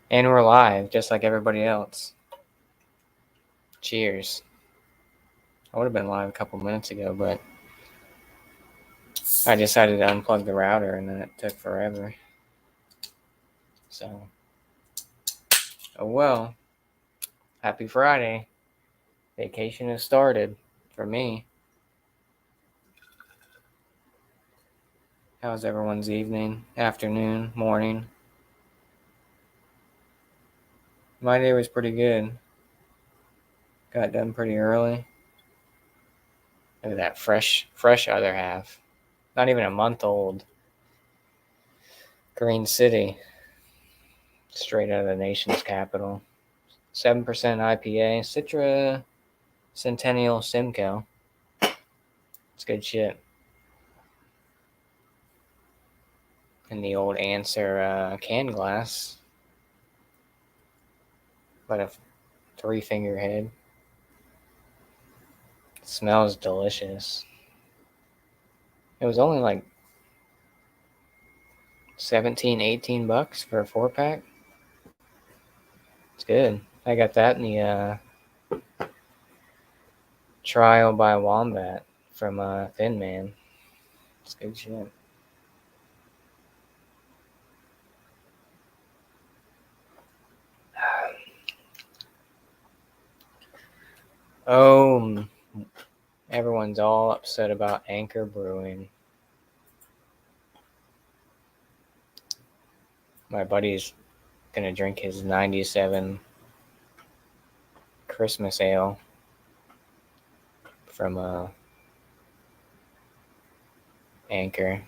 And we're live, just like everybody else. Cheers. I would have been live a couple minutes ago, but I decided to unplug the router and then it took forever. So, oh well. Happy Friday. Vacation has started for me. How's everyone's evening, afternoon, morning? My day was pretty good. Got done pretty early. Look at that fresh other half. Not even a month old. Green City, straight out of the nation's capital. 7% IPA, Citra Centennial Simcoe. It's good shit. And the old Answer can glass. But a 3-finger head. It smells delicious. It was only like 17, 18 bucks for a 4-pack. It's good. I got that in the Trial by Wombat from Thin Man. It's good shit. Oh, everyone's all upset about Anchor Brewing. My buddy's gonna drink his 97 Christmas ale from Anchor.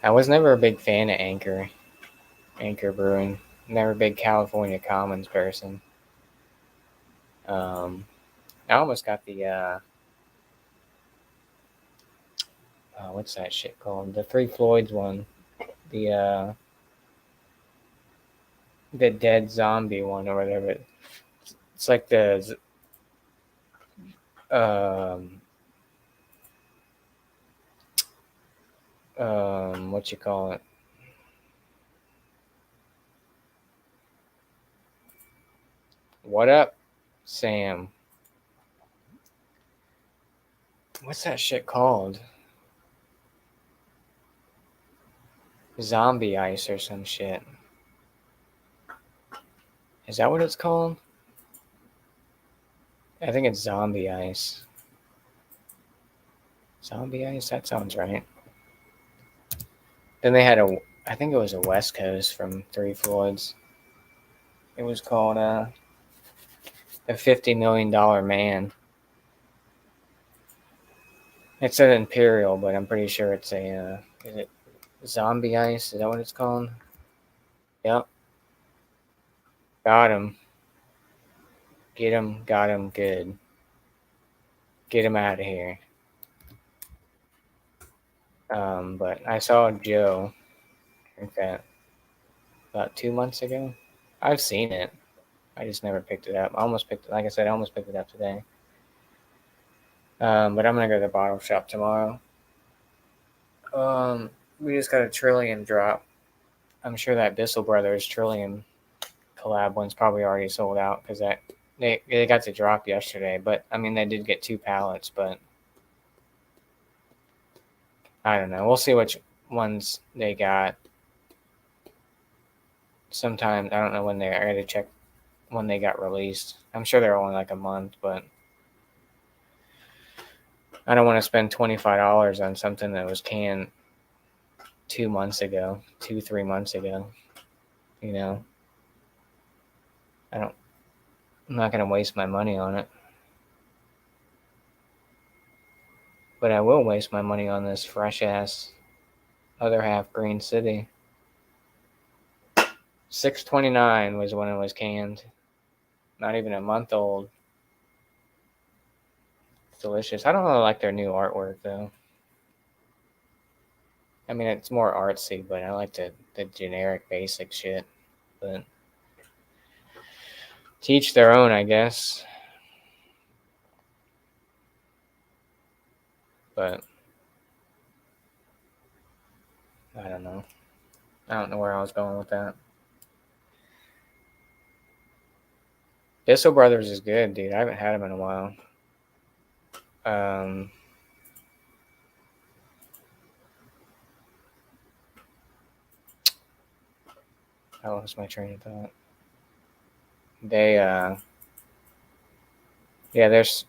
I was never a big fan of Anchor Brewing. Never a big California Commons person. I almost got the what's that shit called? The Three Floyds one. The the Dead Zombie one or whatever. It's like the um what you call it? What up, Sam? What's that shit called? Zombie ice or some shit. Is that what it's called? I think it's zombie ice. Zombie ice? That sounds right. Then they had I think it was a West Coast from Three Floyds. It was called The $50 Million Man. It's an Imperial, but I'm pretty sure it's is it Zombie Ice? Is that what it's called? Yep. Got him. Get him. Got him good. Get him out of here. But I saw Joe drink that about 2 months ago. I've seen it. I just never picked it up. I almost picked it. Like I said, I almost picked it up today. But I'm gonna go to the bottle shop tomorrow. We just got a Trillium drop. I'm sure that Bissell Brothers Trillium collab one's probably already sold out because they got the drop yesterday. But I mean, they did get 2 pallets, but I don't know. We'll see which ones they got. Sometimes I don't know when I gotta check when they got released. I'm sure they're only like a month, but I don't want to spend $25 on something that was canned 2 months ago, 3 months ago. You know, I don't. I'm not gonna waste my money on it. But I will waste my money on this fresh ass other half Green City. $6.29 was when it was canned. Not even a month old. It's delicious. I don't really like their new artwork though. I mean, it's more artsy, but I like the generic basic shit. But teach their own, I guess. But I don't know. I don't know where I was going with that. Bissell Brothers is good, dude. I haven't had them in a while. I lost my train of thought. They, there's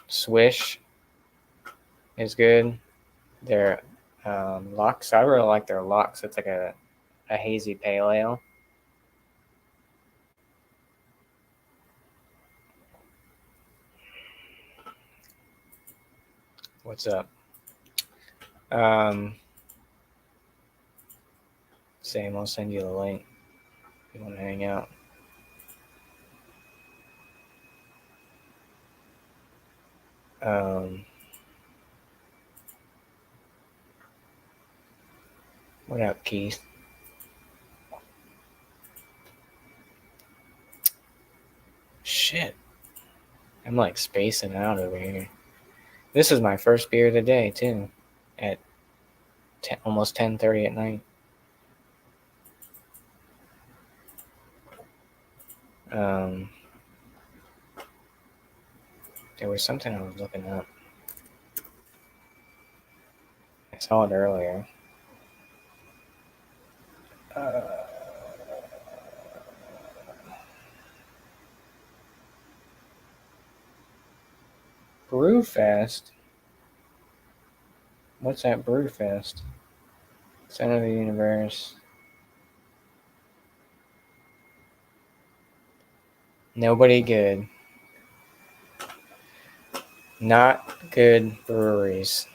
Swish is good. Their Lux, I really like their Lux. It's like a hazy pale ale. What's up? Same, I'll send you the link if you want to hang out. What up, Keith? Shit. I'm like spacing out over here. This is my first beer of the day, too. At almost 10:30 at night. There was something I was looking up. I saw it earlier. Brewfest? What's that Brewfest? Center of the Universe. Nobody good. Not good breweries.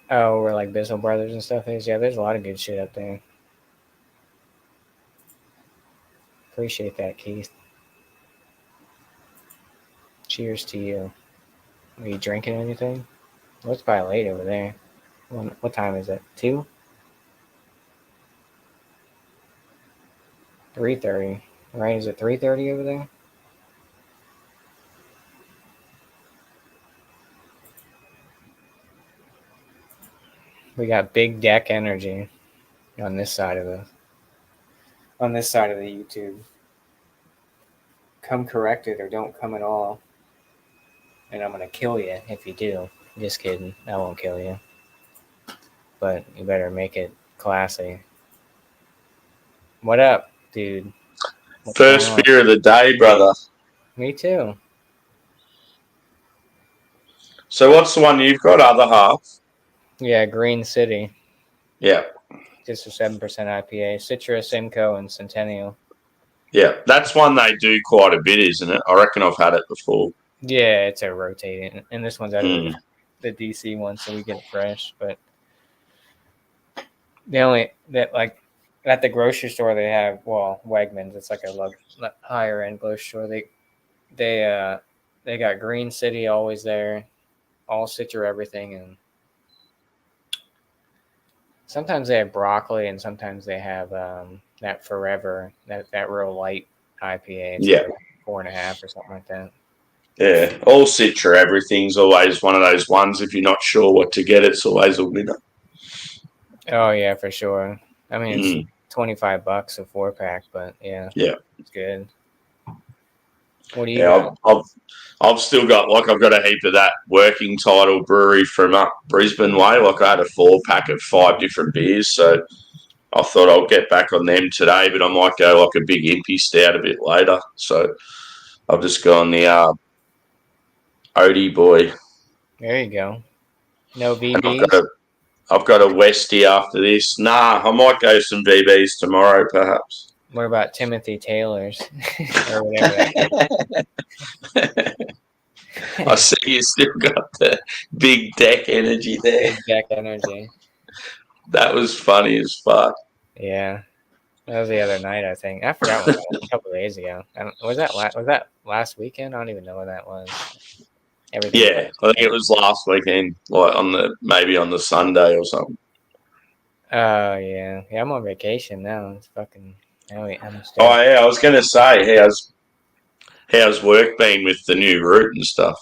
Oh, where like Bissell Brothers and stuff is? Yeah, there's a lot of good shit up there. Appreciate that, Keith. Cheers to you. Are you drinking anything? Well, it's probably late over there. What time is it? 2? 3:30. Right? Is it 3:30 over there? We got Big Deck Energy on this side of the YouTube. Come corrected or don't come at all. And I'm gonna kill you if you do. Just kidding. I won't kill you. But you better make it classy. What up, dude? What's First beer of the day, brother. Me too. So what's the one you've got, other half? Yeah, Green City. Yeah. Just a 7% IPA. Citra, Simcoe, and Centennial. Yeah, that's one they do quite a bit, isn't it? I reckon I've had it before. Yeah, it's a rotating. And this one's out of the DC one, so we get it fresh. But like at the grocery store they have, well, Wegmans, it's like a higher end grocery store. They got Green City always there, all Citra everything, and sometimes they have broccoli, and sometimes they have that Forever, that real light IPA. It's like 4.5 or something like that. Yeah, all Citra everything's always one of those ones. If you're not sure what to get, it's always a winner. Oh yeah, for sure. I mean, it's $25 a 4-pack, but yeah, it's good. What do you got? I've still got I've got a heap of that working title brewery from up Brisbane way. Like I had a 4-pack of 5 different beers, so I thought I'll get back on them today, but I might go like a big impy stout a bit later. So I've just gone the Odie boy. There you go. No VBs? I've got a Westie after this. Nah, I might go some VBs tomorrow, perhaps. What about Timothy Taylor's or whatever? I see you still got the Big Deck Energy there. Big Deck Energy. That was funny as fuck. Yeah, that was the other night. I think I forgot what that was, a couple of days ago. Was that last weekend? I don't even know what that was. Everything. Yeah, I think it was last weekend, like maybe on the Sunday or something. Oh yeah. I'm on vacation now. It's fucking. Oh yeah, I was gonna say, how's work been with the new route and stuff?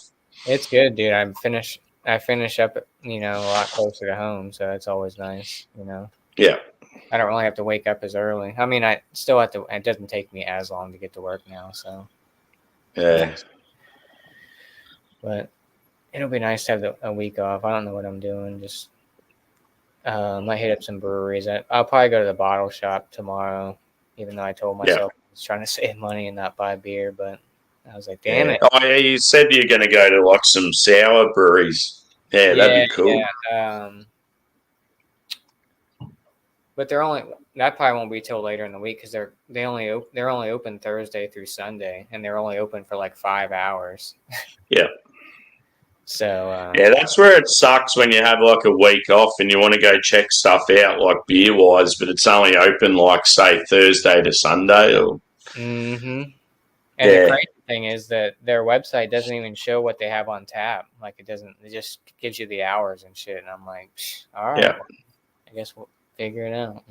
It's good, dude. I'm finished. I finish up, a lot closer to home, so it's always nice. Yeah. I don't really have to wake up as early. I mean, I still have to. It doesn't take me as long to get to work now, so. Yeah. But it'll be nice to have a week off. I don't know what I'm doing. Just might hit up some breweries. I'll probably go to the bottle shop tomorrow, even though I told myself I was trying to save money and not buy beer. But I was like, damn it. Oh, yeah, you said you're going to go to like some sour breweries. Yeah, that'd be cool. Yeah. But that probably won't be till later in the week because they're only open Thursday through Sunday, and they're only open for like 5 hours. Yeah. So yeah, that's where it sucks when you have like a week off and you want to go check stuff out like beer wise, but it's only open like say Thursday to Sunday. Or And the crazy thing is that their website doesn't even show what they have on tap. Like it doesn't. It just gives you the hours and shit. And I'm like, all right, well, I guess we'll figure it out.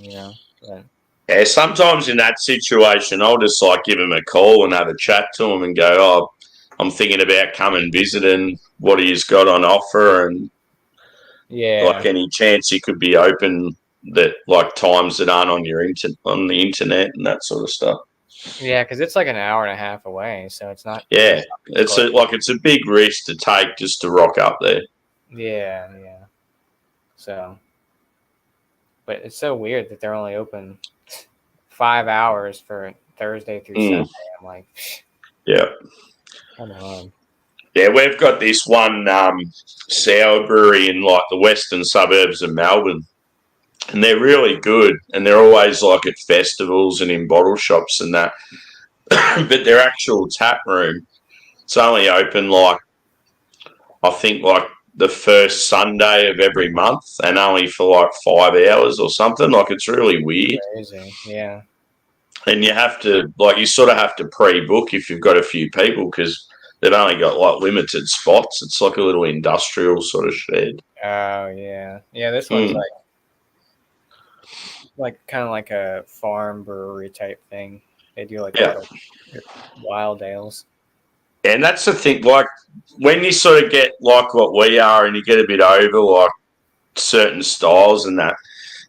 But, yeah, sometimes in that situation, I'll just like give them a call and have a chat to them and go, "Oh, I'm thinking about coming visiting. What do you got on offer?" And like any chance you could be open that like times that aren't on your on the internet and that sort of stuff. Yeah, because it's like an hour and a half away, so it's not. Yeah, it's a big risk to take just to rock up there. Yeah. So, but it's so weird that they're only open 5 hours for Thursday through Sunday. I'm like, yeah, come on. Yeah, we've got this one sour brewery in like the western suburbs of Melbourne, and they're really good, and they're always like at festivals and in bottle shops and that. But their actual tap room, it's only open like I think like the first Sunday of every month, and only for like 5 hours or something. Like it's really weird. Crazy, yeah. And you have to you sort of have to pre-book if you've got a few people because they've only got like limited spots. It's like a little industrial sort of shed. Oh yeah. This one's like kind of like a farm brewery type thing. They do like wild ales. And that's the thing, like when you sort of get like what we are and you get a bit over like certain styles and that,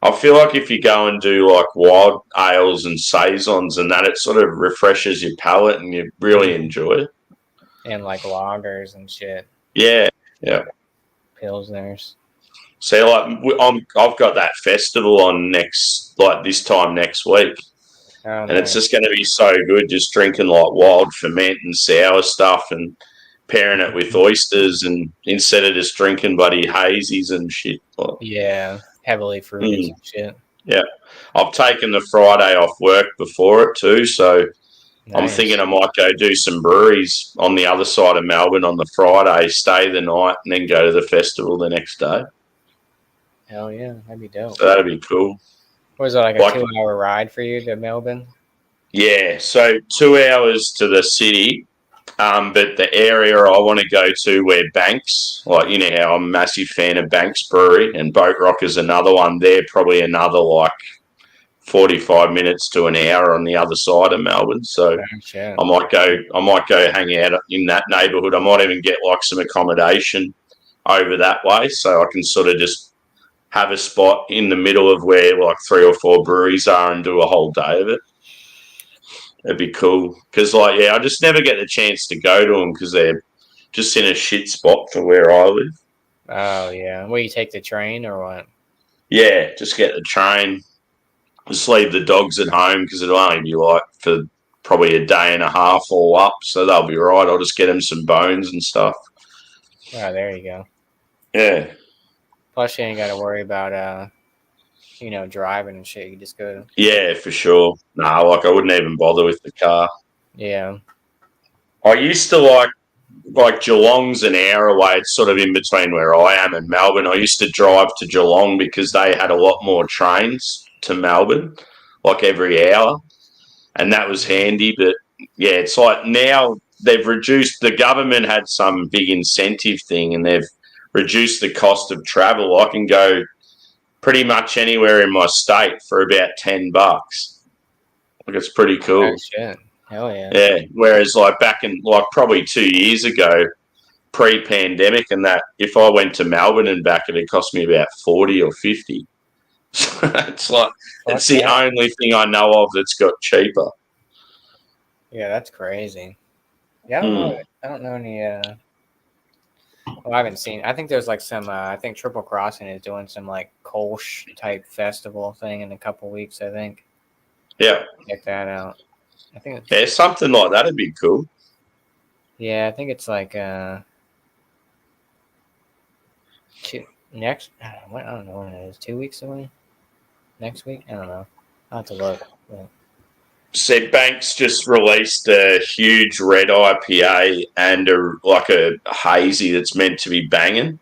I feel like if you go and do like wild ales and saisons and that, it sort of refreshes your palate and you really enjoy it. And like lagers and shit. Yeah. Pilsners. So I've got that festival on this time next week. And it's just going to be so good just drinking like wild ferment and sour stuff and pairing it with oysters and instead of just drinking bloody hazies and shit. Yeah, heavily fruited and shit. Yeah. I've taken the Friday off work before it too, so I'm thinking I might go do some breweries on the other side of Melbourne on the Friday, stay the night and then go to the festival the next day. Hell yeah, that'd be dope. So that'd be cool. Was it like a 2-hour ride for you to Melbourne? Yeah, so 2 hours to the city, but the area I want to go to where Banks, like you know how I'm a massive fan of Banks Brewery and Boat Rock is another one. They're probably another like 45 minutes to an hour on the other side of Melbourne. So I might go hang out in that neighbourhood. I might even get like some accommodation over that way, so I can sort of just have a spot in the middle of where like 3 or 4 breweries are and do a whole day of it. It'd be cool because I just never get the chance to go to them because they're just in a shit spot for where I live. Oh yeah, you take the train or what? Yeah, just get the train. Just leave the dogs at home because it'll only be like for probably a day and a half all up, so they'll be right. I'll just get them some bones and stuff. Oh, there you go. Yeah. Plus, you ain't got to worry about, driving and shit. You just go. Yeah, for sure. I wouldn't even bother with the car. Yeah. I used to like Geelong's an hour away. It's sort of in between where I am and Melbourne. I used to drive to Geelong because they had a lot more trains to Melbourne, like every hour. And that was handy. But, yeah, it's like now they've reduced – the government had some big incentive thing and they've reduced the cost of travel. I can go pretty much anywhere in my state for about $10. Like it's pretty cool. Oh, shit. Hell yeah. Yeah. Whereas like back in like probably 2 years ago, pre-pandemic, and that if I went to Melbourne and back, it'd cost me about 40 or 50. It's like it's the only thing I know of that's got cheaper. Yeah, that's crazy. Yeah, I don't know. I don't know any. Well, I haven't seen. I think there's like some. I think Triple Crossing is doing some like Kolsch type festival thing in a couple weeks. I think. Yeah, Check that out. I think. something like that'd be cool. Yeah, I think it's like next. I don't know when it is. 2 weeks away. Next week. I don't know. I'll have to look. Yeah. Said Banks just released a huge red IPA and a hazy that's meant to be banging.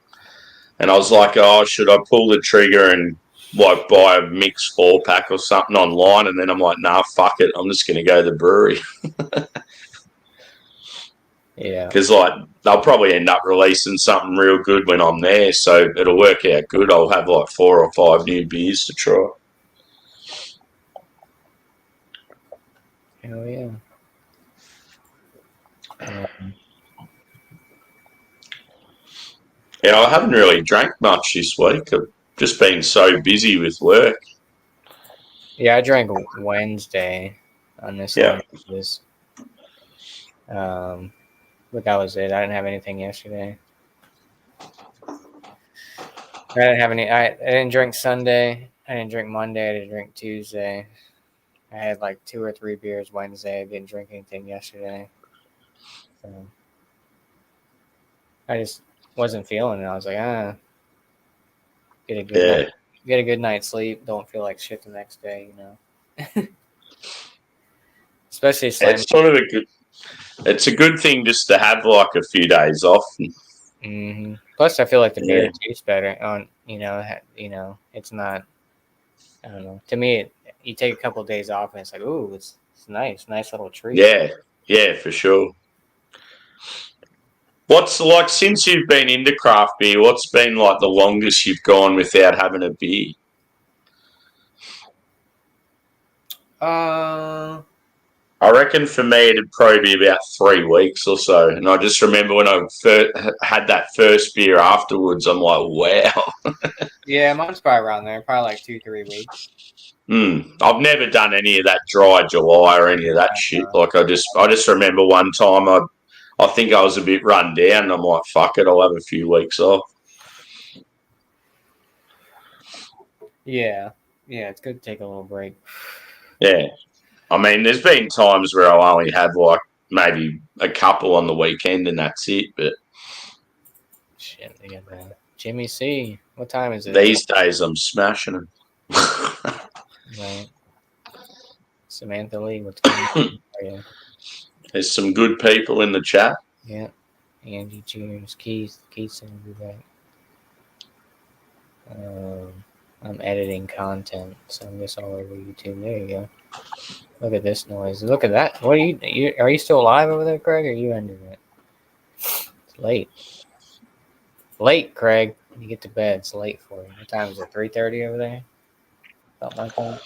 And I was like, oh, should I pull the trigger and like buy a mixed 4-pack or something online? And then I'm like, nah, fuck it. I'm just going to go to the brewery. Yeah. Because like they'll probably end up releasing something real good when I'm there. So it'll work out good. I'll have like 4 or 5 new beers to try. Hell yeah. Yeah, I haven't really drank much this week. I've just been so busy with work. Yeah, I drank Wednesday on this Yeah. one. But that was it. I didn't have anything yesterday. I didn't have any. I didn't drink Sunday. I didn't drink Monday. I didn't drink Tuesday. I had like 2 or 3 beers Wednesday. I didn't drink anything yesterday. So I just wasn't feeling it. I was like, get a good night's sleep. Don't feel like shit the next day, you know. Especially it's sort of it's a good thing just to have like a few days off. Mm-hmm. Plus, I feel like the beer tastes better. It's not. I don't know. To me, you take a couple of days off, and it's like, ooh, it's nice little treat. Yeah, for sure. What's like since you've been into craft beer? What's been like the longest you've gone without having a beer? I reckon for me it'd probably be about 3 weeks or so. And I just remember when I had that first beer afterwards, I'm like, wow. Yeah, mine's probably around there, probably like 2-3 weeks. I've never done any of that dry July or any of that shit. Like I just remember one time I think I was a bit run down, and I'm like, fuck it, I'll have a few weeks off. Yeah, it's good to take a little break. Yeah. I mean, there's been times where I'll only have like maybe a couple on the weekend and that's it. But shit, they got that. Jimmy C. What time is it? These days I'm smashing them. Right. Samantha Lee, what's going on for you? There's some good people in the chat. Yeah. Angie, cheers. Keith's gonna be back. I'm editing content, so I'm just all over YouTube. There you go. Look at this noise. Look at that. What are you still alive over there, Craig, or are you ending it? It's late. Late, Craig. You get to bed. It's late for you. What time is it? 3:30 over there? Something like that?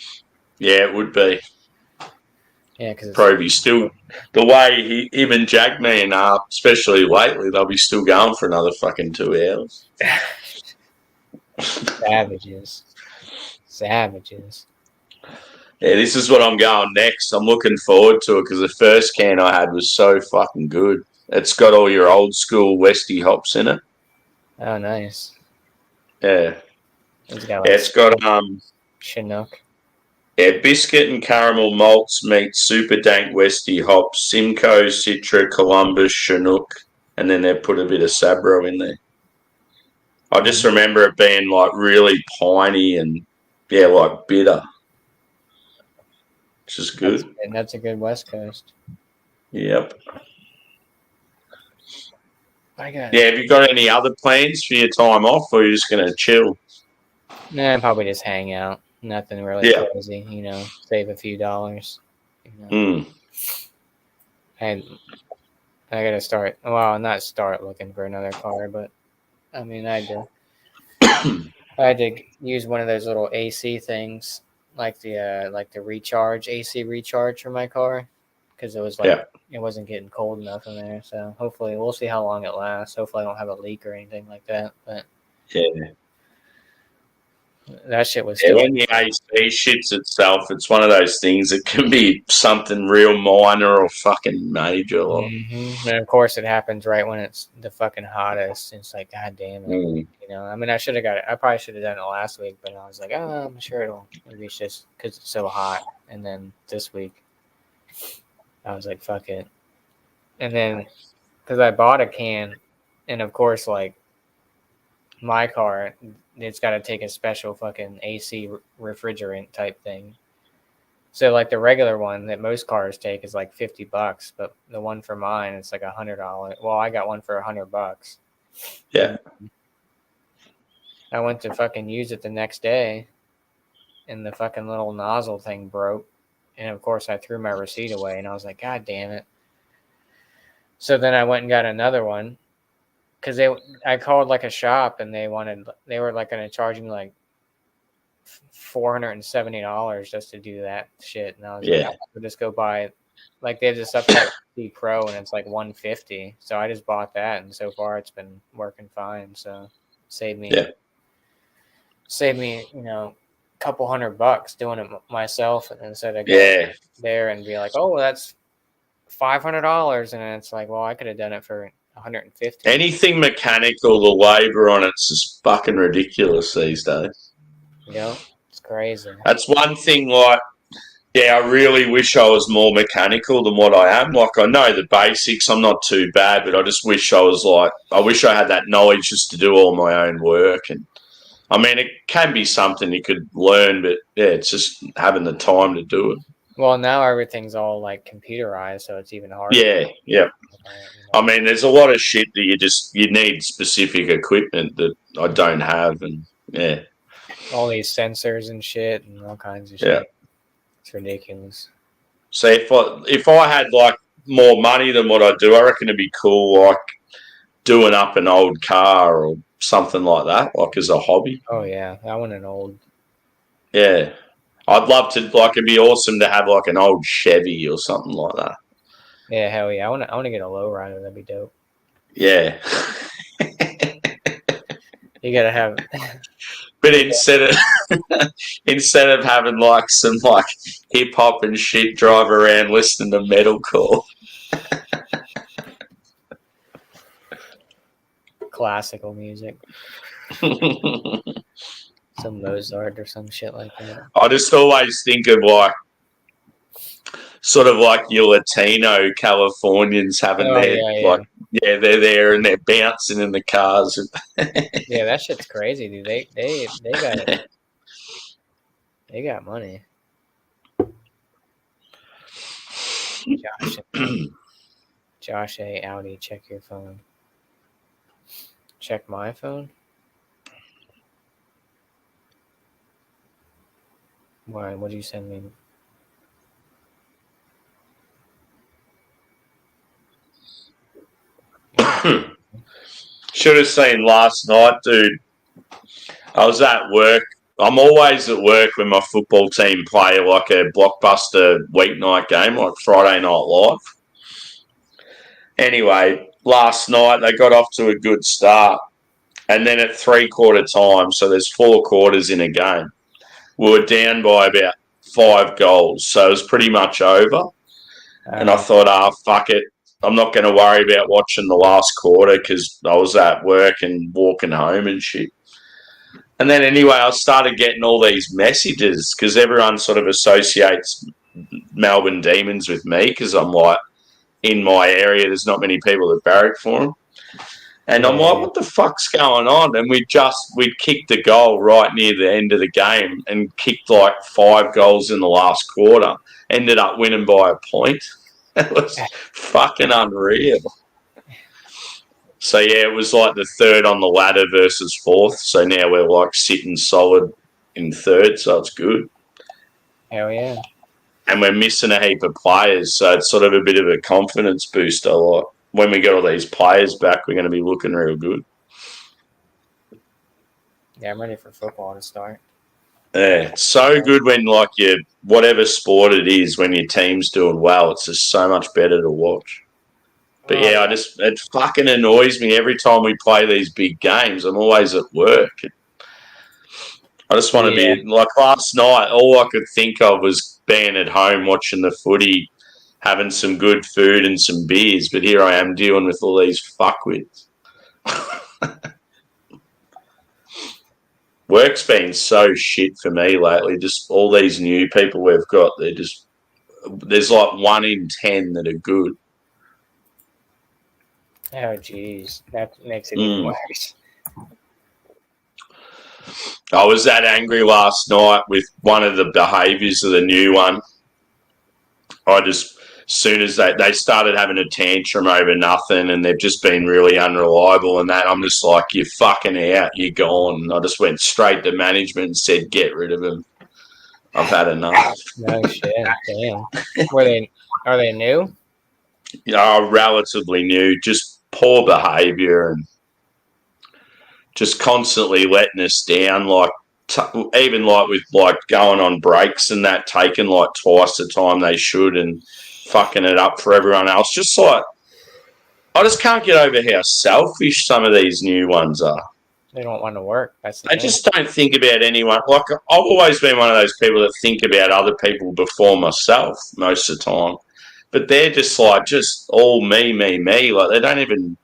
Yeah, it would be. Yeah, because probably still the way him and Jackman are, especially lately, they'll be still going for another fucking 2 hours. Savages. Yeah, this is what I'm going next. I'm looking forward to it because the first can I had was so fucking good. It's got all your old school Westy hops in it. Oh, nice. Yeah. It's got Chinook. Yeah, biscuit and caramel malts meet super dank Westy hops, Simcoe, Citra, Columbus, Chinook, and then they put a bit of Sabro in there. I just remember it being like really piney and like bitter, which is good. That's a good West Coast. Yep. I got have you got any other plans for your time off, or are you just going to chill? Nah, probably just hang out. Nothing really crazy, save a few dollars. And I gotta start. Well, not start looking for another car, but I mean, I had to use one of those little AC things, like the AC recharge for my car. because it was like it wasn't getting cold enough in there. So hopefully we'll see how long it lasts. Hopefully I don't have a leak or anything like that. But yeah. that shit was Yeah, still. when the AC shits itself, it's one of those things that can be something real minor or fucking major. Like. Mm-hmm. And of course, it happens right when it's the fucking hottest. It's like, god damn it. Mm. You know, I mean, I should have got it. I probably should have done it last week, but I was like, oh, I'm sure it'll. Maybe it's just because it's so hot. And then this week, I was like, fuck it. And then, because I bought a can, and of course, like, my car, it's got to take a special fucking AC refrigerant type thing. So like the regular one that most cars take is like $50, but the one for mine it's like $100. Well, I got one for $100. Yeah. I went to fucking use it the next day, and the fucking little nozzle thing broke, and of course I threw my receipt away, and I was like, God damn it. So then I went and got another one, because I called like a shop, and they were like going to charge me like $470 just to do that shit, and I was like, I'll just go buy, like they have this stuff called C Pro, and it's like $150. So I just bought that, and so far it's been working fine. So saved me, you know, a couple $100 doing it myself, and instead of going there and be like, oh, that's $500, and it's like, well, I could have done it for $150. Anything mechanical, the labor on it's just fucking ridiculous these days. Yeah, it's crazy. That's one thing. Like, I really wish I was more mechanical than what I am. Like, I know the basics. I'm not too bad, but I just wish I was like, I wish I had that knowledge just to do all my own work. And I mean, it can be something you could learn, but it's just having the time to do it. Well, now everything's all like computerized, so it's even harder. Yeah. I mean, there's a lot of shit that you need specific equipment that I don't have, and all these sensors and shit and all kinds of shit. It's ridiculous. So if I had like more money than what I do, I reckon it'd be cool, like doing up an old car or something like that, like as a hobby. Oh yeah, I want an old. Yeah, I'd love to. Like, it'd be awesome to have like an old Chevy or something like that. Yeah, hell yeah, I want to get a lowrider. That'd be dope. Yeah. You gotta have. But instead of having like some like hip hop and shit, drive around listening to metalcore. Classical music. Some Mozart or some shit like that. I just always think of like sort of like your Latino Californians having they're there and they're bouncing in the cars. Yeah, that shit's crazy, dude. They got it. They got money. Josh A. Audi, check your phone. Check my phone? Why? What did you send me? Should have seen last night, dude. I was at work. I'm always at work when my football team play like a blockbuster weeknight game, like Friday Night Live. Anyway, last night they got off to a good start. And then at 3/4 time, so there's 4 quarters in a game, we were down by about 5 goals. So it was pretty much over. And I thought, fuck it. I'm not going to worry about watching the last quarter because I was at work and walking home and shit. And then anyway, I started getting all these messages because everyone sort of associates Melbourne Demons with me because I'm like, in my area, there's not many people that barrack for them. And I'm like, what the fuck's going on? And we'd kicked a goal right near the end of the game and kicked like 5 goals in the last quarter. Ended up winning by a point. It was fucking unreal. So, it was like the third on the ladder versus fourth. So now we're like sitting solid in third, so it's good. Hell yeah. And we're missing a heap of players, so it's sort of a bit of a confidence booster. Like, when we get all these players back, we're going to be looking real good. Yeah, I'm ready for football to start. Yeah, it's so good when like you whatever sport it is, when your team's doing well, it's just so much better to watch. But Oh, yeah, it fucking annoys me every time we play these big games. I'm always at work. I just want to yeah. be like last night. All I could think of was being at home watching the footy, having some good food and some beers. But here I am dealing with all these fuckwits. Work's been so shit for me lately. Just all these new people we've got, there's like 1 in 10 that are good. Oh, jeez. That makes it even worse. I was that angry last night with one of the behaviours of the new one. As soon as they started having a tantrum over nothing and they've just been really unreliable and that, I'm just like, you're fucking out, you're gone. And I just went straight to management and said, get rid of him. I've had enough. No shit. Damn. Are they new? Relatively new, just poor behaviour and just constantly letting us down. Like even like with like going on breaks and that, taking like twice the time they should and fucking it up for everyone else. Just like I just can't get over how selfish some of these new ones are. They don't want to work. That's the They thing. just don't think about anyone. Like I've always been one of those people that think about other people before myself most of the time. But they're just like just all me, me, me. Like they don't even.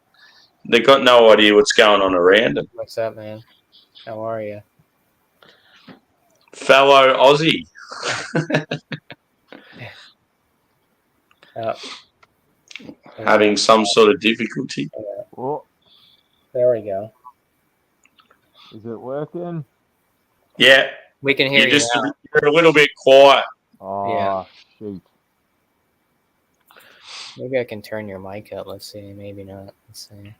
They got no idea what's going on around them. What's up, man? How are you? Fellow Aussie. Having some sort of difficulty. Oh, There we go. is it working? Yeah, We can hear you now. you're a little bit quiet. Oh, shoot. Maybe I can turn your mic up. Let's see. Maybe not. Let's see.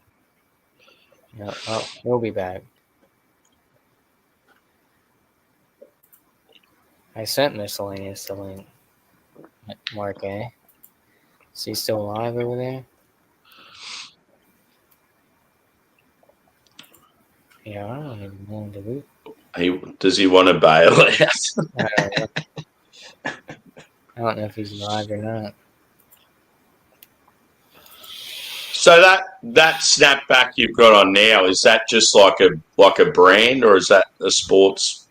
No. Oh, we'll be back. I sent Miscellaneous the link. Mark A. Is he still alive over there? Yeah, I don't even know him to Does he want to bail out? I don't know. I don't know if he's alive or not. So that snapback you've got on now, is that just like a brand, or is that a sports?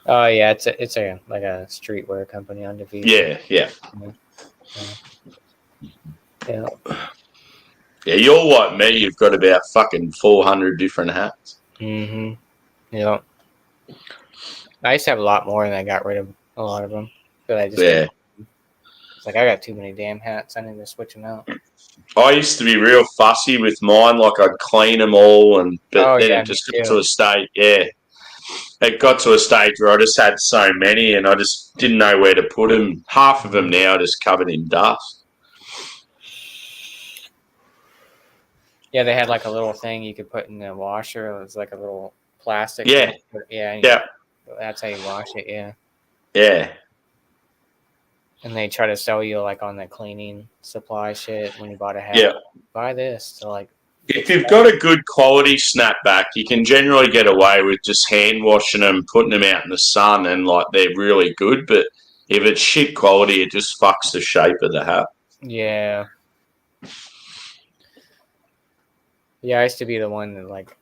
Oh yeah, it's a like a streetwear company on Defeat. Yeah. Yeah. Yeah, you're like me. You've got about fucking 400 different hats. Mm-hmm. Yeah. I used to have a lot more, and I got rid of a lot of them. But I just it's like I got too many damn hats. I need to switch them out. I used to be real fussy with mine. Like I'd clean them all, but then it just got to a state. Yeah, it got to a stage where I just had so many, and I just didn't know where to put them. Half of them now are just covered in dust. Yeah, they had like a little thing you could put in the washer. It was like a little plastic. Yeah. Yeah. That's how you wash it. Yeah. Yeah. And they try to sell you like on the cleaning supply shit when you bought a hat. Yeah. Buy this. So like, if you've got a good quality snapback, you can generally get away with just hand washing them, putting them out in the sun, and like they're really good. But if it's shit quality, it just fucks the shape of the hat. Yeah. Yeah, I used to be the one that like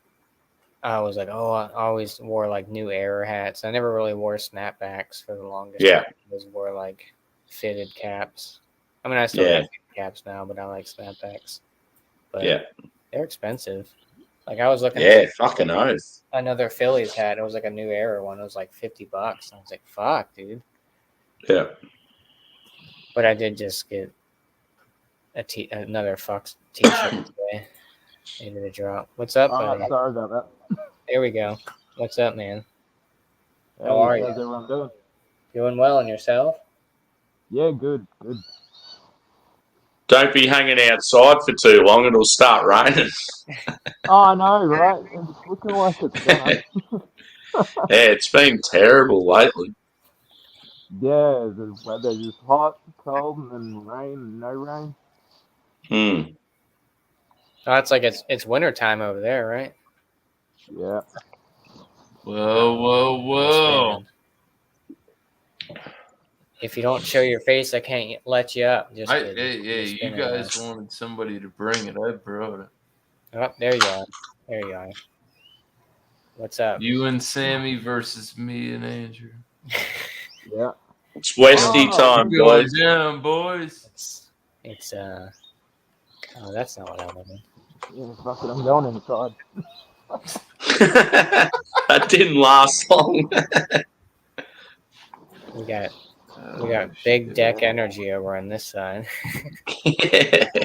I was like, oh, I always wore like New Era hats. I never really wore snapbacks for the longest Yeah. time. I always wore like fitted caps. I mean, I still have fitted caps now, but I like snapbacks. But they're expensive. Like I was looking at fucking oath. another Phillies hat. It was like a New Era one. It was like $50. I was like, fuck, dude. Yeah. But I did just get another Fox t-shirt today. Into the drop. What's up, buddy? Sorry about that. There we go. What's up, man? Hey, How are you? how's everyone doing? Doing well, and yourself? Yeah, good. Don't be hanging outside for too long. It'll start raining. Oh, I know, right? It's looking like it's gonna. Yeah, it's been terrible lately. Yeah, the weather's just hot, cold, and then rain and no rain. Oh, it's like it's winter time over there, right? Yeah. Whoa. If you don't show your face, I can't let you up. Just kidding. Hey, Just you spinning guys there. wanted somebody to bring it. I brought it. Oh, there you are. There you are. What's up? You and Sammy versus me and Andrew. Yeah. It's Westy Oh, time, Go boys. down, boys. It's oh, that's not what I wanted. Yeah, fuck it, I'm going inside. That didn't last long. We got Oh, big shit. deck energy over on this side. Yeah. Oh.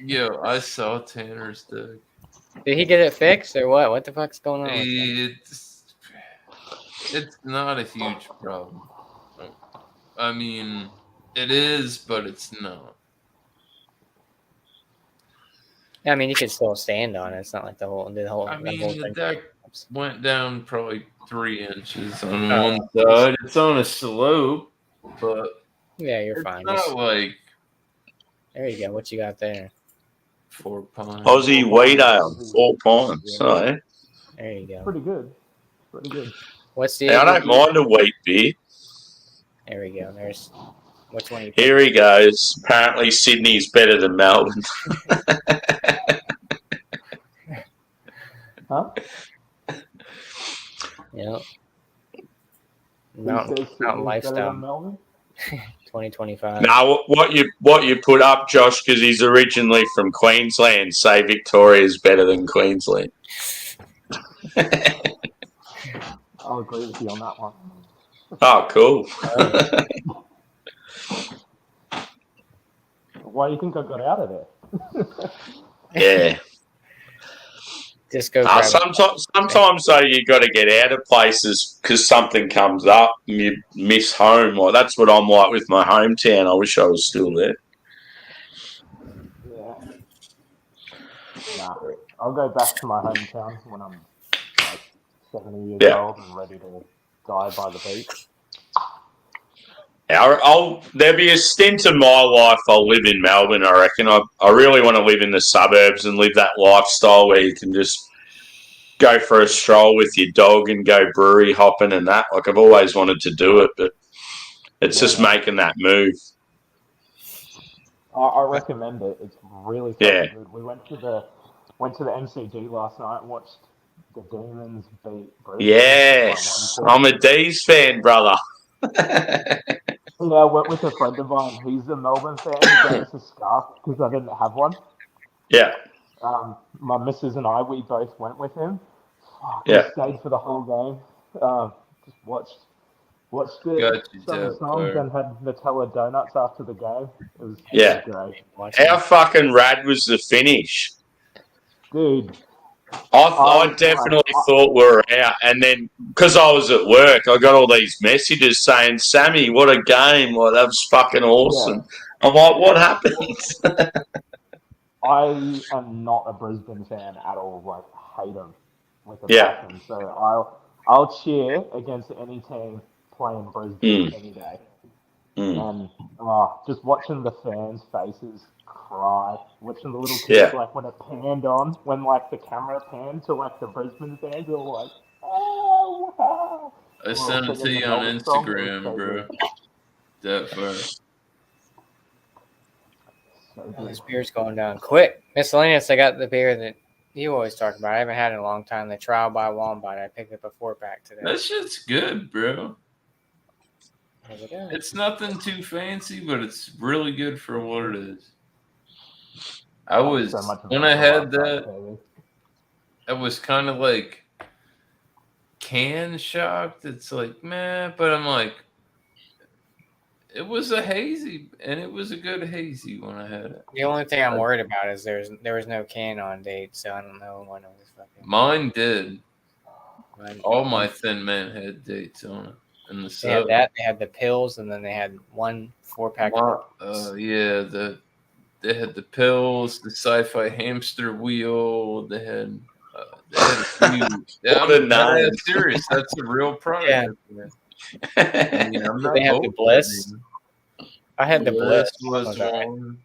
Yo, I saw Tanner's deck. Did he get it fixed or what? What the fuck's going on? With that? It's not a huge problem. I mean, it is, but it's not. I mean, you could still stand on it. It's not like the whole I whole mean, the thing. deck went down probably 3 inches on Oh. one side. It's on a slope, but Yeah, you're it's fine. not Just, like there you go. What you got there? 4 pints. Aussie wheat ale, 4 pints. Yeah. Oh, There you go. Pretty good. Pretty good. What's the? yeah, I don't mind a wheat beer. There we go. There's which one you? Here he goes. Apparently, Sydney's better than Melbourne. Huh? Yeah. Who Mountain says Sydney's better than lifestyle. Melbourne? 2025. Now, what you put up, Josh, because he's originally from Queensland, say Victoria's better than Queensland. I'll agree with you on that one. Oh, cool. Why do you think I got out of there? Yeah. Just go. Grab it. Sometimes though, you got to get out of places because something comes up and you miss home. Like that's what I'm like with my hometown. I wish I was still there. Yeah. Nah, I'll go back to my hometown when I'm like 70 years Yeah. old and ready to die by the beach. There'll be a stint in my life I'll live in Melbourne, I reckon. I really want to live in the suburbs and live that lifestyle where you can just go for a stroll with your dog and go brewery hopping and that. Like I've always wanted to do it, but it's just making that move. I recommend it. It's really fucking good. We went to the MCG last night and watched the Demons beat Brisbane. Yes. I'm a D's fan, brother. Yeah, I went with a friend of mine. He's a Melbourne fan. He gave us a scarf because I didn't have one. Yeah. My missus and I, we both went with him. Yeah. We stayed for the whole game. Just watched it, Got you, sung the Jeff, songs, or- and had Nutella donuts after the game. It was Yeah. great. How fucking rad was the finish? Dude, I definitely thought we were out, and then because I was at work, I got all these messages saying, "Sammy, what a game! Well, that was fucking awesome." Yeah. I'm like, "What happened?" I am not a Brisbane fan at all. Like, hate them with a passion. So I'll cheer against any team playing Brisbane any day. And just watching the fans' faces cry, watching the little kids, like when it panned on, when like the camera panned to like the Brisbane fans, they were like, "Oh wow!" I sent it to you on Instagram, bro. That far. Oh, this beer's going down quick. Miscellaneous, I got the beer that you always talk about. I haven't had it in a long time. The Trial by Wombat. I picked up a 4-pack today. That shit's good, bro. It it's nothing too fancy, but it's really good for what it is. I was when I had that, I was kind of like can shocked. It's like, man, but I'm like, it was a hazy, and it was a good hazy when I had it. The only thing I'm worried about is there was no can on date, so I don't know when it was fucking. Mine did. All my Thin Man had dates on it. And they had that. They had the pills, and then they had 1 4-pack. Yeah, they had the pills, the Sci-Fi Hamster Wheel. They had a few. I'm serious. That's a real product. Yeah. I mean, I'm not they had the Bliss. I had the Bliss. Was one.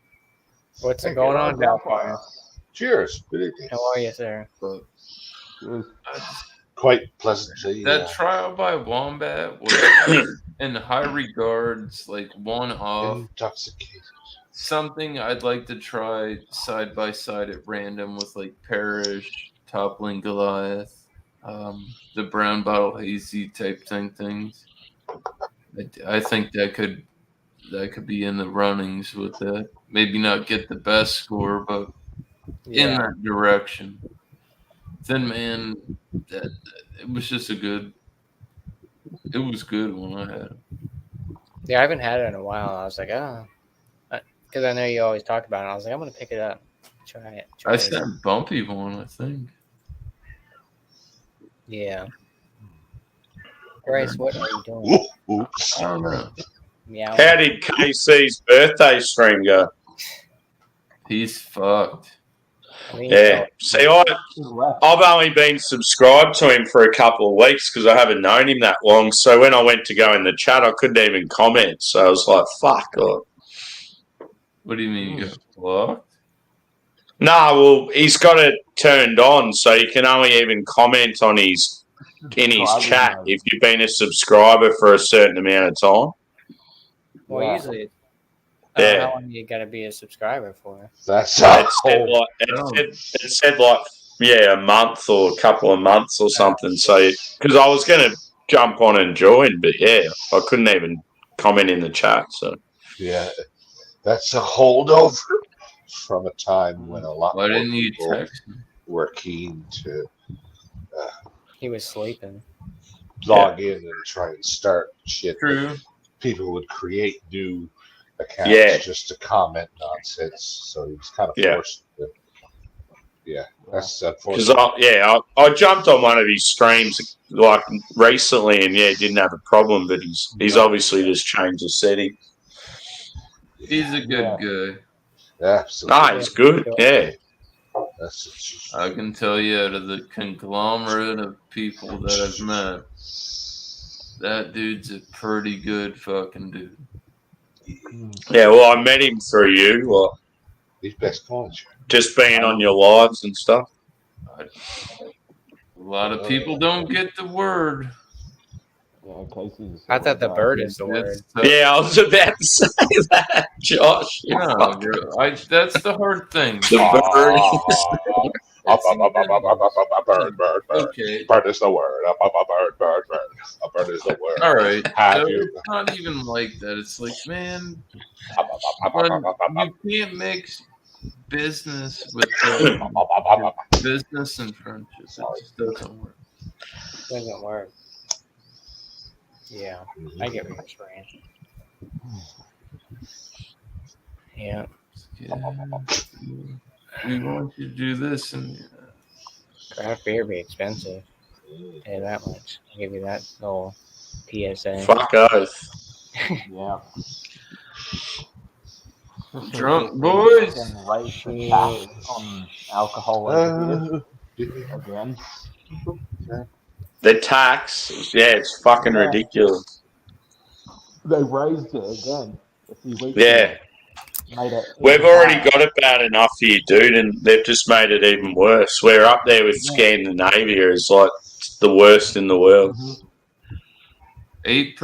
What's going on now, Fire? Cheers. How are you, sir? quite pleasantly. That trial by Wombat was in high regards, like one-off. Intoxicated. Something I'd like to try side by side at random with like Parrish, Toppling Goliath, the Brown Bottle Hazy type things. I think that could be in the runnings with that. Maybe not get the best score, but in that direction. Thin Man, it was just it was good when I had it. Yeah, I haven't had it in a while. I was like, because I know you always talk about it. I was like, I'm gonna pick it up, try it. I said bumpy one, I think. Yeah. Grace, what are you doing? Oops. I don't know. Meow. How did KC's birthday stream go? He's fucked. Yeah. See, I've only been subscribed to him for a couple of weeks because I haven't known him that long. So when I went to go in the chat, I couldn't even comment. So I was like, fuck. What do you mean you got blocked? No, well, he's got it turned on, so you can only even comment on in his chat if you've been a subscriber for a certain amount of time. Well, usually, how long you got to be a subscriber for? That's it said like a month or a couple of months or something. So because I was going to jump on and join, but I couldn't even comment in the chat. So that's a holdover from a time when a lot Why more didn't you people text me? were keen to He was sleeping. log in and try and start shit. True. People would create new accounts just to comment nonsense, so he was kind of forced to. Yeah, that's unfortunate. Because I jumped on one of his streams like recently, and didn't have a problem, but he's obviously just changed the setting. He's a good guy. Absolutely. He's good. Yeah. I can tell you, out of the conglomerate of people that I've met, that dude's a pretty good fucking dude. Yeah, well, I met him through you. Well, he's best college. Just being on your lives and stuff. A lot of people don't get the word. I thought the bird is the word. Yeah, I was about to say that, Josh. No, that's the hard thing. The bird. Bird. Okay. Bird is the word. Bird. A bird is the word. All right. Have So you? it's not even like that. It's like, man, you can't mix business with business and friendship. It just doesn't work. Doesn't work. Yeah, I get what you're saying. Yeah. We want you to do this, and Craft beer be expensive. Pay that much. I'll give you that little PSA. Fuck oath. Yeah. Drunk boys. Raise the tax on alcohol and beer again. The tax, it's fucking ridiculous. They raised it again a few weeks Yeah. ago. We've already got it bad enough here, dude, and they've just made it even worse. We're up there with Scandinavia as like the worst in the world. 8%.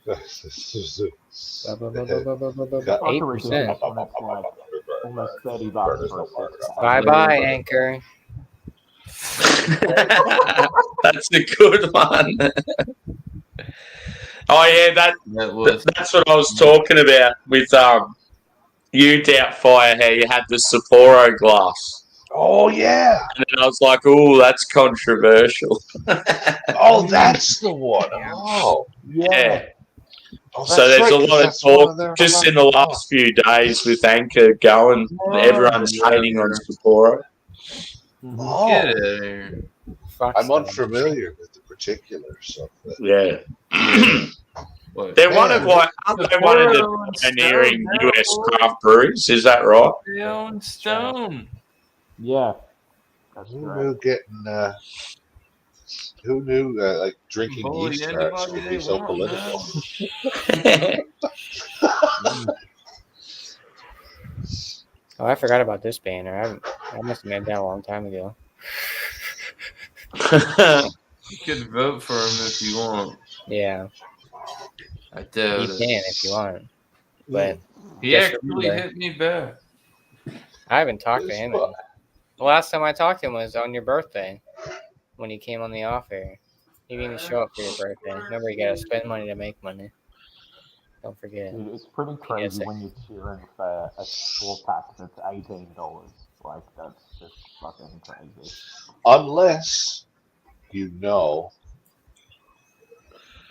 8%. Almost $30 for a six. Bye, Anchor. That's a good one. Oh yeah, that's what I was talking about with you, Doubtfire, how you had the Sapporo glass. Oh yeah. And then I was like, oh, that's controversial. Oh, that's the one. Oh yeah. Oh, so there's a lot of talk just in the last few days with Anchor going. Everyone's hating on Sapporo. Oh. Get out of here. I'm unfamiliar with the particulars of that. Yeah. They're one of the pioneering US craft breweries, is that right? They own Stone. Yeah. Who knew like drinking yeast starts would be so political? Oh, I forgot about this banner. I must have made that a long time ago. You could vote for him if you want. Yeah, I doubt you it. can if you want, but He actually hit me back. I haven't talked to him. The last time I talked to him was on your birthday when he came on the off air. He didn't even show up for your birthday. Remember, you gotta spend money to make money. Don't forget. Dude, it's pretty crazy when you're cheering for a 4-pack that's $18. Like, that's just fucking crazy. Unless you know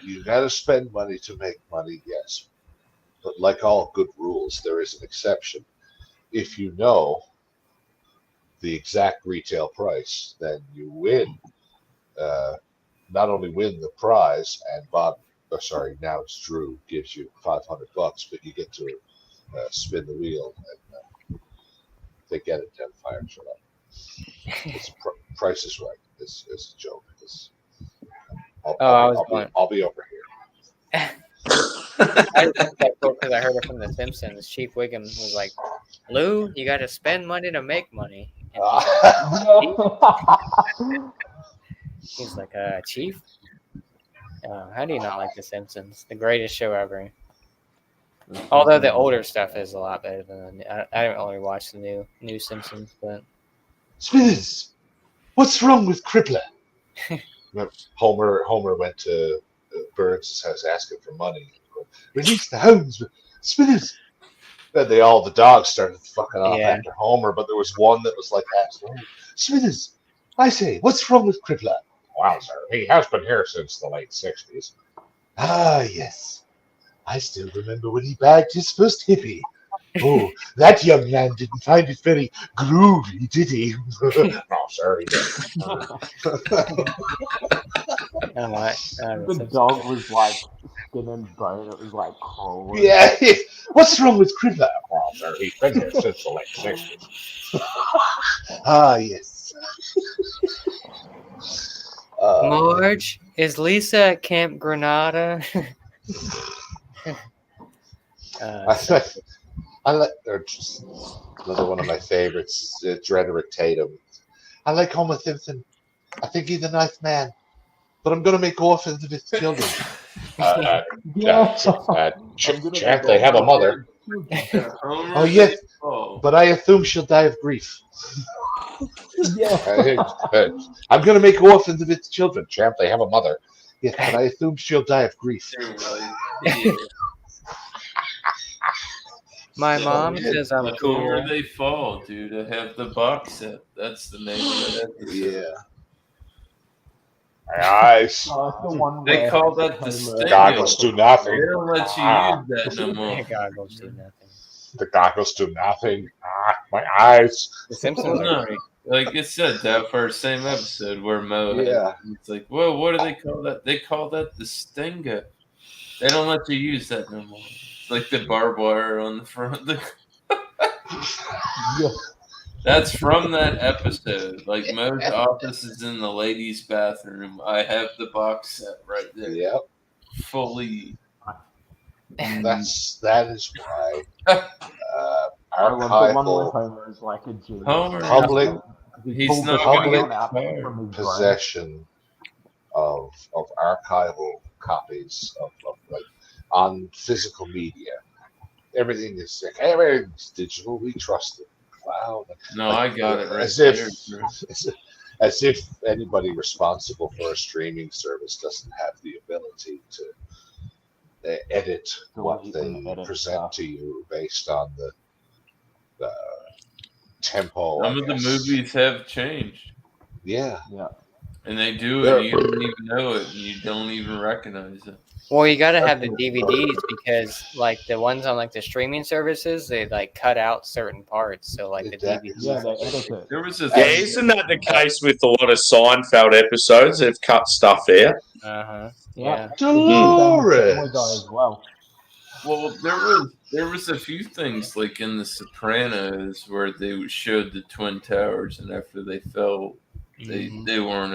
you got to spend money to make money, yes. But like all good rules, there is an exception. If you know the exact retail price, then you win. Not only win the prize, and now it's Drew gives you $500, but you get to spin the wheel, and they get it. Then fire shut up. It's Price is Right. It's a joke. I'll be over here. I just think that quote because I heard it from The Simpsons. Chief Wiggum was like, "Lou, you got to spend money to make money." He's like, Chief? How do you not like The Simpsons? The greatest show ever. Although the older stuff is a lot better than I don't really watch the new Simpsons, but Smithers, what's wrong with Crippler? Homer went to Burns' house asking for money. Release the hounds, Smithers. Then the dogs started fucking off after Homer, but there was one that was like, Smithers, I say, what's wrong with Crippler? Wow, sir, he has been here since the late 60s. Ah, yes. I still remember when he bagged his first hippie. Oh, that young man didn't find it very groovy, did he? No, sir, he didn't. The dog was like skin and bone. It was like crawling. Yeah. What's wrong with Crippler? Well, sir, he's been here since the late 60s. Ah, yes. Marge, is Lisa at Camp Granada? I like, just another one of my favorites, Drederick Tatum. I like Homer Simpson. I think he's a nice man, but I'm going to make orphans of his children. Chant, they have a mother. Oh, yes, but I assume she'll die of grief. I'm going to make orphans of its children. Champ, they have a mother. Yes, but I assume she'll die of grief. My mom says I'm cool. Where they fall, dude. I have the box set. That's the name of it. Yeah. My eyes. They call that the sting. Goggles do nothing. They don't let you use that no more. Goggles do nothing. The goggles do nothing. My eyes. The Simpsons are great. Like it said that first same episode where Mo it's like, whoa, what do they call that? They call that the Stinga. They don't let you use that no more. It's like the barbed wire on the front. That's from that episode. Like Mo's office is in the ladies' bathroom. I have the box set right there. Yep. Fully. That is why Homer is like a genius. He's not public possession of archival copies of like on physical media. Everything's digital. We trust it. Wow. No, I got it right. As if anybody responsible for a streaming service doesn't have the ability to edit what they present to you based on the tempo. Some of the movies have changed. Yeah. And they do it, and you don't even know it, and you don't even recognize it. Well, you got to have the DVDs because, like, the ones on like the streaming services, they like cut out certain parts. So, like the DVDs. Yeah, there was isn't that the case with a lot of Seinfeld episodes? They've cut stuff out. Yeah. Dolores. Well, there was a few things like in The Sopranos where they showed the Twin Towers, and after they fell, they weren't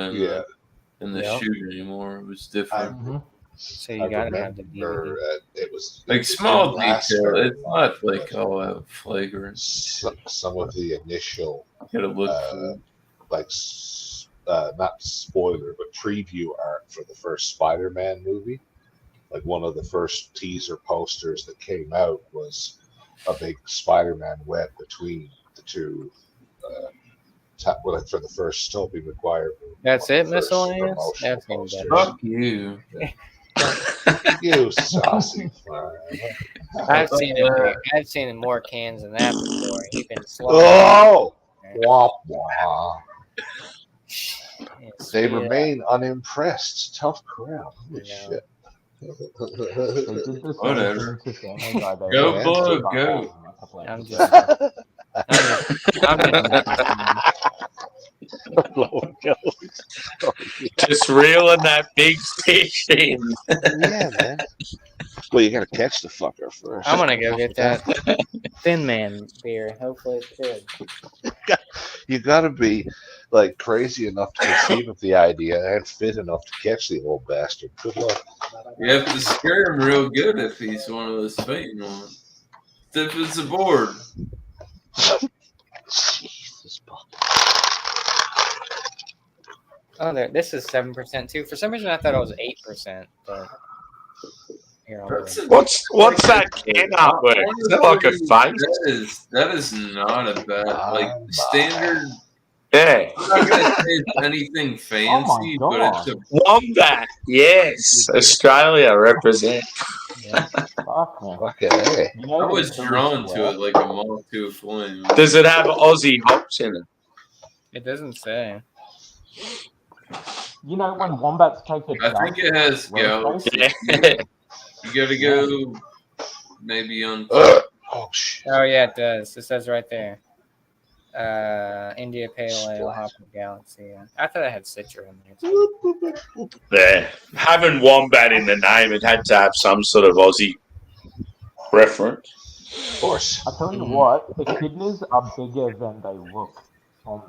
in the shoot anymore. It was different. So you gotta have the DVD. It was like small detail. It's not like all out flagrant. Some of the initial gotta look for like not spoiler, but preview art for the first Spider-Man movie. Like one of the first teaser posters that came out was a big Spider-Man web between the two. For the first Tobey Maguire movie. That's it, First miscellaneous? promotional That's even posters. better. Fuck you. You saucy fly. I've seen more cans than that before. You've been slow. Oh! Wah, wah. Yes, They yeah. remain unimpressed. Tough crowd. Holy Yeah. shit. They did the same Whatever. thing to Family Guy, though. Go, They Blue, got go. that. I'm just. Just reeling that big fish in. Yeah, man. Well, you gotta catch the fucker first. I'm gonna go get that Thin Man beer. Hopefully it's good. You gotta be like crazy enough to conceive of the idea and fit enough to catch the old bastard. Good luck. You have to scare him real good if he's one of those fainting ones. If it's a board. Jesus, Oh, this is 7% too. For some reason, I thought it was 8%. But here, I'll That's look. What's that can artwork? Is that like a face? That is not a bad standard. Yeah. I'm not gonna say it's anything fancy, Oh my but it's a Wombat. Yes. Australia represent. Yeah. Fuck, man. Fucking A. You know I that was it's really drawn to sweat? it like a moth to a flame. Does it have Aussie hops in it? It doesn't say. You know when wombats take a I dump? think it has scallops. Yeah. You gotta go maybe on. Oh shit. Oh yeah, it does. It says right there. India Pale Ale, Hop of Galaxy. Yeah. I thought I had Citra in there too. Yeah. Having Wombat in the name, it had to have some sort of Aussie reference. Of course. I tell you what, the kidneys are bigger than they look in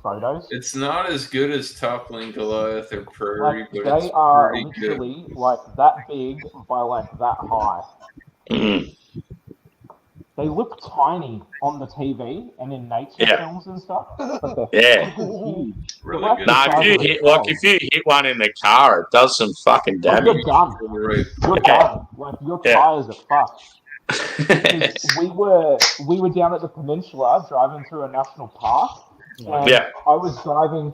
photos. It's not as good as Toppling Goliath or Prairie, Like, but they it's are pretty good. literally like that big by like that high. Mm. They look tiny on the TV and in nature Yeah. films and stuff, but they're Yeah. fucking huge. Really They're good. like Nah, if you hit one in the car, it does some fucking Well, damage. you're done. Right. You're Yeah. done. Like your Yeah. tires are fucked. we were down at the peninsula driving through a national park, and Yeah. I was driving,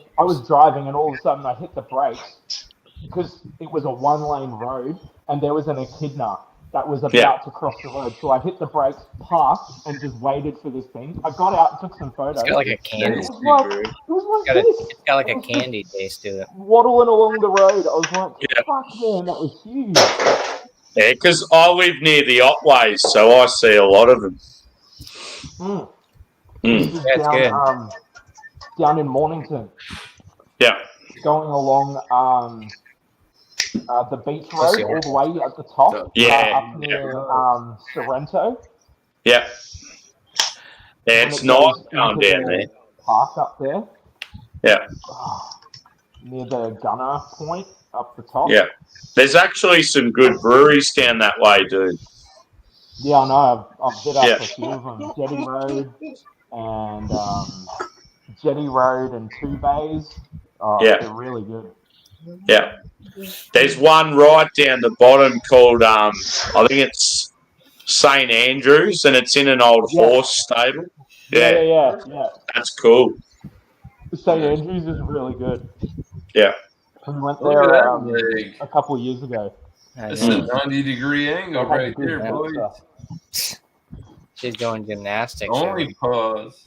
and all of a sudden I hit the brakes because it was a one-lane road, and there was an echidna that was about Yeah. to cross the road. So I hit the brakes, parked, and just waited for this thing. I got out, took some photos. It's got like a It candy. was like, it was like this, It's got like a candy taste to it. waddling along the road. I was like, Yeah. fuck man, that was huge. Yeah, because I live near the Otways, so I see a lot of them. Mm. Mm. This is That's good. down in Mornington. Yeah. Going along the beach road all the way at the top. Yeah, Up near Sorrento. Yeah. Yeah, And it's it nice goes going into down the there. Park up there. Yeah. Near the Gunner Point up the top. Yeah. There's actually some good breweries down that way, dude. Yeah, I know. I've hit up Yeah. a few of them. Jetty Road and Jetty Road and Two Bays. Yeah. They're really good. Yeah. There's one right down the bottom called, I think it's St. Andrews, and it's in an old Yeah. horse stable. Yeah, Yeah. that's cool. St. Andrews is really good. Yeah. We went Look there at that leg. a couple of years ago. That's a 90-degree angle They had right good there, metal boys. stuff. She's doing gymnastics. Only pause.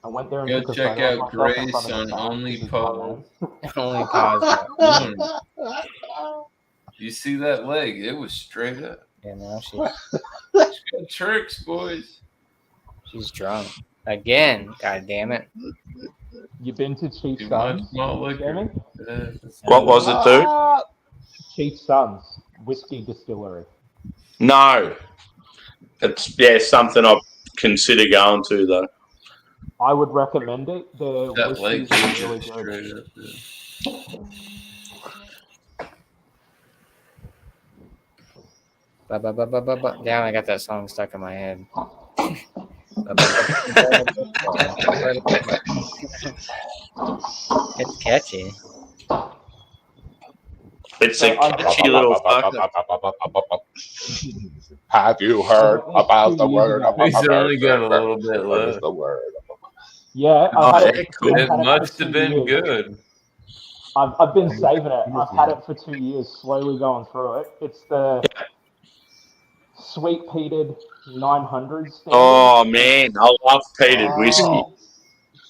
I went there and Go took a check photo of out myself in Grace front of the on car. Only It was Pause. Only pause. You see that leg? It was straight up. You know, She's got tricks, boys. she's drunk again. God damn it! You been to Chief Too much Sons, malt liquor. Jamie? What was it, dude? Chief Sons whiskey distillery. No. It's, something I consider going to, though. I would recommend it. The That leg whiskey's was really good. straight up there. Damn, I got that song stuck in my head. It's catchy. It's a catchy little fucker. Have you heard about the word? He's only got a little bit What is left. the word? Yeah, Oh, I've had yeah, it. cool. I've It had must for have 2 been years. good. I've been saving it. I've had it for 2 years, slowly going through it. It's the sweet peated 900 standard. Oh man, I love peated whiskey.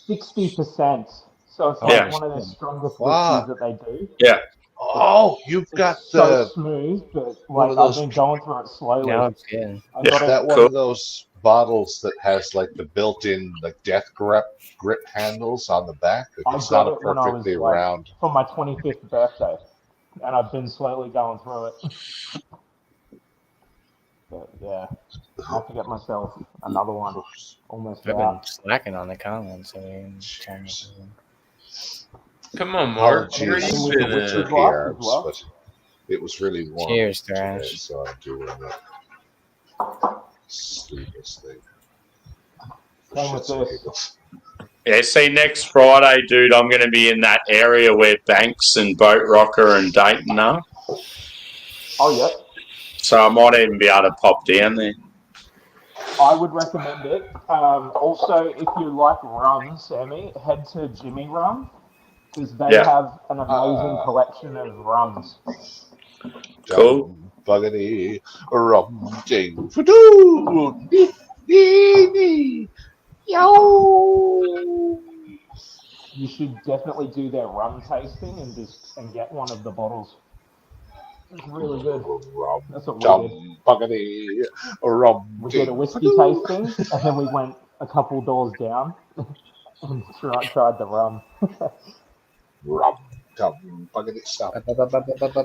60%. So it's Yeah. like one of the strongest Wow. whiskeys that they do. Oh, you've got It's so the. smooth, but one like of I've those- been going through it slowly. No, it's good. I Yeah, got Is that it. one Cool. of those bottles that has like the built-in like death grip handles on the back? I It's got not a it when I was, perfectly like- round. for my 25th birthday, and I've been slowly going through it. But yeah, I have to get myself another one. Almost I've been out. slacking on the comments. I mean, trying to- Come on, Mark. Apologies Where Cheers. you for been the at? turkey Well, arms, well. but it was really warm Cheers, today, Thrash. so I'm doing it. Stupidest thing. For Same with shits and this. giggles. Yeah, see, next Friday, dude, I'm going to be in that area where Banks and Boat Rocker and Dayton are. Oh yeah, So I might even be able to pop down there. I would recommend it. Also, if you like rum, Sammy, head to Jimmy Rum because they Yeah. have an amazing collection of rums. Cool. Buggity, rum, ding, fadoo, yo. You should definitely do their rum tasting and get one of the bottles. It's really good. Rum, That's what we did. dum, buggity, rum, We did a ding, whiskey fadoo. tasting, and then we went a couple doors down and tried the rum. Rum, dum, buggity, stop.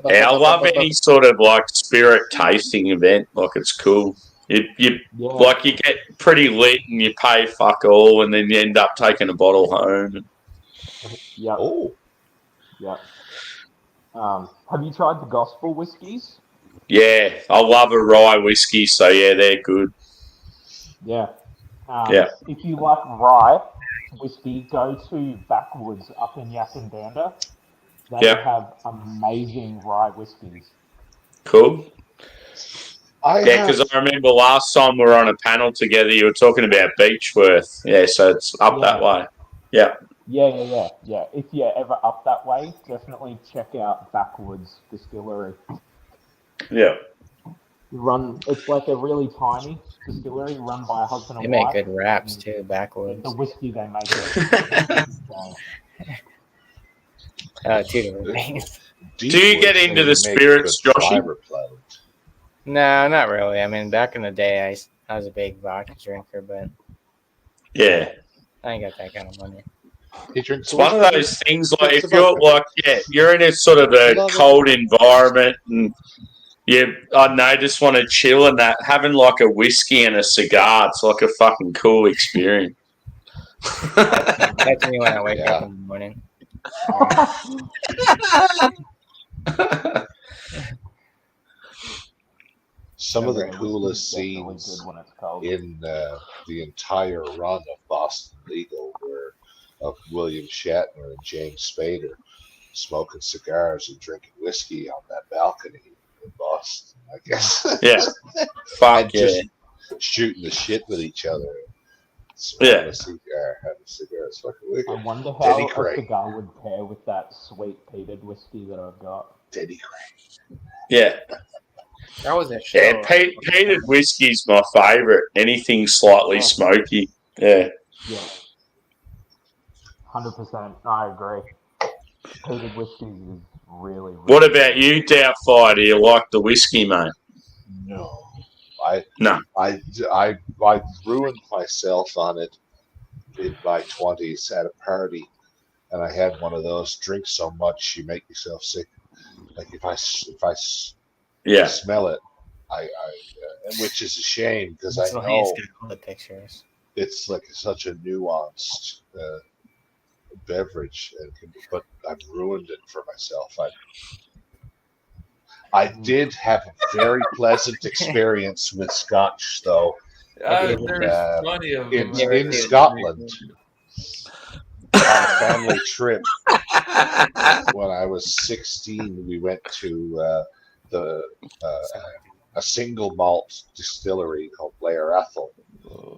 Yeah, I love any sort of like spirit tasting event. Like, it's cool. You Yeah. like, you get pretty lit and you pay fuck all, and then you end up taking a bottle home. Yep. Oh, Yep. Have you tried the gospel whiskies? Yeah, I love a rye whiskey, so yeah, they're good. Yeah. Yeah. If you like rye whiskey, go to Backwoods up in Yakandanda. They Yeah. have amazing rye whiskies. Cool. I Yeah, have. because I remember last time we were on a panel together, you were talking about Beechworth. Yeah, so it's up that way. Yeah. If you're ever up that way, definitely check out Backwoods Distillery. Yeah. It's like a really tiny distillery run by a husband They and make wife. good wraps too, The backwoods. whiskey they make it. Two different things. Do you get into the spirits, Joshy? No, not really. I mean, back in the day, I was a big vodka drinker, but Yeah. I ain't got that kind of money. He drinks It's one of those things, like, It's if you're like, you're in a sort of a Love it. cold environment and you, I don't know, just want to chill and that, having like a whiskey and a cigar, it's like a fucking cool experience. That's me when I wake Yeah. up in the morning. Some of the Yeah, coolest whiskey's definitely scenes good when it's cold. in the entire run of Boston Legal were of William Shatner and James Spader smoking cigars and drinking whiskey on that balcony in Boston, I guess. Yeah. Fuck And yeah. just shooting the shit with each other. Yeah. Having a cigar. It's fucking wicked. I wonder Denny how a Craig. cigar would pair with that sweet peated whiskey that I've got. Denny Craig. Yeah. That was a show. Yeah, peated whiskey's my favourite. Anything slightly smoky. Yeah. Yeah. 100%. I agree. Peated whiskey is really, really What about you, Doubtfire? Do you like the whiskey, mate? No. No. I ruined myself on it in my 20s at a party, and I had one of those. Drink so much you make yourself sick. Like if I Yeah. smell it, which is a shame because I That's why he's know got all the pictures. it's like such a nuanced beverage, but I've ruined it for myself. I did have a very pleasant experience with Scotch, though. There's plenty of them. In Scotland. a family trip when I was 16. We went to a single malt distillery called Blair Athol.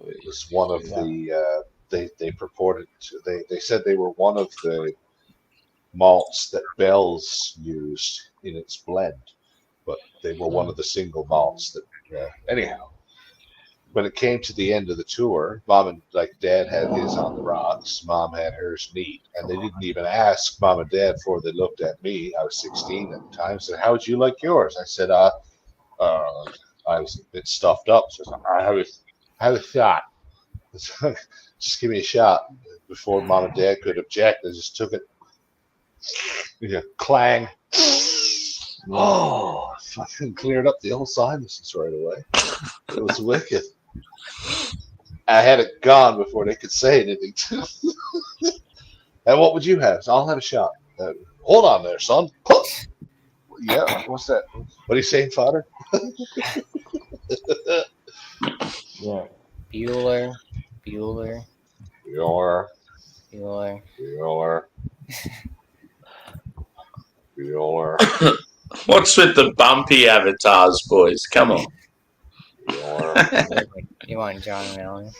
It was one of the they purported to they said they were one of the malts that Bell's used in its blend, but they were one of the single malts that anyhow. When it came to the end of the tour, Mom and Dad had his on the rocks. Mom had hers neat, and they didn't even ask Mom and Dad before they looked at me. I was 16 at the time. Said, "How would you like yours?" I said, I was a bit stuffed up. So I have a shot. Just give me a shot." Before Mom and Dad could object, I just took it. Clang. Oh, fucking cleared up the old sinuses right away. It was wicked. I had it gone before they could say anything. And what would you have? So I'll have a shot. Hold on there, son. Yeah, what's that? What are you saying, Father? Yeah. Bueller. What's with the bumpy avatars, boys? Come on. You want John and Ellie?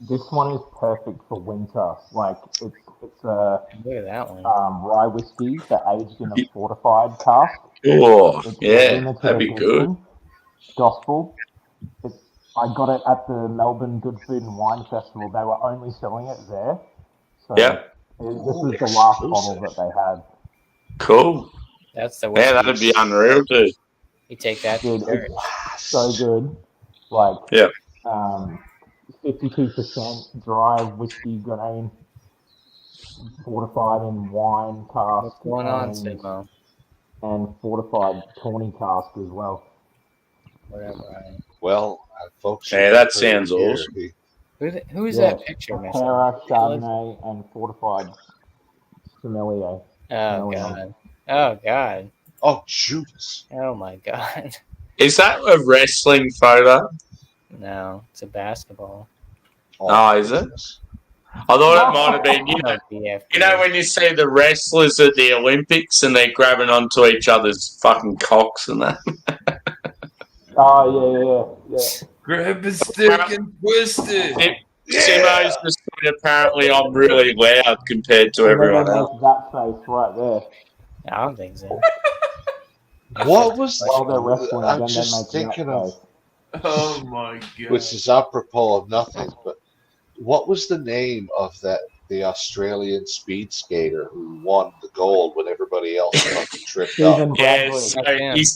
This one is perfect for winter. Like it's a Look at that one. rye whiskey that aged in a fortified cask. Oh, It's yeah, limited that'd be good. edition, Gospel. I got it at the Melbourne Good Food and Wine Festival. They were only selling it there. So Yeah. this was the last bottle that they had. Cool. That's the Yeah, that'd be unreal, too. You take that. Dude, it's so good. Like, Yeah. 52% dry whiskey grain, fortified in wine cask. What's going on, Sidmo? And fortified tawny cask as well. Whatever. Well, folks. Yeah, that sounds awesome. Who is that picture, Miss? Pera, Chardonnay, and fortified sommelier. Oh God! Oh God! Oh Judas! Oh my God! Is that a wrestling photo? No, it's a basketball. Oh, is it? I thought it might have been, you know when you see the wrestlers at the Olympics and they're grabbing onto each other's fucking cocks and that. Oh, yeah. Grab a stick and twist it. Simo's just said apparently I'm really loud compared to everyone else. That face right there. I don't think so. What was While they're wrestling, I'm then they just make thinking that of, face. Oh my God. which is apropos of nothing, but what was the name of the Australian speed skater who won the gold when everybody else fucking tripped up? Stephen Yes,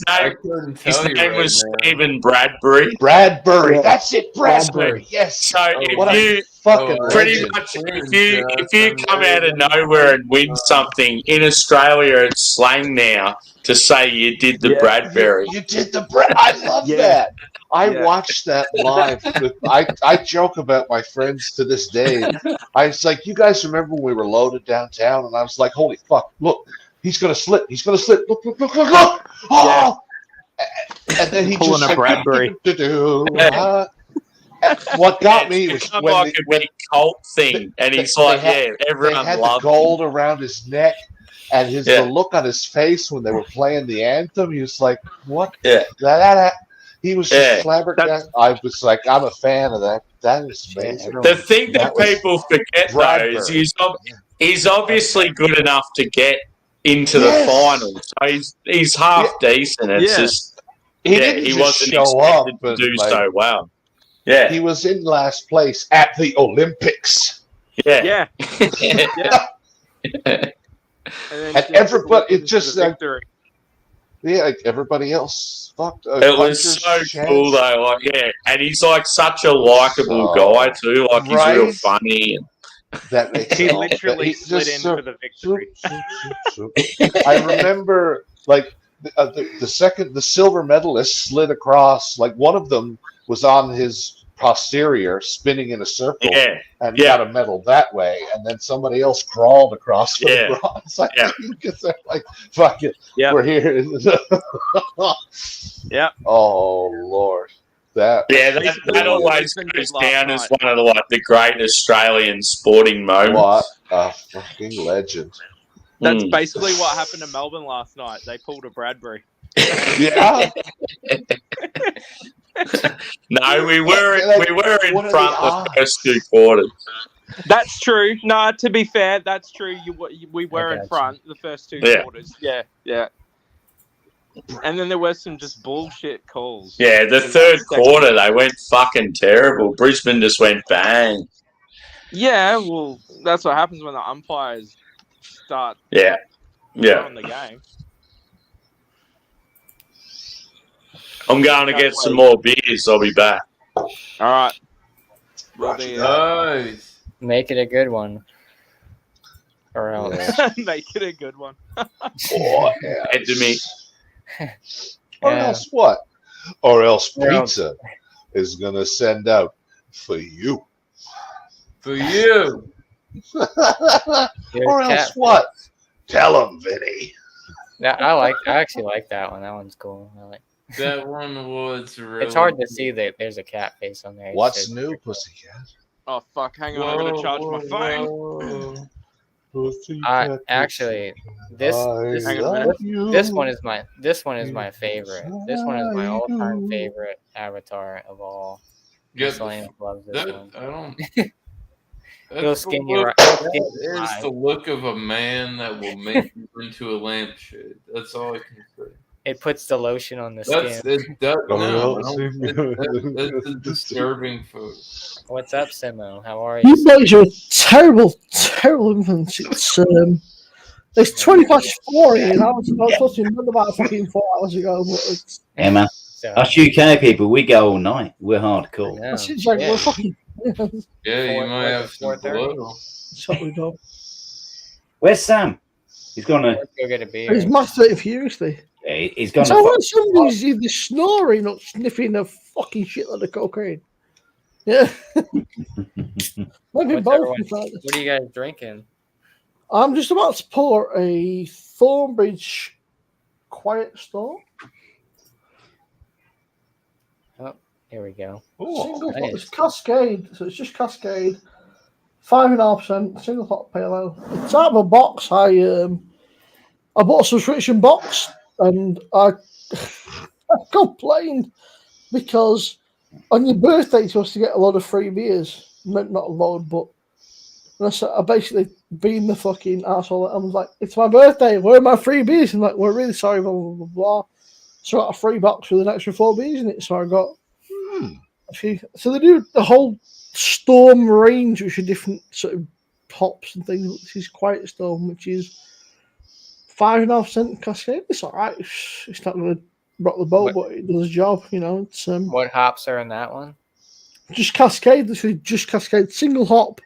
Bradbury. his name was Stephen Bradbury. Bradbury, Yeah. that's it, Bradbury. Yes. So What if a you fucking pretty legend. much if you come out of nowhere and win something in Australia, it's slang now to say you did the Bradbury. You did the I love that. I watched that live. I joke about my friends to this day. I was like, you guys remember when we were loaded downtown? And I was like, holy fuck, look, he's going to slip. He's going to slip. Look. Oh! And then he pulling just a Bradbury. What got me was become when like a big cult thing. And he's like, everyone they had loved the gold around his neck. And the look on his face when they were playing the anthem, he was like, what? Yeah. He was just flabbergasted. I was like, I'm a fan of that. That is amazing. The thing that people forget, though, is he's obviously good enough to get into the finals. So he's half decent. It's just he wasn't expected to do so well. Yeah. He was in last place at the Olympics. Yeah. And everybody, it just like everybody else fucked. It was so cool though, like and he's like such a likable guy too. Like he's real funny. And that makes he literally slid in for the victory. I remember like the silver medalist slid across. Like one of them was on his posterior spinning in a circle and got a medal that way, and then somebody else crawled across for the bronze. Because they're like, fuck it, we're here. Oh Lord. That that always goes down as one of the great Australian sporting moments. What a fucking legend! That's basically what happened to Melbourne last night. They pulled a Bradbury. Yeah. No, we were in front the first 2 quarters. That's true. No, to be fair, that's true. We were in front the first 2 quarters. Yeah. And then there were some just bullshit calls. Yeah, the third quarter they went fucking terrible. Brisbane just went bang. Yeah, well, that's what happens when the umpires start. Yeah. On the game. I'm going to get some more beers. I'll be back. All right. Nice. Make it a good one. Or else. Make it a good one. Head to me. Or else what? Or else pizza is going to send out for you. For you. Or else what? Tell them, Vinny. I actually like that one. That one's cool. I like that one was really. It's hard to see that there's a cat face on there. What's new, pussycat? Oh fuck! Hang on, I'm gonna charge my phone. Actually, this one is my favorite. This one is my all-time favorite Avatar of all. Selena loves this one. I don't. There's the look of a man that will make you into a lampshade. That's all I can say. It puts the lotion on the skin. That's a disturbing photo. What's up, Simo? How are you? You boys are terrible infants. It's 20:04 here, and I was supposed to remember about fucking 4 hours ago. But it's... Yeah, man. Us UK people, we go all night. We're hardcore. We're fucking. Yeah, you might have some blow. Where's Sam? He's gonna go get a beer. He's masturbating furiously. Yeah, he's gonna. So when somebody's either snoring or sniffing a fucking shitload of cocaine. Yeah. Maybe both. What are you guys drinking? I'm just about to pour a Thornbridge Quiet Storm. Oh, here we go. Nice. It's Cascade, so it's just Cascade. 5.5% single hop pale ale. It's out of a box. I bought a subscription box and I complained because on your birthday you're supposed to get a lot of free beers. Not a load, but I basically being the fucking asshole. I was like, "It's my birthday. Where are my free beers?" And like, "We're really sorry, blah blah blah blah." So I got a free box with an extra 4 beers in it. So I got a few. So they do the whole Storm range, which are different sort of hops and things. This is Quiet Storm, which is 5.5% Cascade. It's all right. It's not going to rock the boat, but it does a job. You know. It's what hops are in that one? Just Cascade. Literally just Cascade. Single hop.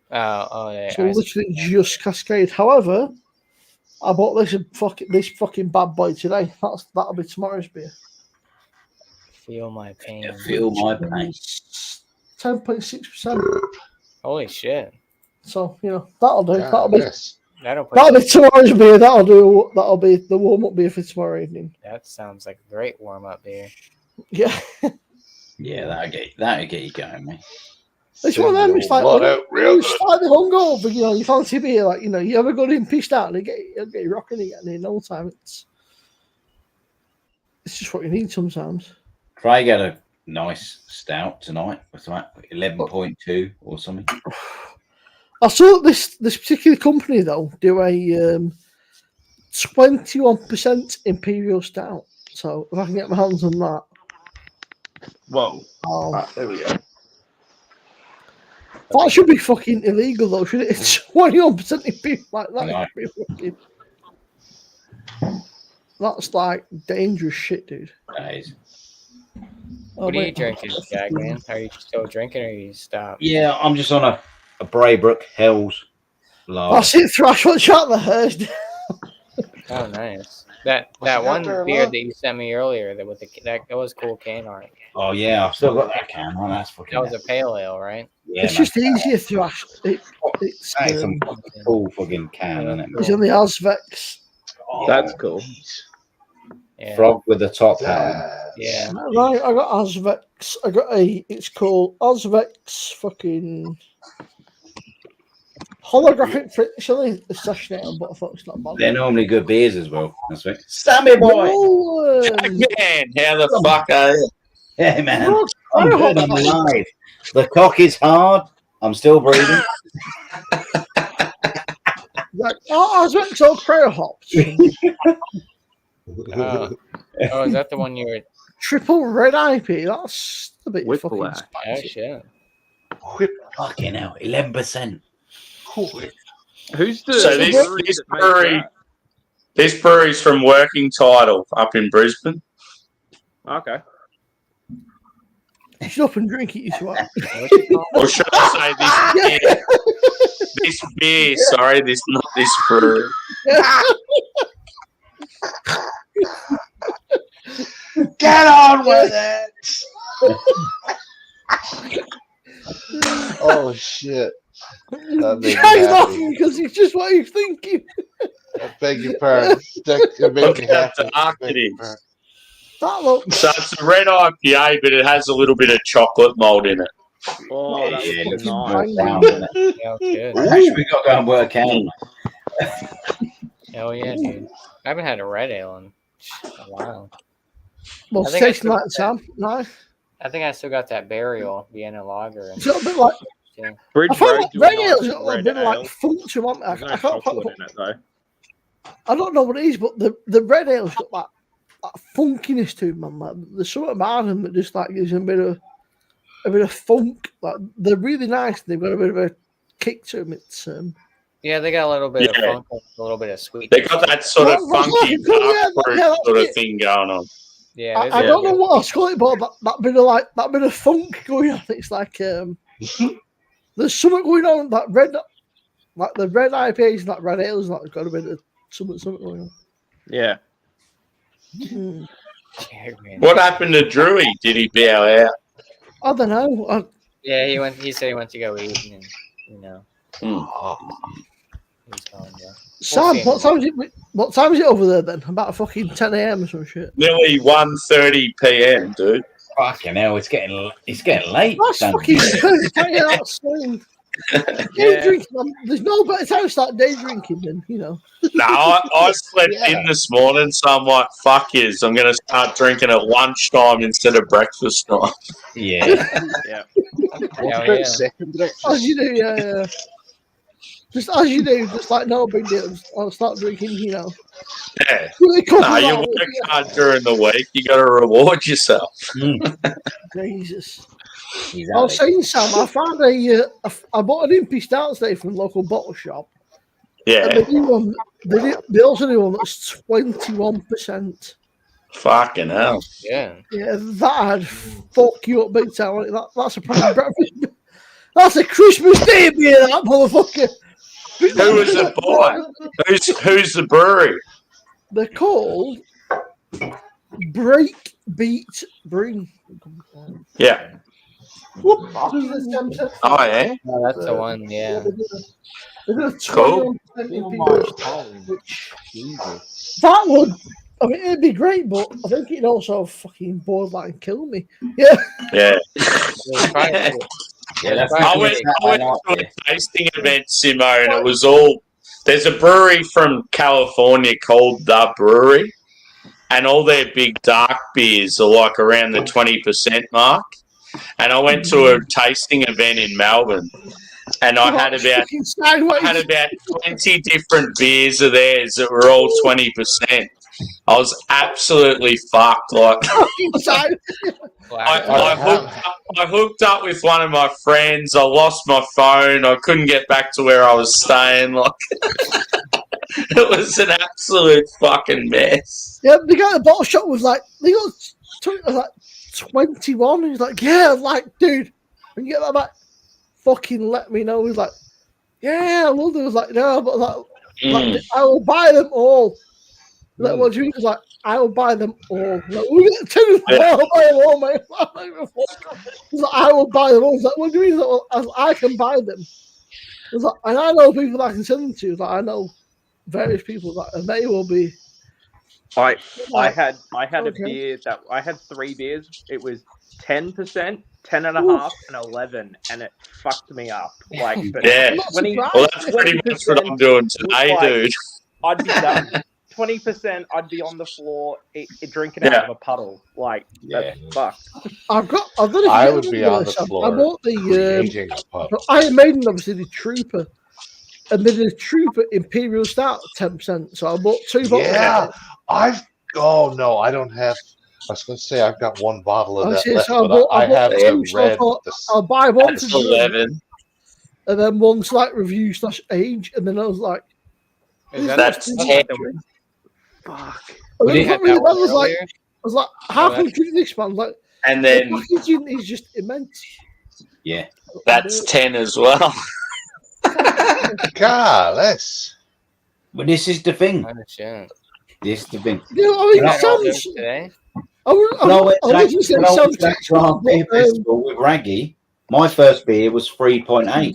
Oh yeah. So literally just Cascade. However, I bought this fucking bad boy today. That'll be tomorrow's beer. Feel my pain. Yeah, feel my pain. 10.6%. Holy shit! So that'll do. That'll be tomorrow's beer. That'll be the warm up beer for tomorrow evening. That sounds like a great warm up beer. Yeah. Yeah, that'll get you going, mate. It's one of them. It's like you're slightly hungover. You fancy beer. Like you ever got in pissed out and it'll get you rocking again in no time. It's just what you need sometimes. Craig had a nice stout tonight. What's that? 11.2 or something. I saw this particular company though do a 21% imperial stout. So if I can get my hands on that. Whoa! There we go. That should be fucking illegal though, should it? It's 21% imperial like that. No. That's like dangerous shit, dude. That is. What are you drinking, Jagman? Are you still drinking or you stopped? Yeah, I'm just on a Braybrook Hells. I see Thrash one shot the Hearst. Oh, nice. That one beer that you sent me earlier that was cool can art. Oh yeah, I've still got that can. Oh, that's fucking. That was a pale ale, right? Yeah, it's just easier Thrash. It's some cool fucking can, isn't it? It's in the Azvex. Oh, that's cool. Yeah. Frog with the top hat. Yeah. Right, I got Ozvex. I got it's called Ozvex fucking holographic actually the session, but I thought it's not bad. They're normally good beers as well. That's right. Sammy boy. Man, how the fuck are you? Yeah, man. I'm good. I'm alive. The cock is hard. I'm still breathing. Like, Ozvex or Crayo Hops. Oh, is that the one you were? Triple red IP. That's a bit Whipple fucking act. Oh spicy. shit. Fucking hell. 11%. Who's the So brewery this that makes brewery, that? this brewery's from Working Title up in Brisbane. Okay. Shut up and drink it, you swat. Or should I say this beer? This beer, sorry, not this brewery. Get on with it. Oh shit! That made me He's laughing happy. because it's just what you're thinking. I beg your pardon. That made Look me how happy. dark Beg it your is. pardon. That looks. So it's a red IPA, but it has a little bit of chocolate mold in it. Oh, that Yeah, looks looks nice. down, doesn't it? Yeah, good. Actually, we got to go and work out. Hell yeah, dude. I haven't had a red ale in a while. Well, I it's think I tasting like took Sam. Nice. I think I still got that Burial Vienna Lager. It's a bit like. Yeah. Bridge I find Road that do red a ale's nice got a red bit of like ale. funk to it. There's no I can't chocolate put. in it though. I don't know what it is, but the red ale's got that funkiness to it, man. Like, there's something about them that just like gives them a bit of funk. Like they're really nice. They've got a bit of a kick to them. It's Yeah, they got a little bit of Yeah. funk, a little bit of sweet. They got that sort of Well, funky yeah, dark fruit yeah, sort of yeah. thing going on. Yeah, I don't know what else to call it, but that bit of like that bit of funk going on. It's like there's something going on. That red, like the red IPAs and that red ales, like got a bit of something going on. Yeah. Mm. Yeah, man. What happened to Drewy? Did he bow out? I don't know. Yeah, he went. He said he went to go eat, and you know, Oh, he's gone. Yeah. Sam, see. what time is it over there then? About fucking 10 a.m. or some shit. Nearly 1:30 p.m., dude. Fucking hell, it's getting late. That's Sam. fucking soon. Day Yeah. drinking. There's no better time to start day drinking than, you know. No, I slept Yeah. in this morning, so I'm like, fuck yous. I'm going to start drinking at lunchtime instead of breakfast time. Yeah. Yeah. Hell about yeah. second As breakfast? you do, yeah. Just as you do, just like no big deal. I'll start drinking, you know. Yeah. Really No, you work hard during the week. You got to reward yourself. Jesus. He's I out was saying, Sam, I found I bought an Impy Stout today from the local bottle shop. And Yeah. they do one. They also do one that's 21%. Fucking hell. Yeah. Yeah, that'd fuck you up big time. That's a proper breakfast. That's a Christmas Day beer, that motherfucker. Who was the boy? Who's the brewery? They're called Break Beat Brewing. Yeah. Oh, yeah? No, that's the one. Yeah. They're going to Cool. 21%, which that would. I mean, it'd be great, but I think it'd also fucking borderline kill me. Yeah. Yeah. Yeah, that's I went to a tasting event, Simo, and it was all. There's a brewery from California called The Brewery, and all their big dark beers are like around the 20% mark. And I went to a tasting event in Melbourne, and I had about 20 different beers of theirs that were all 20%. I was absolutely fucked. Like, I hooked up with one of my friends. I lost my phone. I couldn't get back to where I was staying. Like, it was an absolute fucking mess. Yeah, the guy at the bottle shop was like, they got like 21. He's like, yeah, like, dude, when you get that back, fucking let me know. He's like, yeah, I love it. I was like, no, but like, I will buy them all. Like, what do you mean? He's like, I will buy them all. Like, we get two. I'll buy them all, mate. He's like, I will buy them all. He's like, what do you mean? He's like, well, I can buy them. He's like, and I know people that I can send them to. Like, I know various people that, and they will be I had a beer that I had 3 beers. It was 10%, 10.5, and 11, and it fucked me up. Like, but Yeah. 20, Well, that's pretty much what I'm doing today, dude. I'd be done. 20%, I'd be on the floor drinking out of a puddle. Like, that's fucked. I would be on the floor. I bought creating a puddle. Iron Maiden, obviously the Trooper, and then the Trooper Imperial Stout 10%. So I bought 2 bottles. Yeah, oh no, I don't have. I was going to say I've got 1 bottle of that left, but I have the red. I'll buy one for 11, and then 1 like review / age, and then I was like, "That's 10." Fuck. I was like, how can you drink this, man? Like, and then the packaging is just immense. Yeah, that's 10 as well. God, that's. But this is the thing. Shit. This is the thing. You know, I mean, it sounds. Today? When I went to craft beer festival with Raggy, my first beer was 3.8. My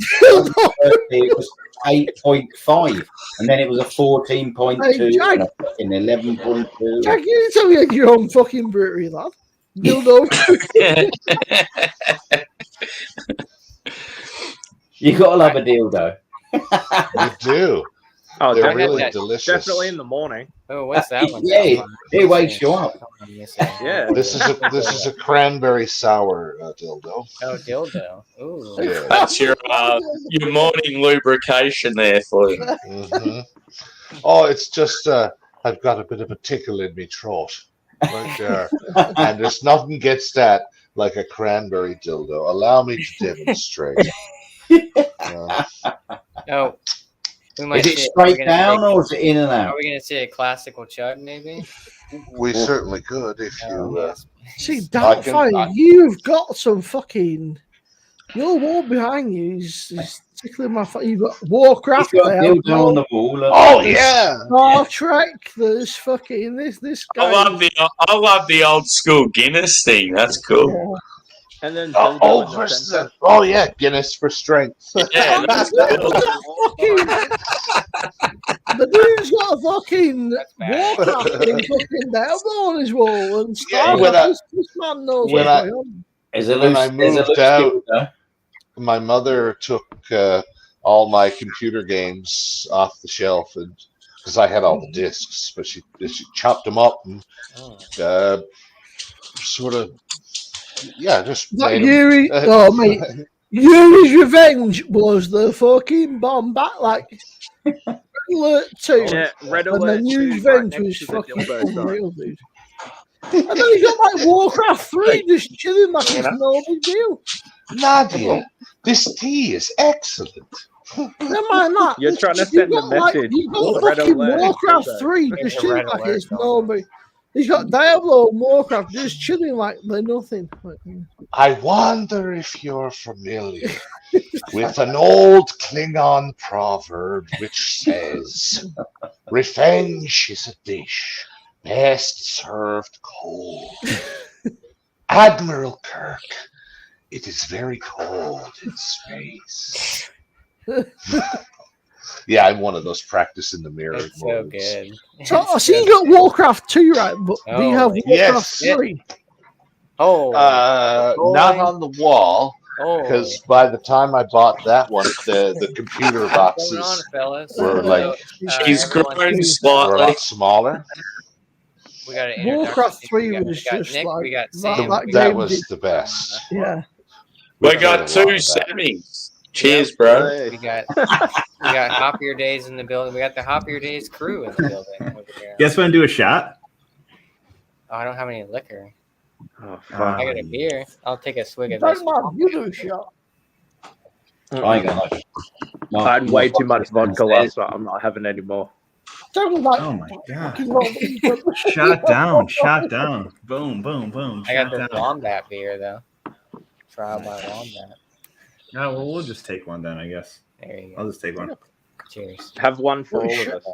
first beer was 8.5, and then it was a 14.2 and a fucking 11.2. Jack, you tell me you had your own fucking brewery, lad. Dildo. You gotta love a dildo. You do. Oh, they're really delicious. Definitely in the morning. Oh, what's that one? Yeah, it wakes you up. Yeah. This is a cranberry sour dildo. Oh, dildo. Ooh. Yeah. That's your morning lubrication there for you. Mm-hmm. Oh, it's just I've got a bit of a tickle in me throat right there, and there's nothing gets that like a cranberry dildo. Allow me to demonstrate. Oh. Is it straight down or is it in and out? Are we going to see a classical chug, maybe? We certainly could if you. See, Doubtfire, you've got some fucking. Your wall behind you is tickling my. You've got Warcraft. You've got a dildo on the wall. Oh yeah. Star Trek. There's fucking this guy. I love the old school Guinness thing. That's cool. Yeah. And then Guinness for strength. Yeah, that's The dude's got a fucking Warcraft thing fucking down on his wall and stuff. This man knows what's going on. When I moved out, my mother took all my computer games off the shelf, and because I had all the discs, but she chopped them up and sort of. Yeah, just Yuri. Oh mate, Yuri's Revenge was the fucking bomb back like Red Alert 2. Yeah, Red Alert. And then Yuri's Revenge was fucking unreal, dude. And then you got like Warcraft 3 just chilling like it's no big deal. Nadia, this tea is excellent. Never mind that. You're trying to send a message. You got fucking Warcraft 3 just chilling like it's no big. He's got Diablo and Warcraft just chilling like they're nothing. I wonder if you're familiar with an old Klingon proverb which says, "Revenge is a dish best served cold." Admiral Kirk, it is very cold in space. Yeah, I'm one of those practice in the mirror. It's so good. So I see you got Warcraft 2, right? But do you have Warcraft 3? Oh, not on the wall. Because by the time I bought that one, the computer boxes were like she's growing slightly. Were a lot smaller. We got Warcraft 3 was just Nick, like we got Sam, that was the best. Yeah. We got 2 semis. Cheers, bro. We got Hop Your Days in the building. We got the Hop Your Days crew in the building over here. You guys want to do a shot? Oh, I don't have any liquor. Oh, fuck. I got a beer. I'll take a swig of this. You do a shot. I ain't gonna like. I had way too much vodka last night. I'm not having any more. Oh my god! Shot down, shot down. Boom, boom, boom. I got the Wombat beer though. Trial by Wombat. No, well, we'll just take one then, I guess. There you go. I'll just take one. Cheers. Have one for all of us.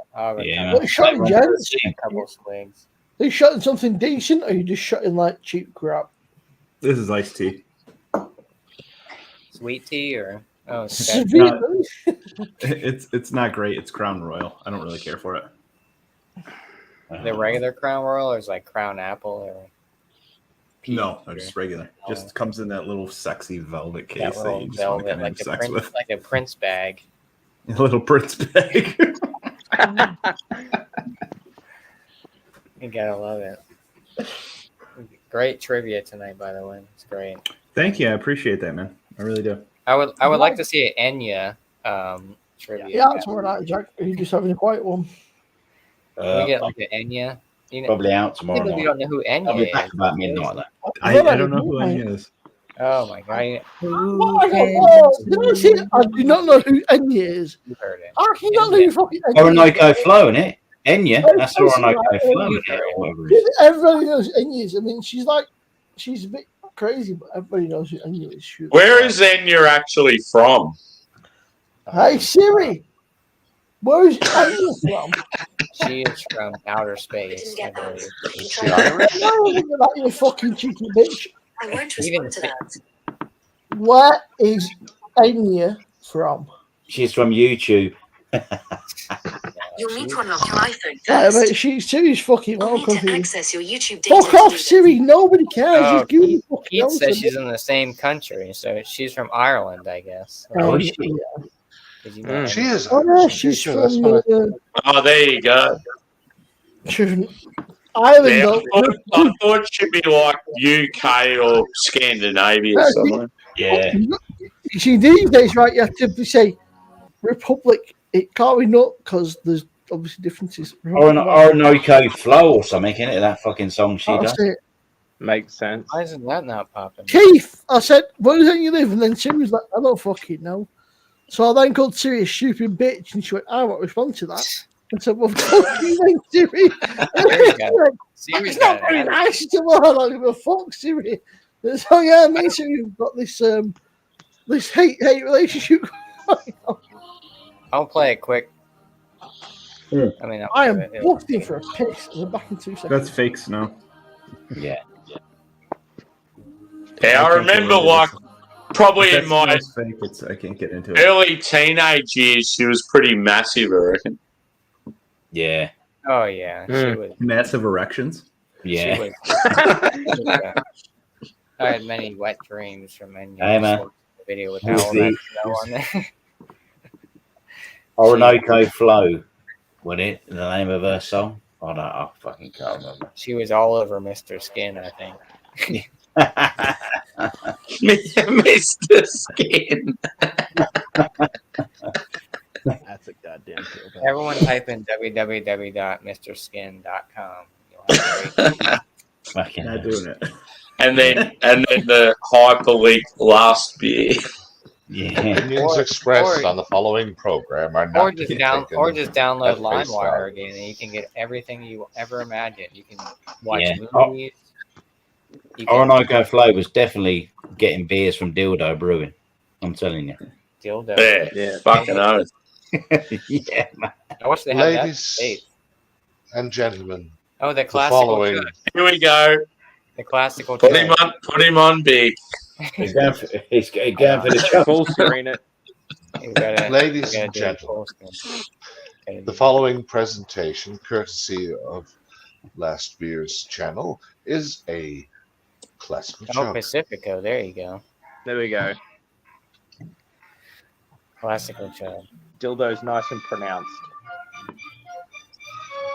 Yeah. What are you shotting, gents? A couple swigs. Are you shotting something decent, or are you just shotting like cheap crap? This is iced tea. Sweet tea or it's not great. It's Crown Royal. I don't really care for it. The regular Crown Royal, or is like Crown Apple, or no, just regular. Just comes in that little sexy velvet case that you just velvet, want to have sex with. Like a Prince bag. A little Prince bag. You gotta love it. Great trivia tonight, by the way. It's great. Thank you. I appreciate that, man. I really do. I would like to see an Enya trivia. Yeah, that's more like Jack. You're just having a quiet one. We get like an Enya. Probably out tomorrow night. You don't know who Enya I'll be back is. about midnight. I don't know who Enya is. Oh my god! I do not know who Enya is. You heard it. I do not know who fucking Enya is. Orinoco Flow, isn't it? Enya, that's Orinoco Flow, isn't it? Or whatever it is. Everybody knows who Enya is. I mean, she's a bit crazy, but everybody knows who Enya is. Shoot. Where is Enya actually from? Hey Siri, where is Enya from? She is from outer space. I believe. Is she Irish? No, look at that, you fucking cheeky bitch. I won't respond to that. Where is Enya from? She's from YouTube. You'll need to unlock your iPhone Yeah, first. mate, Siri's fucking You'll need welcome. to access your YouTube data. Fuck off, Siri. Nobody cares. Just give me the fucking Pete says answer. she's in the same country, so she's from Ireland, I guess. Oh, is she? Did you know She is. Oh, no, she's Sure, from that's fine. Oh, there you go. she's from Ireland. Yeah, though. I thought it should be like UK or Scandinavia or something. Yeah. You see, these days, right, you have to say Republic. It can't be not because there's obviously differences. Orinoco Flow or something, isn't it? That fucking song she That's does. it. Makes sense. Why isn't that not popping? Keith, I said, where do you live? And then Siri was like, I don't fucking know. So I then called Siri a stupid bitch, and she went, I won't respond to that. And said, well, fucking then, Siri. Siri's It's not got very an nice to me. I don't give a fuck, Siri. So yeah, me and Siri have got this this hate relationship. I'll play it quick. Yeah. I mean, I am busting for a piss. We're back in 2 seconds. That's fake snow. Yeah. Yeah, I remember like probably in my That's fake. I can't get into it. early teenage years, she was pretty massive, I reckon. Yeah. Oh yeah, she was. Massive erections. Yeah. She was I had many wet dreams from Enya. Hey, man. The video with Who's all that the- snow on there. Orinoco Flow. What it? The name of her song? I fucking can't remember. She was all over Mr. Skin, I think. Mr. Skin. That's a goddamn joke. Everyone type in www.mrskin.com. You'll have Fucking Not doing it. And then the hyperlink last beer. Yeah. Opinions expressed on the following program are not or to just be down taken or just download at face LimeWire value. again, and you can get everything you ever imagined. You can watch Yeah. movies. You can Orinoco Flow was definitely getting beers from Dildo Brewing. I'm telling you. dildo. Yeah, fucking oath. Yeah, man. I wish they had that in the Ladies States. and gentlemen, Oh, the the classical following chug. Here we go. The classical Put chug. him on big. He's going for the chug. Full screen it. You gotta- Ladies you gotta and do it gentlemen, full screen. Gotta the do- following presentation, courtesy of Last Beer's channel, is a classical Oh, chug. Pacifico. There you go. There we go. Classical chug. Dildo's nice and pronounced.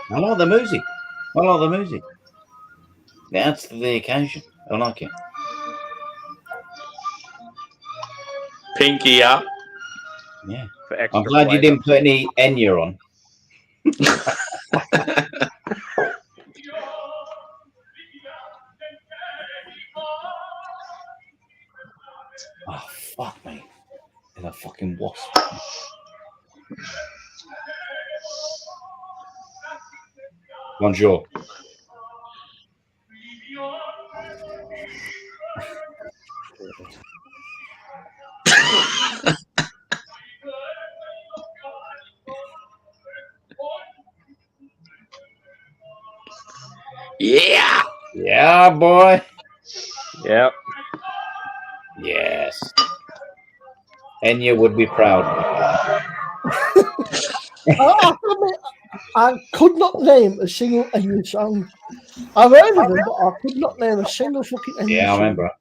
I like the music. I like the music. It adds to the occasion. I like it. Pinky up. Yeah. For extra I'm glad you flavour. didn't put any Enya on. Oh, fuck me. There's a fucking wasp. Bonjour. Yeah. Yeah, boy. Yep. Yes. Enya would be proud. I I could not name a single Enya song. I've heard of them, but I could not name a single fucking Enya Yeah, I song. remember.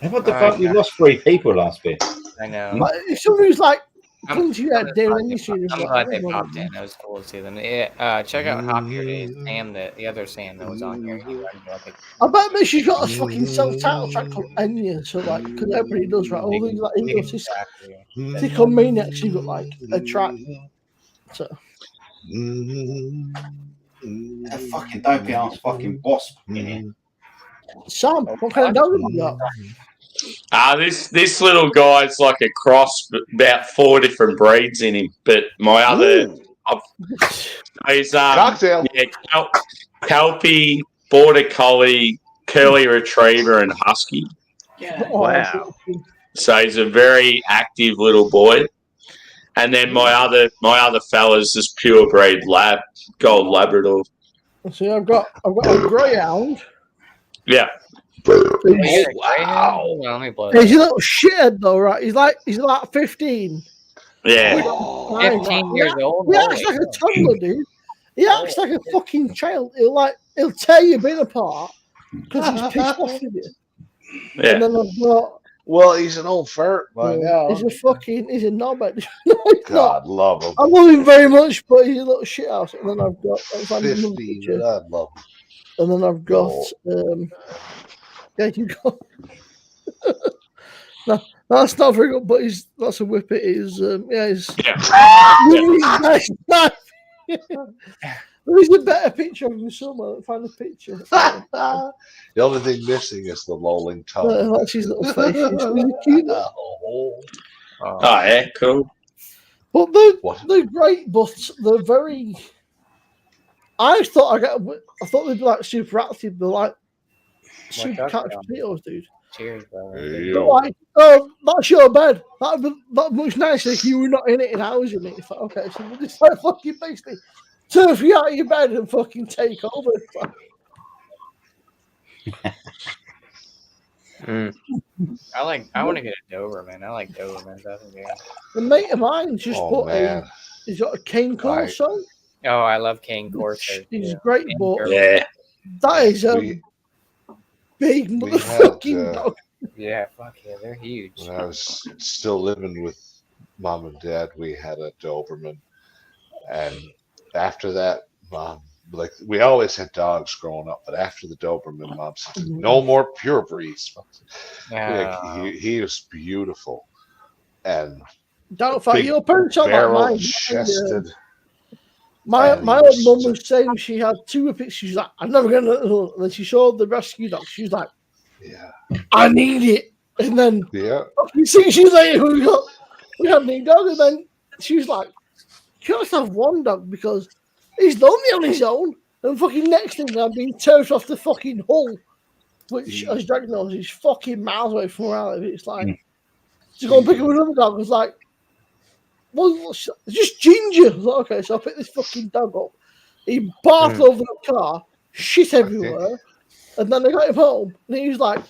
And what the fuck? We lost 3 people last bit. I know. Like, if somebody's like, I'm couldn't you have David glad they popped in. It was cool to see them. Yeah, check out Happier Days. Sam, the other Sam that was on here. He was like I bet that she's got a fucking self-titled track called Enya, so like, because everybody does, right? All these like Tickle Maniacs, you got like a track. So. That fucking dopey ass fucking wasp in it. Sam, what kind of dog have you got? This little guy's like a cross, about 4 different breeds in him. But my other, he's Cocktail. Kelpie, Border Collie, Curly Retriever, and Husky. Yeah. Wow. So he's a very active little boy. And then my other fella's this purebred gold Labrador. So I've got a greyhound. Yeah. Wow. He's a little shithead though, right? He's like 15. Yeah. 15 years old. He acts like a toddler, dude. He acts like a fucking child. He'll tear your bin apart because he's pissed off with you. Yeah. And then I've got. Well, he's an old fart by now. He's a knobhead. God love him. I love him very much, but he's a little shithouse. And then I've got 15, and I love him. And then I've got you got no, that's not very good, but that's a whippet. He's nice. There's a better picture of him somewhere. Find a picture. The only thing missing is the lolling tongue. That's his little face. He's really cute. Oh yeah, cool. But they're great, but they're very. I thought they'd be like super active. They're like super couch potatoes, dude. Cheers, bro. Like, that's your bed. That'd be much nicer if you were not in it and I was in it. It's like, okay, so we'll just like fucking basically turf you out of your bed and fucking take over. I want to get a Doberman. I like Dobermans. That's great. A mate of mine just he's got a cane Corso. Oh, I love cane Corso. He's great, but that is a big motherfucking dog. Yeah, fuck yeah, they're huge. When I was still living with Mom and Dad, we had a Doberman, and after that, Mom, like we always had dogs growing up, but after the Doberman, Mom said, "No more pure breeds." He was beautiful, and don't fight your parents on that mine. Chested. My old mum was saying she had 2 whippets. She's like, I'm never gonna. And then she showed the rescue dog. She was like, I need it. And then 6 years later, we had a new dog. And then she was like, you can't just have one dog because he's lonely on his own. And fucking next thing, I've been turned off the fucking Hull, which as Dragon knows is fucking miles away from where I live. It's like to go and pick up another dog. It was like. Well, just Ginger. Like, okay, so I picked this fucking dog up. He barked over the car, shit everywhere, and then I got him home, and he was like,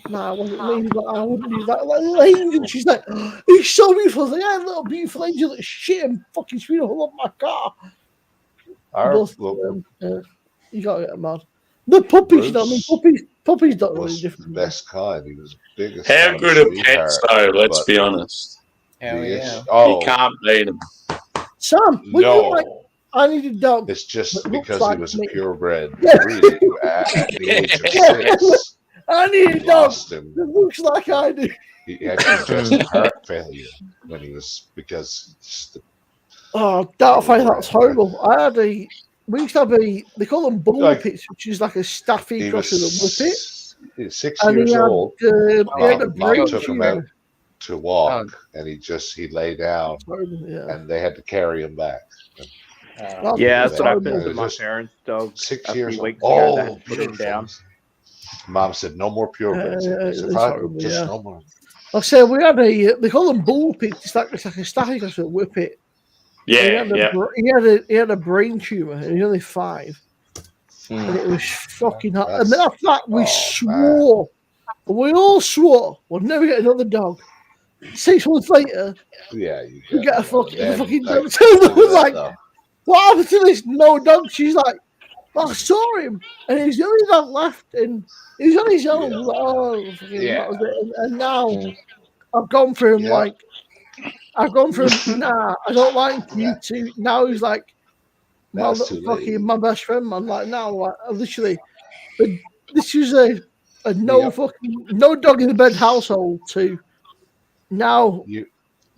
"Nah, it wasn't me." He's like, "I wouldn't do that." Like, angel. She's like, "He's so beautiful." I was like, "Yeah, little beautiful angel that shit and fucking sweet all up my car." You gotta get mad. The puppies, puppies don't really different. The best kind. He was biggest. How good are pets, though? Let's be honest. Hell yeah. You can't beat them. Sam, when you like, I need a dog. It's just because he was a purebred Yeah. breed at the age of 6. I need a dog Lost him. that looks like I do. He had congestive heart failure when he was That's horrible. We used to have they call them bull pits, which is like a staffy cross with a whippet. He's 6 years old. He had a brain took him out to walk, and he lay down, and they had to carry him back. That's what happened to my parents' dog. 6 a years few weeks old. ago. They had to put him down. Mom said, "No more purebreds." No more. I said we had they call them bull pits. It's like a staffy cross with a whippet. He had a brain tumor, and he was only 5. And it was fucking hot. And after that, we swore. We all swore we'll never get another dog. 6 months later, you get a fucking dog. what happened to this no dog? She's like, well, I saw him, and he's the only dog left, and he's on his own. Like, oh, that was it. And now I've gone for him. Like, I've gone for him. Nah, I don't like you two. Now he's like, my best friend, man. Like now, like literally, this is a no dog in the bed household too. Now,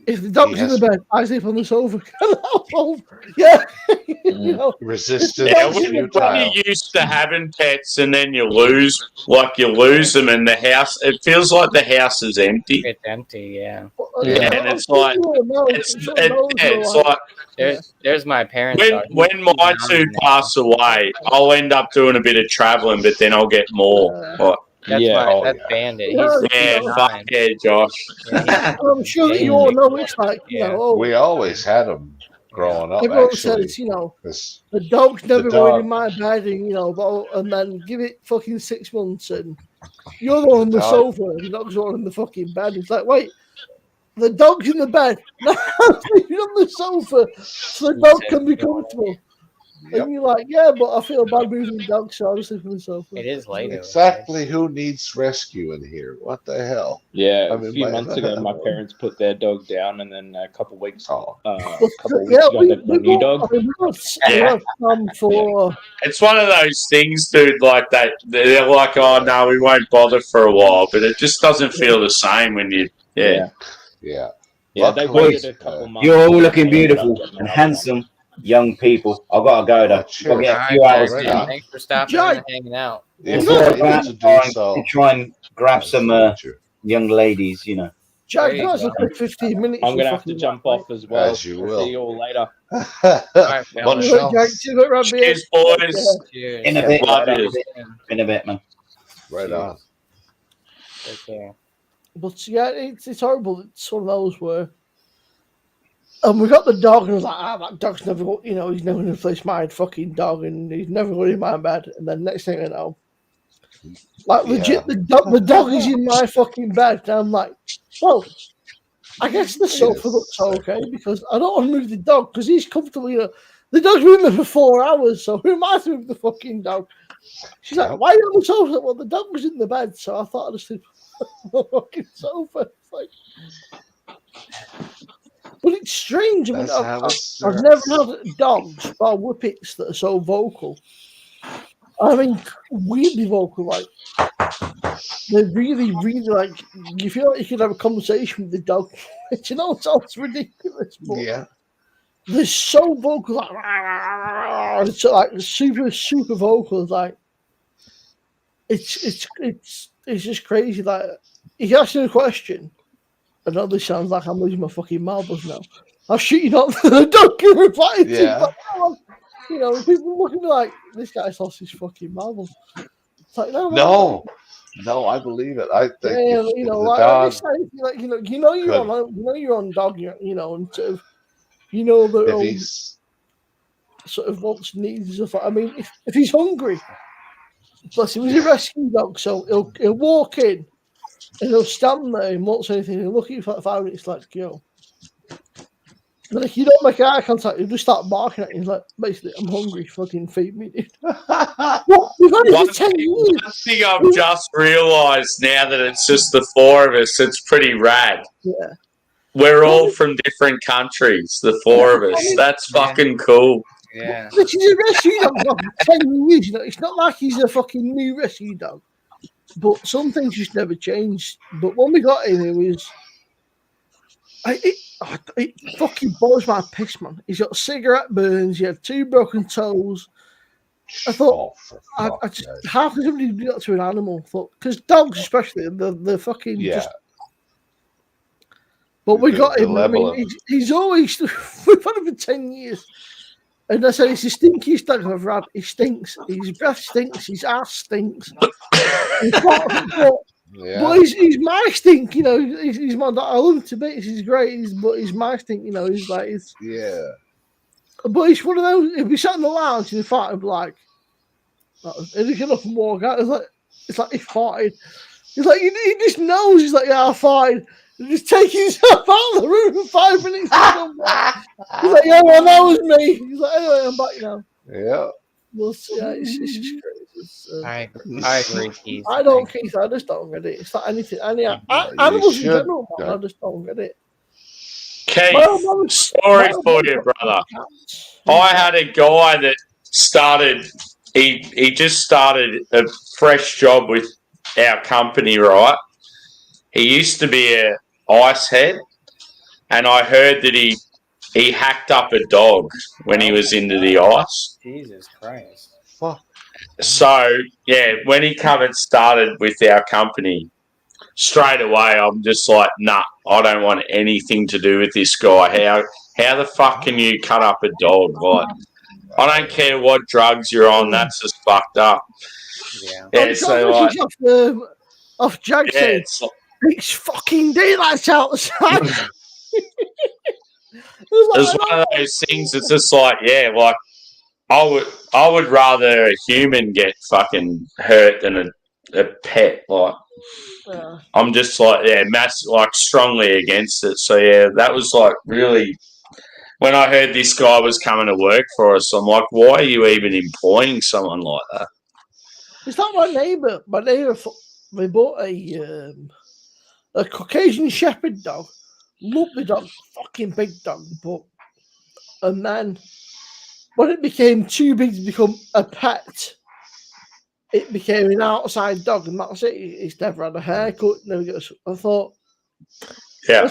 if the dog's in the bed, I sleep on the sofa. Yeah, you know, resistant. Yeah, when you're used to having pets and then you lose them in the house, it feels like the house is empty. It's empty, yeah. And it's like it's like there's my parents. When my two pass away, I'll end up doing a bit of traveling, but then I'll get more. That's Bandit. Fuck yeah, Josh. Yeah, I'm sure that you all know it's like, you know. We always had them growing up. Everyone says, you know, the dog's never going in my bed, and, you know, and then give it fucking 6 months, and you're the one on the sofa, and the dog's all in the fucking bed. It's like, wait, the dog's in the bed. Now you're on the sofa, so the dog can be comfortable. And you're like, yeah, but I feel bad moving the dog, so I'll just sleep on the sofa. It is later. Exactly who needs rescuing here? What the hell? Yeah, a few months ago, my parents put their dog down, and then a couple weeks ago, the new dog. It's one of those things, dude, like that. They're like, oh, no, we won't bother for a while, but it just doesn't feel the same when you, Yeah, they waited a couple months. You're all looking beautiful and handsome. Young people, I've got to go though. I'll get a few hours. Thanks for stopping and hanging out. Try and grab some young ladies, you know. Jack, that's a quick 15 minutes. I'm going to have to jump off as well. As you will. See you all later. Cheers, boys. Cheers. In a bit, man. Right on. Okay. But yeah, it's horrible. It's one of those where. And we got the dog, and I was like, that dog's never, you know, he's never going to replace my fucking dog, and he's never going in my bed. And then next thing I know, like legit, the dog is in my fucking bed. And I'm like, well, I guess the sofa looks okay because I don't want to move the dog because he's comfortable. You know, the dog's been there for 4 hours, so who am I to move the fucking dog? She's like, why are you on the sofa? Well, the dog was in the bed, so I thought I'd just sleep on the fucking sofa. It's like. But it's strange. I mean, I've never had dogs or whippets that are so vocal. I mean, weirdly vocal. Like, they're really, really like, you feel like you could have a conversation with the dog. You know, it sounds ridiculous. But they're so vocal. Like, it's like super, super vocal. Like, it's just crazy. Like, you ask me a question. I know this sounds like I'm losing my fucking marbles now. I'll shoot you not the dog can reply to. But, you know, people look at me like, this guy's lost his fucking marbles. It's like, no, I believe it. I think you know, like you're on dog, you know, and sort of, you know, the sort of wants, needs, and stuff. I mean, if he's hungry, plus he was a rescue dog, so he'll walk in. And he'll stand there and won't say anything. He'll look at you for 5 minutes like, yo. But if you don't make eye contact, he'll just start barking at you. He's like, basically, I'm hungry, fucking feed me, dude. We've had it for 10 years. One thing I've just realised now that it's just the 4 of us, it's pretty rad. Yeah. We're all from different countries, the 4 of us. That's fucking cool. Yeah. But he's a rescue dog for 10 years, you know. It's not like he's a fucking new rescue dog. But some things just never changed. But when we got in, it was... It fucking boils my piss, man. He's got cigarette burns. He had 2 broken toes. I thought, how could somebody do that to an animal? Because dogs, especially, they're fucking just... But we got him. I mean, he's always... We've had him for 10 years. And I said, it's the stinkiest dog I've ever had. He stinks. His breath stinks. His ass stinks. But he's my stink, you know. He's my dog. I love him to bits. He's great. But he's my stink, you know. He's like, But he's one of those. If we sat in the lounge and he farted, I'd be like, and he get up and walk out. It's like he farted. He's like, he just knows. He's like, yeah, I farted. Just take himself out of the room for 5 minutes. He's like, yeah, well, that was me. He's like, anyway, I'm back now. Yeah. We'll see. It's just crazy. I agree, Keith. I don't, Keith. I just don't get it. It's not anything. Animals in general, man. I just don't get it. Keith, sorry for you, brother. I had a guy that started. He just started a fresh job with our company, right? He used to be a ice head, and I heard that he hacked up a dog when he was into the ice. Jesus Christ. Fuck. So, yeah, when he come and started with our company, straight away I'm just like, nah, I don't want anything to do with this guy. How the fuck can you cut up a dog? Like, I don't care what drugs you're on, that's just fucked up. Yeah, so like... Off Jackson. Yeah, it's fucking daylight outside. It's one of those things. It's just like, yeah, like I would rather a human get fucking hurt than a pet. Like, I'm just like, yeah, strongly against it. So yeah, that was like really. When I heard this guy was coming to work for us, I'm like, why are you even employing someone like that? It's not my neighbour. My neighbour, they bought a Caucasian Shepherd dog. Lovely dog, fucking big dog. And then when it became too big to become a pet, it became an outside dog, and that's it. It's never had a haircut. Never got. I thought, yeah,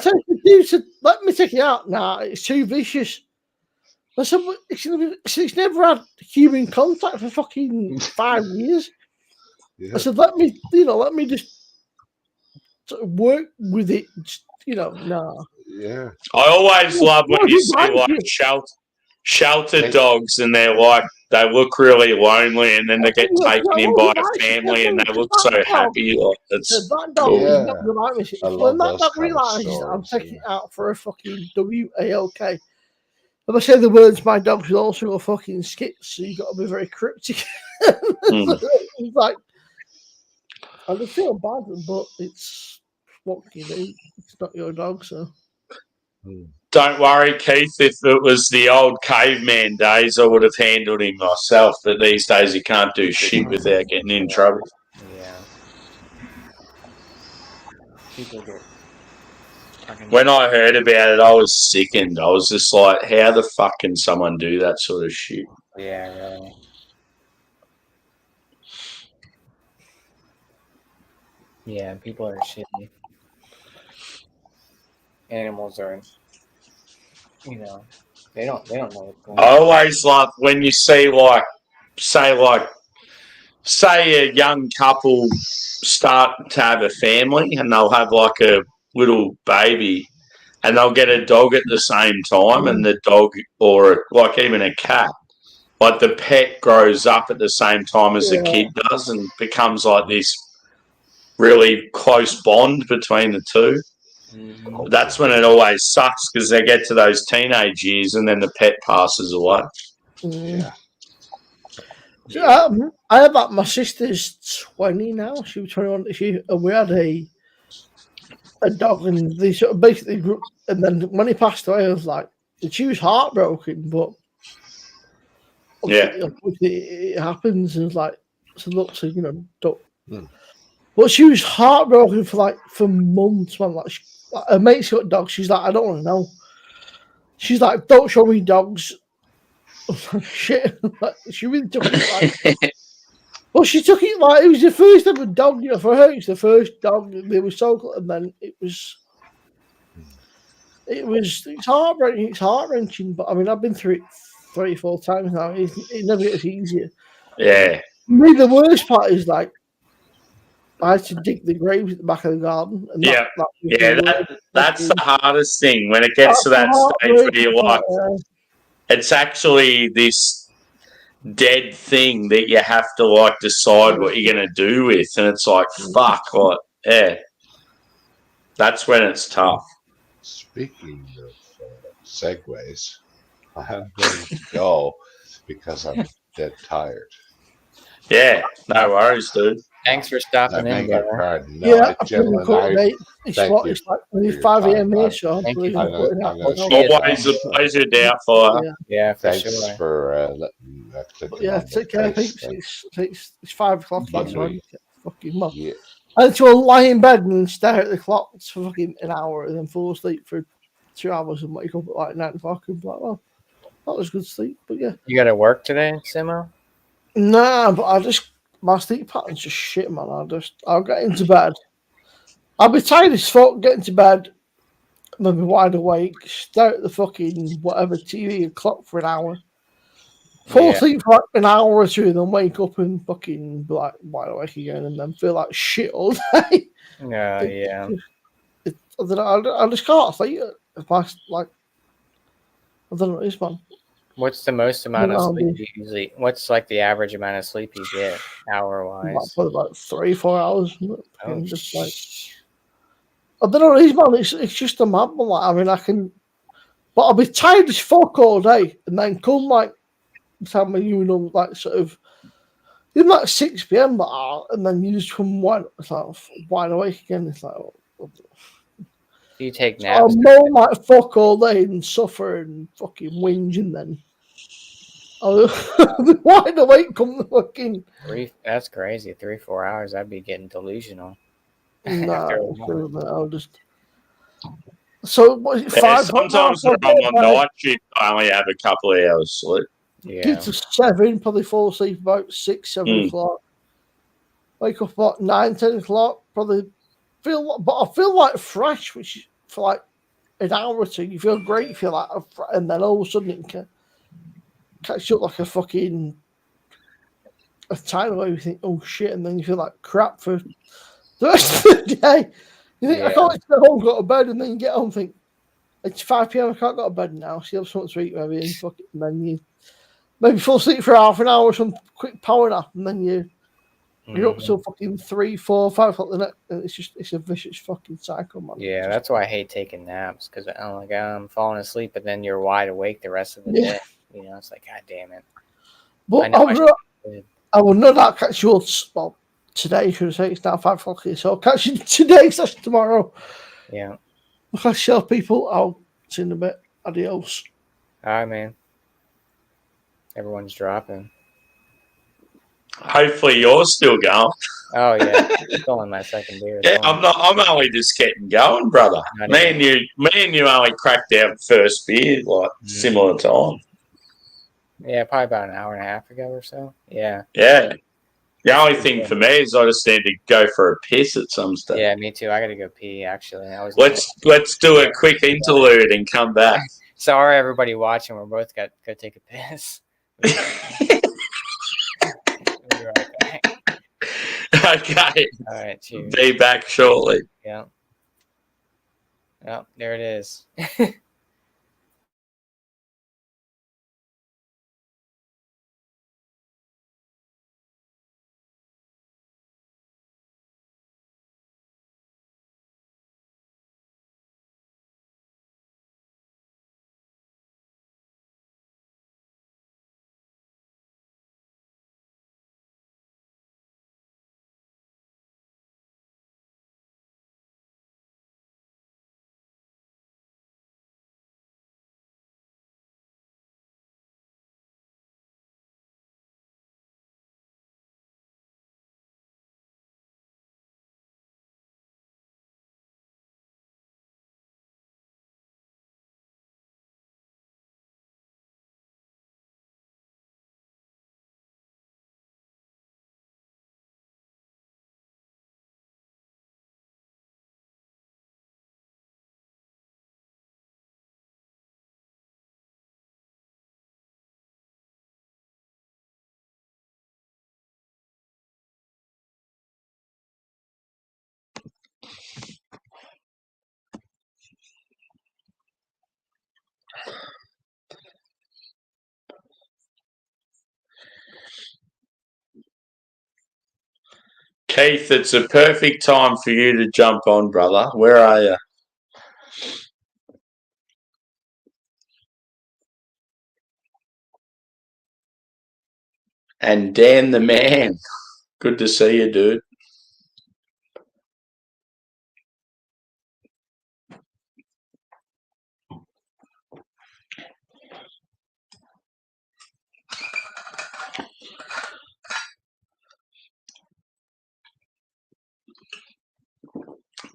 let me take it out. Nah, it's too vicious. I said, it's never had human contact for fucking 5 years. Yeah. I said, let me just work with it. Nah. Yeah. I always love when you see like shelter dogs, and they're like, they look really lonely, and then they get taken in by a family, and they look so happy. Like, it's cool. Yeah. When that dog realizes I'm taking it out for a fucking WALK. If I say the words, my dogs will also go fucking skits, so you got to be very cryptic. It's like, I just feel bad, but it's what can you do? It's not your dog, so. Don't worry, Keith. If it was the old caveman days, I would have handled him myself. But these days, you can't do shit without getting in trouble. Yeah. People get. When I heard about it, I was sickened. I was just like, how the fuck can someone do that sort of shit? Yeah, really. Yeah, people are shitty. Animals are, they don't know what's going on. I always love when you see say a young couple start to have a family, and they'll have like a little baby, and they'll get a dog at the same time, and the dog, or like even a cat, like the pet grows up at the same time as the kid does, and becomes like this really close bond between the two. Mm-hmm. That's when it always sucks, because they get to those teenage years and then the pet passes away. Yeah. So, I have that. My sister's 20 now. She was 21. We had a dog, and they sort of basically grew. And then when he passed away, I was like, she was heartbroken, but it happens. And it's like, so look, so don't. But she was heartbroken for months. Man, like her mate's got dogs. She's like, I don't want to know. She's like, don't show me dogs. Shit. She really took it well, she took it like it was the first ever dog. For her, it's the first dog. They were so good, and then it's heartbreaking. It's heart-wrenching. But I mean, I've been through it 3 or 4 times now. It never gets easier. Yeah. Maybe the worst part is like, I had to dig the graves at the back of the garden. And that's the hardest thing when it gets to that stage where you're like, it's actually this dead thing that you have to like decide what you're going to do with, and it's like, fuck, like, yeah, that's when it's tough. Speaking of segues, I'm going to go because I'm dead tired. Yeah, no worries, dude. Thanks for stopping in, brother. No, gentlemen, it's thank what you it's like for your 5 time. a.m. here, so Thank you. I'm gonna Always a pleasure, Doubtfire. Yeah, for Thanks sure. for letting click Yeah, on take the care, face. peeps. It's 5 o'clock. But That's right. Fucking well. Yeah. I had to lie in bed and stare at the clock for fucking an hour and then fall asleep for 2 hours and wake up at like 9 o'clock and be like, well, that was good sleep. But yeah. You got to work today, Simo? Nah, but my sleep pattern's just shit, man. I'll get into bed. I'll be tired as fuck, get into bed, maybe wide awake, stare at the fucking whatever TV clock for an hour. Fall asleep for like an hour or two, and then wake up and fucking be like wide awake again, and then feel like shit all day. Yeah. I don't know. I just can't sleep. Past like I don't know. This man. What's the most amount of sleep you usually? What's like the average amount of sleep you get hour wise? Probably about 3-4 hours. Just like I don't know. This man. It's just a mad one. Like, I mean, I can, but I'll be tired as fuck all day, and then come like time when you know, like sort of, even like 6 p.m. And then you just come wide awake again. It's like, do you take naps? I'll moan like fuck all day and suffer and fucking whinge, and then I'll be wide awake come the fucking. That's crazy. 3-4 hours. I'd be getting delusional. Nah, I'll just. So what is it, 5? Sometimes when I'm on night shift, I only have a couple of hours sleep. Get to 7, probably fall asleep about 6-7 o'clock. Wake up about 9-10 o'clock. Probably I feel like fresh, which for like an hour or two, you feel great. You feel like, and then all of a sudden it can catch you up like a tidal wave. You think, oh shit, and then you feel like crap for the rest of the day. You think I can't get home, go to bed, and then you get home, and think it's 5 p.m. I can't go to bed now. So you have something to eat, maybe, and then you. Maybe fall asleep for half an hour, some quick power nap, and then you're up till fucking 3, 4, 5 o'clock the next. And it's a vicious fucking cycle, man. Yeah, that's why I hate taking naps, because I'm falling asleep, but then you're wide awake the rest of the day. You know, it's like, god damn it. But I will no doubt catch you all. Today, should I say? It's now 5 o'clock here, so I'll catch you today / tomorrow. Yeah. I'll show people. I'll see you in a bit. Adios. All right, man. Everyone's dropping. Hopefully you're still going. Oh yeah, I'm still in my second beer. Yeah, I'm not. I'm only just getting going, brother. Me and you only cracked our first beer like similar time. Yeah, probably about an hour and a half ago or so. Yeah. Yeah. The only thing for me is I just need to go for a piss at some stage. Yeah, me too. I got to go pee. Actually, Let's do a quick interlude and come back. Sorry, everybody watching. We're both got to go take a piss. Okay. All right. Cheers. Be back shortly. Yeah. Oh, there it is. Keith, it's a perfect time for you to jump on, brother. Where are you? And Dan the man. Good to see you, dude.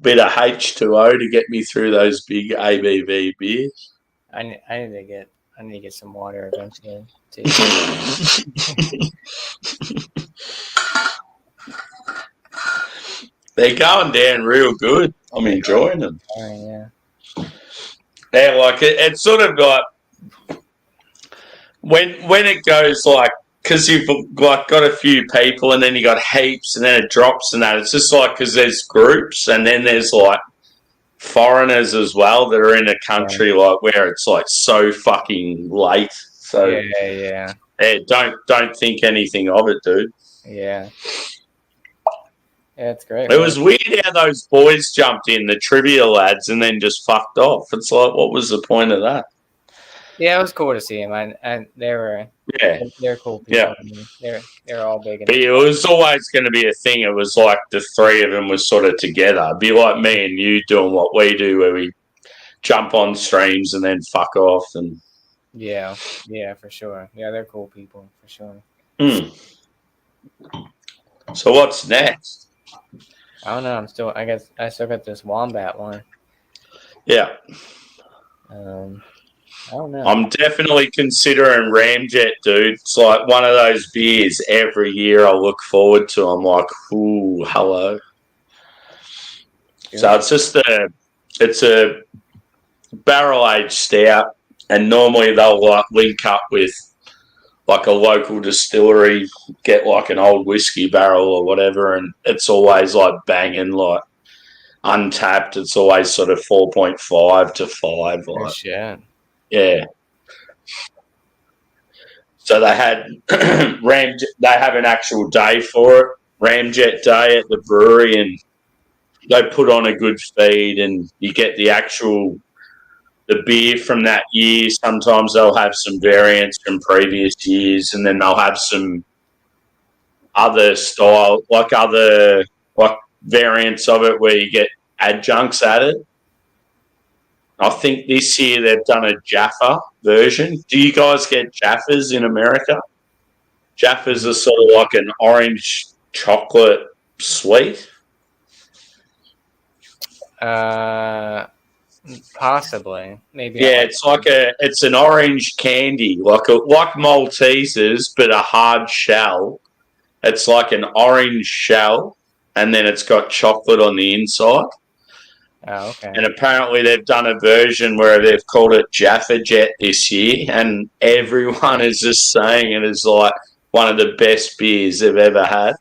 bit of H2O to get me through those big ABV beers. I need to get some water eventually too. They're going down real good. I'm enjoying them. Yeah. Yeah, like it's sort of like when it goes like, because you've like got a few people and then you got heaps and then it drops and that. It's just like because there's groups and then there's like foreigners as well that are in a country like where it's like so fucking late. So yeah. Don't think anything of it, dude. Yeah. Yeah, it's great. It was weird how those boys jumped in, the trivia lads, and then just fucked off. It's like, what was the point of that? Yeah, it was cool to see them, and they're cool people. Yeah, they're all big. But it was always going to be a thing. It was like the three of them was sort of together. It'd be like me and you doing what we do, where we jump on streams and then fuck off. And yeah, for sure. Yeah, they're cool people for sure. So what's next? I don't know. I guess I still got this Wombat one. Yeah. I don't know. I'm definitely considering Ramjet, dude. It's like one of those beers every year I look forward to. I'm like, ooh, hello. So it's a barrel aged stout, and normally they'll like link up with like a local distillery, get like an old whiskey barrel or whatever, and it's always like banging, like untapped. It's always sort of 4.5 to 5. Like, shit. Yeah. So they had they have an actual day for it, Ramjet Day at the brewery, and they put on a good feed, and you get the beer from that year. Sometimes they'll have some variants from previous years, and then they'll have some other style, like variants of it where you get adjuncts added. I think this year they've done a Jaffa version. Do you guys get Jaffas in America? Jaffas are sort of like an orange chocolate sweet. Possibly, maybe. Yeah, it's an orange candy, like Maltesers, but a hard shell. It's like an orange shell, and then it's got chocolate on the inside. Oh, okay. And apparently they've done a version where they've called it Jaffa Jet this year, and everyone is just saying it is like one of the best beers they've ever had.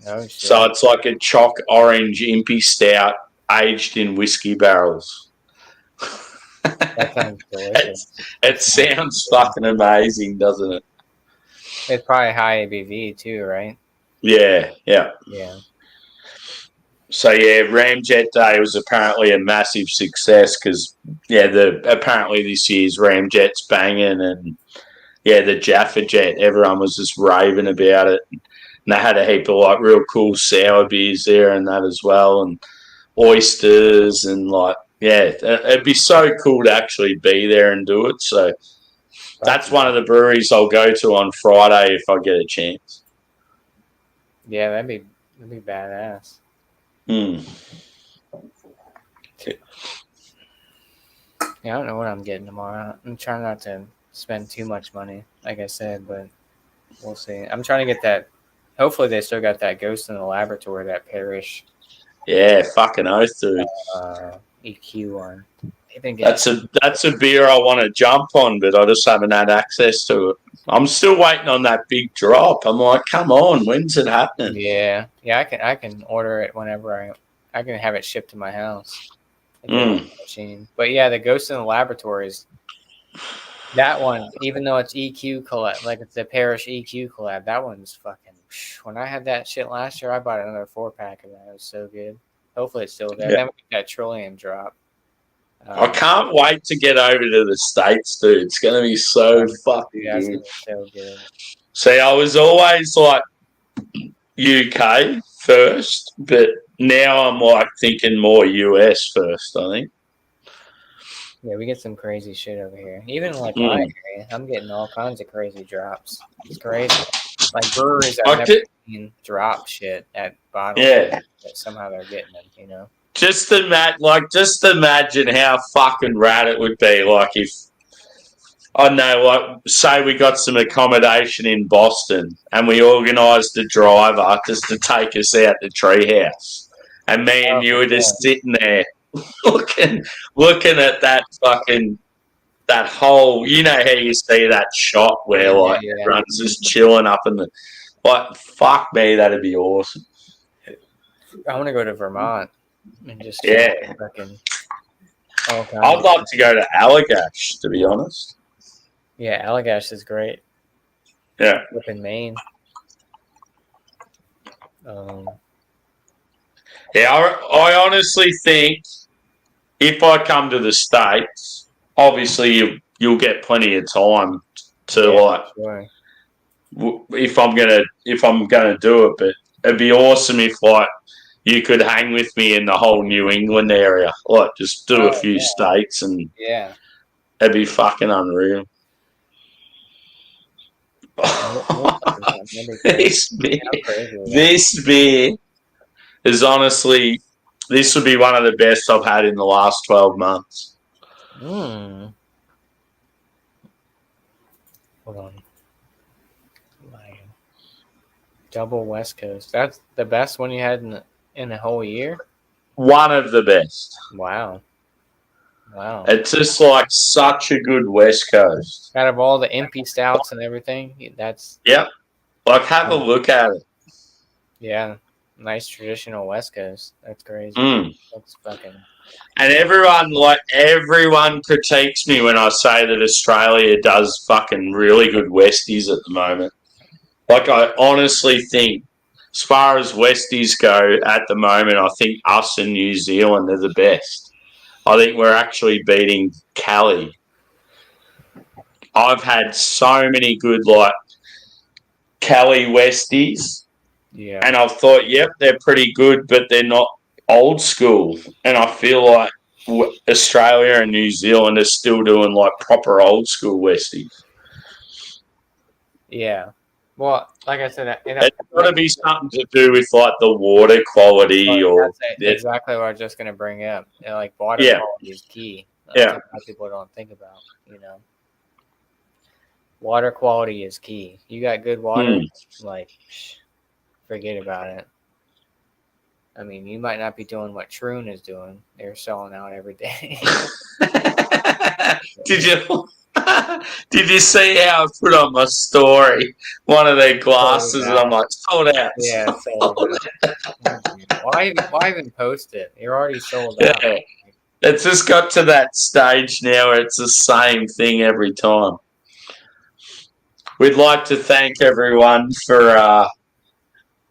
Oh, shit. So it's like a chalk orange impy stout aged in whiskey barrels. That sounds delicious. It sounds fucking amazing, doesn't it? It's probably high ABV too, right? Yeah. Yeah. So yeah, Ramjet Day was apparently a massive success because apparently this year's Ramjet's banging, and the Jaffa Jet, everyone was just raving about it, and they had a heap of like real cool sour beers there and that as well, and oysters and like it'd be so cool to actually be there and do it. So that's one of the breweries I'll go to on Friday if I get a chance. Yeah, that'd be badass. Yeah, I don't know what I'm getting tomorrow. I'm trying not to spend too much money, like I said, but we'll see. I'm trying to get that. Hopefully, they still got that Ghost in the Laboratory, that Parish. Yeah, fucking oath, dude. EQ one. That's a beer I want to jump on, but I just haven't had access to it. I'm still waiting on that big drop. I'm like, come on, when's it happening? Yeah. I can order it whenever I can have it shipped to my house. Machine. But yeah, the Ghost in the Laboratories. That one, even though it's EQ collab, like it's the Parish EQ collab, that one's fucking. When I had that shit last year, I bought another 4-pack of that. It was so good. Hopefully, it's still there. Yeah. Then we get that Trillium drop. I can't wait to get over to the States, dude. It's going to be so fucking good. So good. See, I was always like UK first, but now I'm like thinking more US first, I think. Yeah, we get some crazy shit over here. Even like my area, I'm getting all kinds of crazy drops. It's crazy. Like breweries I've never seen drop shit at bottles. Yeah. But somehow they're getting them, you know? Just imagine how fucking rad it would be, like if I don't know, like say we got some accommodation in Boston and we organised a driver just to take us out to Treehouse, and me and you were just sitting there looking at that fucking that whole. You know how you see that shot where like everyone's just chilling up in the like. Fuck me, that'd be awesome. I want to go to Vermont and just fucking. I'd love to go to Allagash, to be honest. Yeah, Allagash is great. Yeah. Up in Maine. Yeah, I honestly think if I come to the States, obviously you'll get plenty of time to if I'm gonna do it, but it'd be awesome if like you could hang with me in the whole New England area, like just do a few states and it'd be fucking unreal. This beer is honestly, this would be one of the best I've had in the last 12 months. Hold on. Double West Coast. That's the best one you had in the whole year? One of the best. Wow. It's just like such a good West Coast. Out of all the MP stouts and everything, that's... Yep. Like, have a look at it. Yeah. Nice traditional West Coast. That's crazy. That's fucking... And everyone critiques me when I say that Australia does fucking really good Westies at the moment. Like, I honestly think, as far as Westies go at the moment, I think us and New Zealand are the best. I think we're actually beating Cali. I've had so many good, like, Cali Westies. Yeah. And I've thought, yep, they're pretty good, but they're not old school. And I feel like Australia and New Zealand are still doing, like, proper old school Westies. Yeah. Well, like I said, it's got to be something to do with like the water quality, or that's exactly what I was just going to bring up. You know, like water quality is key. Yeah, people don't think about. You know, water quality is key. You got good water, like forget about it. I mean, you might not be doing what Troon is doing. They're selling out every day. Did you see how I put on my story one of their glasses and I'm like, sold out. Yeah, sold out. Why even post it? You're already sold out. Yeah. It's just got to that stage now where it's the same thing every time. We'd like to thank everyone for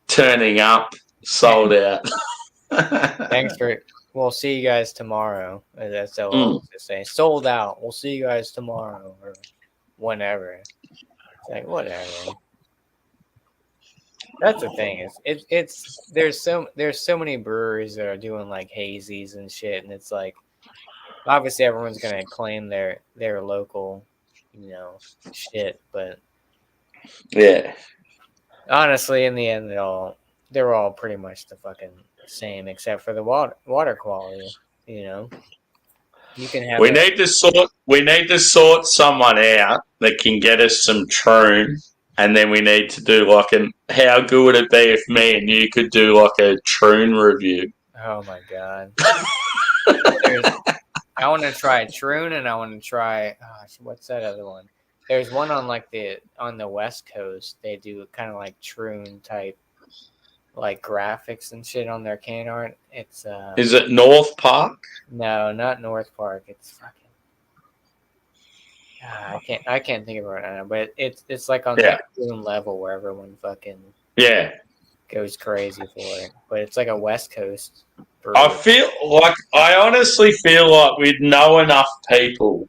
turning up. Sold out. Thanks for it. We'll see you guys tomorrow. That's all I was to say. Sold out. We'll see you guys tomorrow or whenever. It's like whatever. That's the thing. There's so many breweries that are doing like hazies and shit, and it's like obviously everyone's gonna claim their local, shit, but yeah. Honestly, in the end, they're all pretty much the fucking same, except for the water quality. You can have. We need to sort someone out that can get us some Troon, and then we need to do like how good would it be if me and you could do like a Troon review? Oh my god! I want to try Troon, and I want to try what's that other one? There's one on on the West Coast. They do kind of like Troon type. Like graphics and shit on their can art. It's Is it North Park? No, not North Park. It's fucking I can't think of it right now, but it's like on that level where everyone fucking goes crazy for it. But it's like a West Coast brewery. I honestly feel like we'd know enough people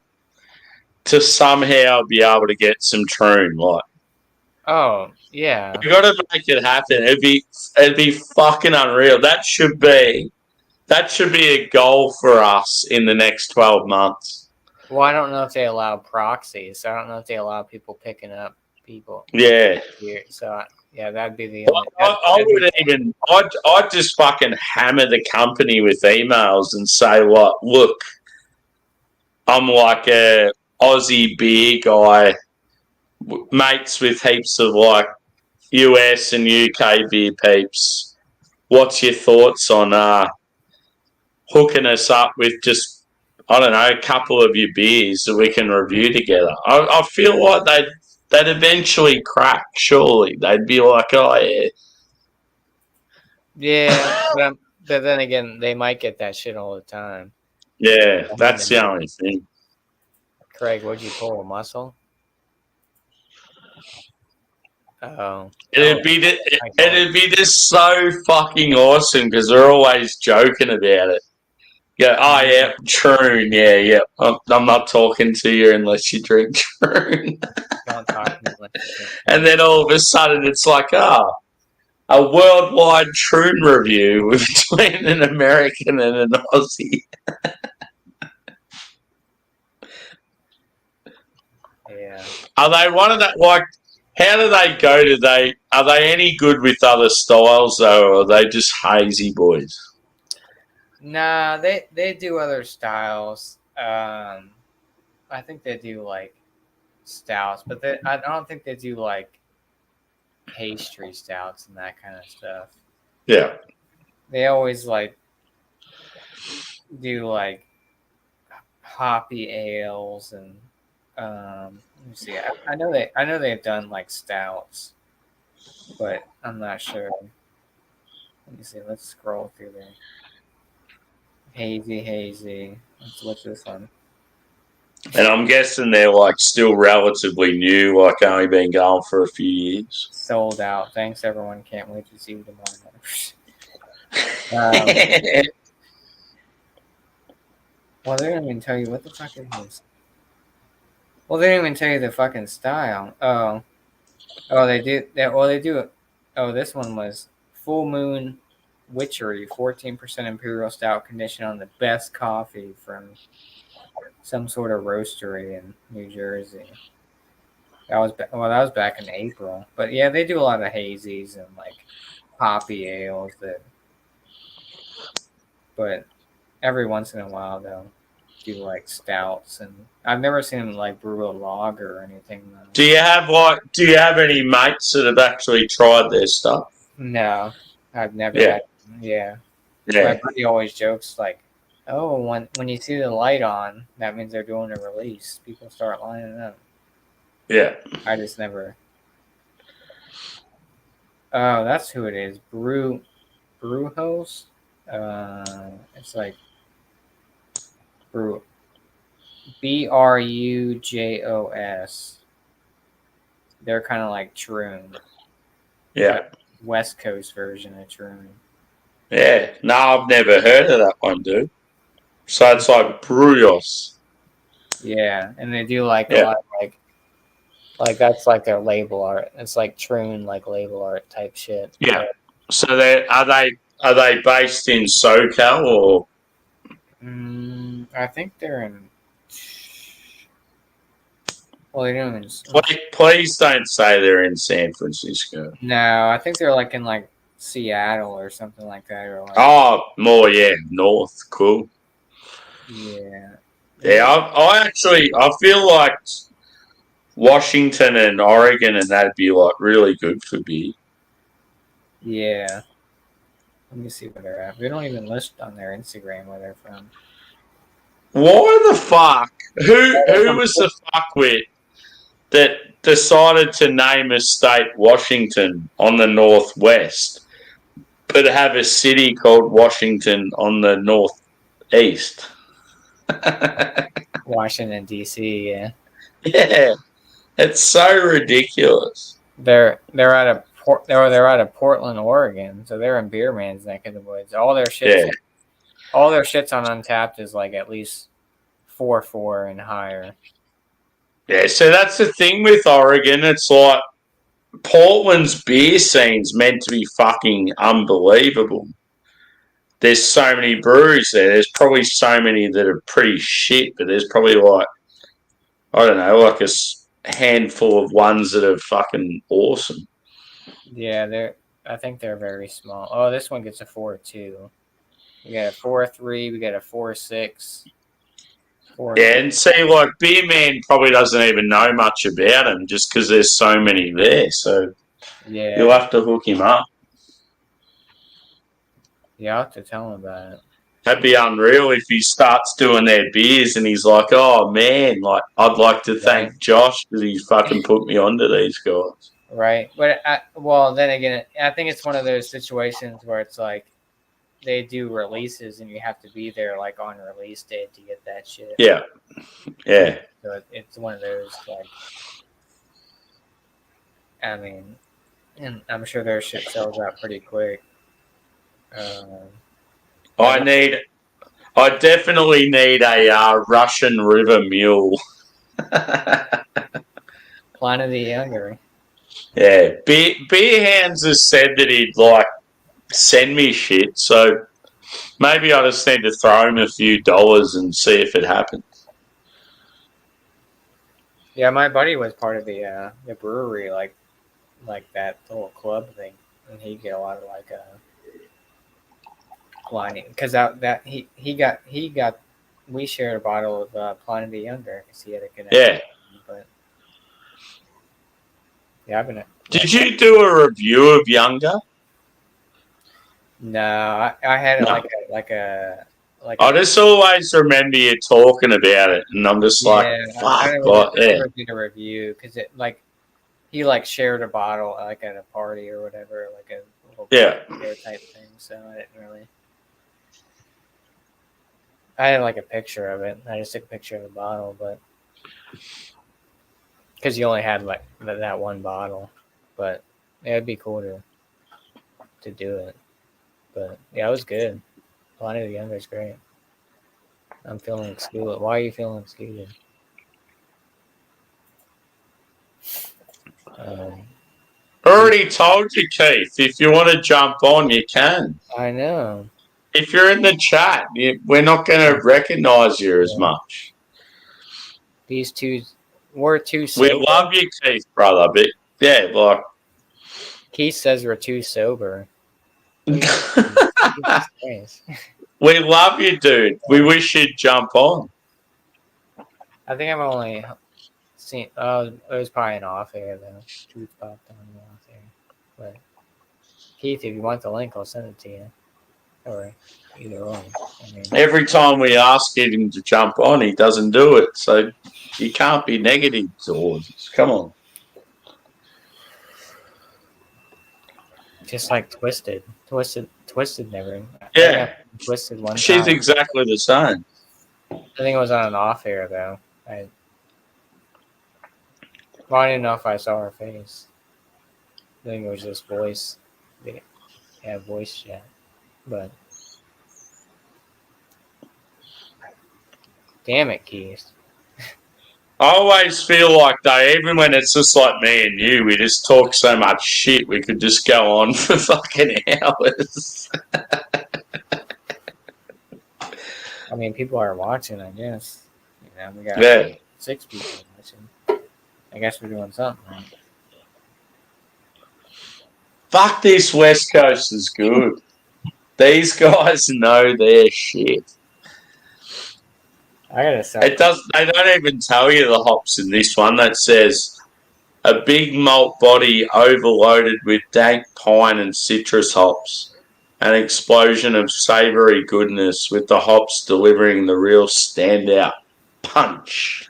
to somehow be able to get some Troon, like. Oh, yeah. You got to make it happen. It'd be fucking unreal. That should be a goal for us in the next 12 months. Well, I don't know if they allow proxies. I don't know if they allow people picking up people. Yeah. Here. So Yeah, that'd be the. I'd just fucking hammer the company with emails and say, "What? Look, I'm like a Aussie beer guy, mates with heaps of like US and UK beer peeps. What's your thoughts on hooking us up with just, I don't know, a couple of your beers that we can review together?" I feel like they'd eventually crack. Surely they'd be like, "Oh yeah." Yeah, but then again, they might get that shit all the time. Yeah, that's the only thing. Craig, what'd you pull? A muscle? Oh, it'd be just so fucking awesome because they're always joking about it. Yeah, oh yeah, Troon, yeah. I'm not talking to you unless you drink Troon. Don't talk to me unless you drink. And then all of a sudden it's like, a worldwide Troon review between an American and an Aussie. Yeah. Are they one of that, like, how do they go? Are they any good with other styles though, or are they just hazy boys? Nah, they do other styles. I think they do like stouts, but I don't think they do like pastry stouts and that kind of stuff. Yeah. They always like do like hoppy ales and let me see. I know they've done like stouts, but I'm not sure. Let me see. Let's scroll through there. Hazy. Let's look this one. And I'm guessing they're like still relatively new, like only been going for a few years. Sold out. Thanks, everyone. Can't wait to see you tomorrow. Well, they don't even tell you what the fuck it is. Well, they didn't even tell you the fucking style. Oh, they do. They do. Oh, this one was Full Moon Witchery, 14% Imperial Stout, conditioned on the best coffee from some sort of roastery in New Jersey. That was back in April. But yeah, they do a lot of hazies and like hoppy ales. But every once in a while they'll do like stouts, and I've never seen them like brew a lager or anything. Though. Do you have any mates that have actually tried their stuff? No, I've never. Yeah. Yeah. My buddy always jokes like, "Oh, when you see the light on, that means they're doing a release. People start lining up." Yeah. I just never. Oh, that's who it is. Brewhost. It's like Brujos. They're kind of like Troon. Yeah. West Coast version of Troon. Yeah. No, I've never heard of that one, dude. So it's like Brujos. Yeah, and they do like a lot of like that's like their label art. It's like Troon like label art type shit. Yeah. So are they based in SoCal or? I think they're in. Well, they don't. Please don't say they're in San Francisco. No, I think they're like in like Seattle or something like that. Or like, more north. Cool. Yeah. Yeah, I feel like Washington and Oregon and that'd be like really good for beer. Yeah. Let me see where they're at. We don't even list on their Instagram where they're from. Why the fuck? Who was the fuckwit that decided to name a state Washington on the northwest, but have a city called Washington on the northeast? Washington D.C. Yeah. Yeah, it's so ridiculous. They're out of Portland, Oregon, so they're in Beer Man's neck of the woods. All their shit's on Untapped is like at least 4.4 and higher. Yeah, so that's the thing with Oregon. It's like Portland's beer scene's meant to be fucking unbelievable. There's so many breweries there. There's probably so many that are pretty shit, but there's probably like, I don't know, like a handful of ones that are fucking awesome. Yeah, I think they're very small. Oh, this one gets a 4.2. We got a 4.3. We got a 4.6. Yeah, and see, like Beer Man probably doesn't even know much about them just because there's so many there. So yeah, you'll have to hook him up. Yeah, I'll have to tell him about it. That'd be unreal if he starts doing their beers and he's like, "Oh man, like I'd like to thank Josh because he's fucking put me onto these guys." Right, but well, then again, I think it's one of those situations where it's like they do releases and you have to be there like on release day to get that shit. Yeah, yeah. So it's one of those like, I mean, and I'm sure their shit sells out pretty quick. I definitely need a Russian River Mule. Planet of the Younger. Yeah, Beer Hands has said that he'd like send me shit, so maybe I just need to throw him a few dollars and see if it happens. Yeah, my buddy was part of the brewery, like that little club thing, and he'd get a lot of like lining because he got we shared a bottle of Planet of the Younger because he had a connection. Yeah. But yeah, I've been. Did you do a review of Younger? No, I had it like I just always remember you talking about it, and I'm just like, fuck, I never did a review because it like he like shared a bottle like at a party or whatever, like a little type thing. So I didn't really. I had like a picture of it. I just took a picture of the bottle, but because you only had like that one bottle, but yeah, it'd be cool to do it. But yeah, it was good. Planet of the Younger is great. I'm feeling excluded. Why are you feeling excluded? Already told you, Keith. If you want to jump on, you can. I know. If you're in the chat, we're not going to recognise you as much. We're too sober. We love you, Keith, brother, but yeah, like Keith says we're too sober. We love you, dude. We wish you'd jump on. I think I've only seen. Oh, it was probably an off air though. Truth popped on the off air. But Keith, if you want the link, I'll send it to you. Or either one. I mean, every time we ask him to jump on, he doesn't do it. So you can't be negative towards us. Come on. Just like Twisted never. Yeah, Twisted one. She's time. exactly the same. I think it was on an off air though. I didn't know if I saw her face. I think it was just voice. Yeah, voice chat. But damn it, Keith. I always feel like though, even when it's just like me and you, we just talk so much shit. We could just go on for fucking hours. I mean, people are watching. I guess we got 6 people watching. I guess we're doing something right. Fuck, this West Coast is good. These guys know their shit. I gotta say, they don't even tell you the hops in this one. That says a big malt body overloaded with dank pine and citrus hops. An explosion of savoury goodness with the hops delivering the real standout punch.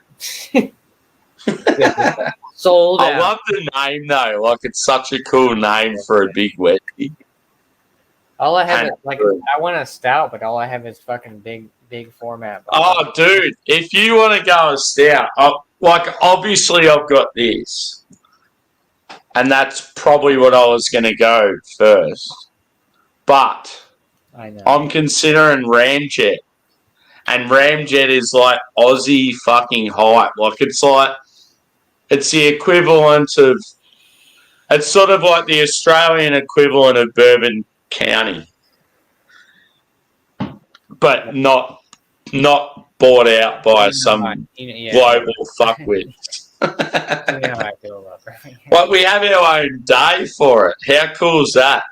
Sold out. I love the name though. Like it's such a cool name for a big wetty. All I have is I want a stout, but all I have is fucking big format. Oh, dude, if you want to go a stout, obviously I've got this, and that's probably what I was going to go first. But I'm considering Ramjet, and Ramjet is like Aussie fucking hype. Like it's the equivalent of. It's sort of like the Australian equivalent of Bourbon County, but not bought out by some global fuckwit. You know how I feel about her. Like, we have our own day for it. How cool is that?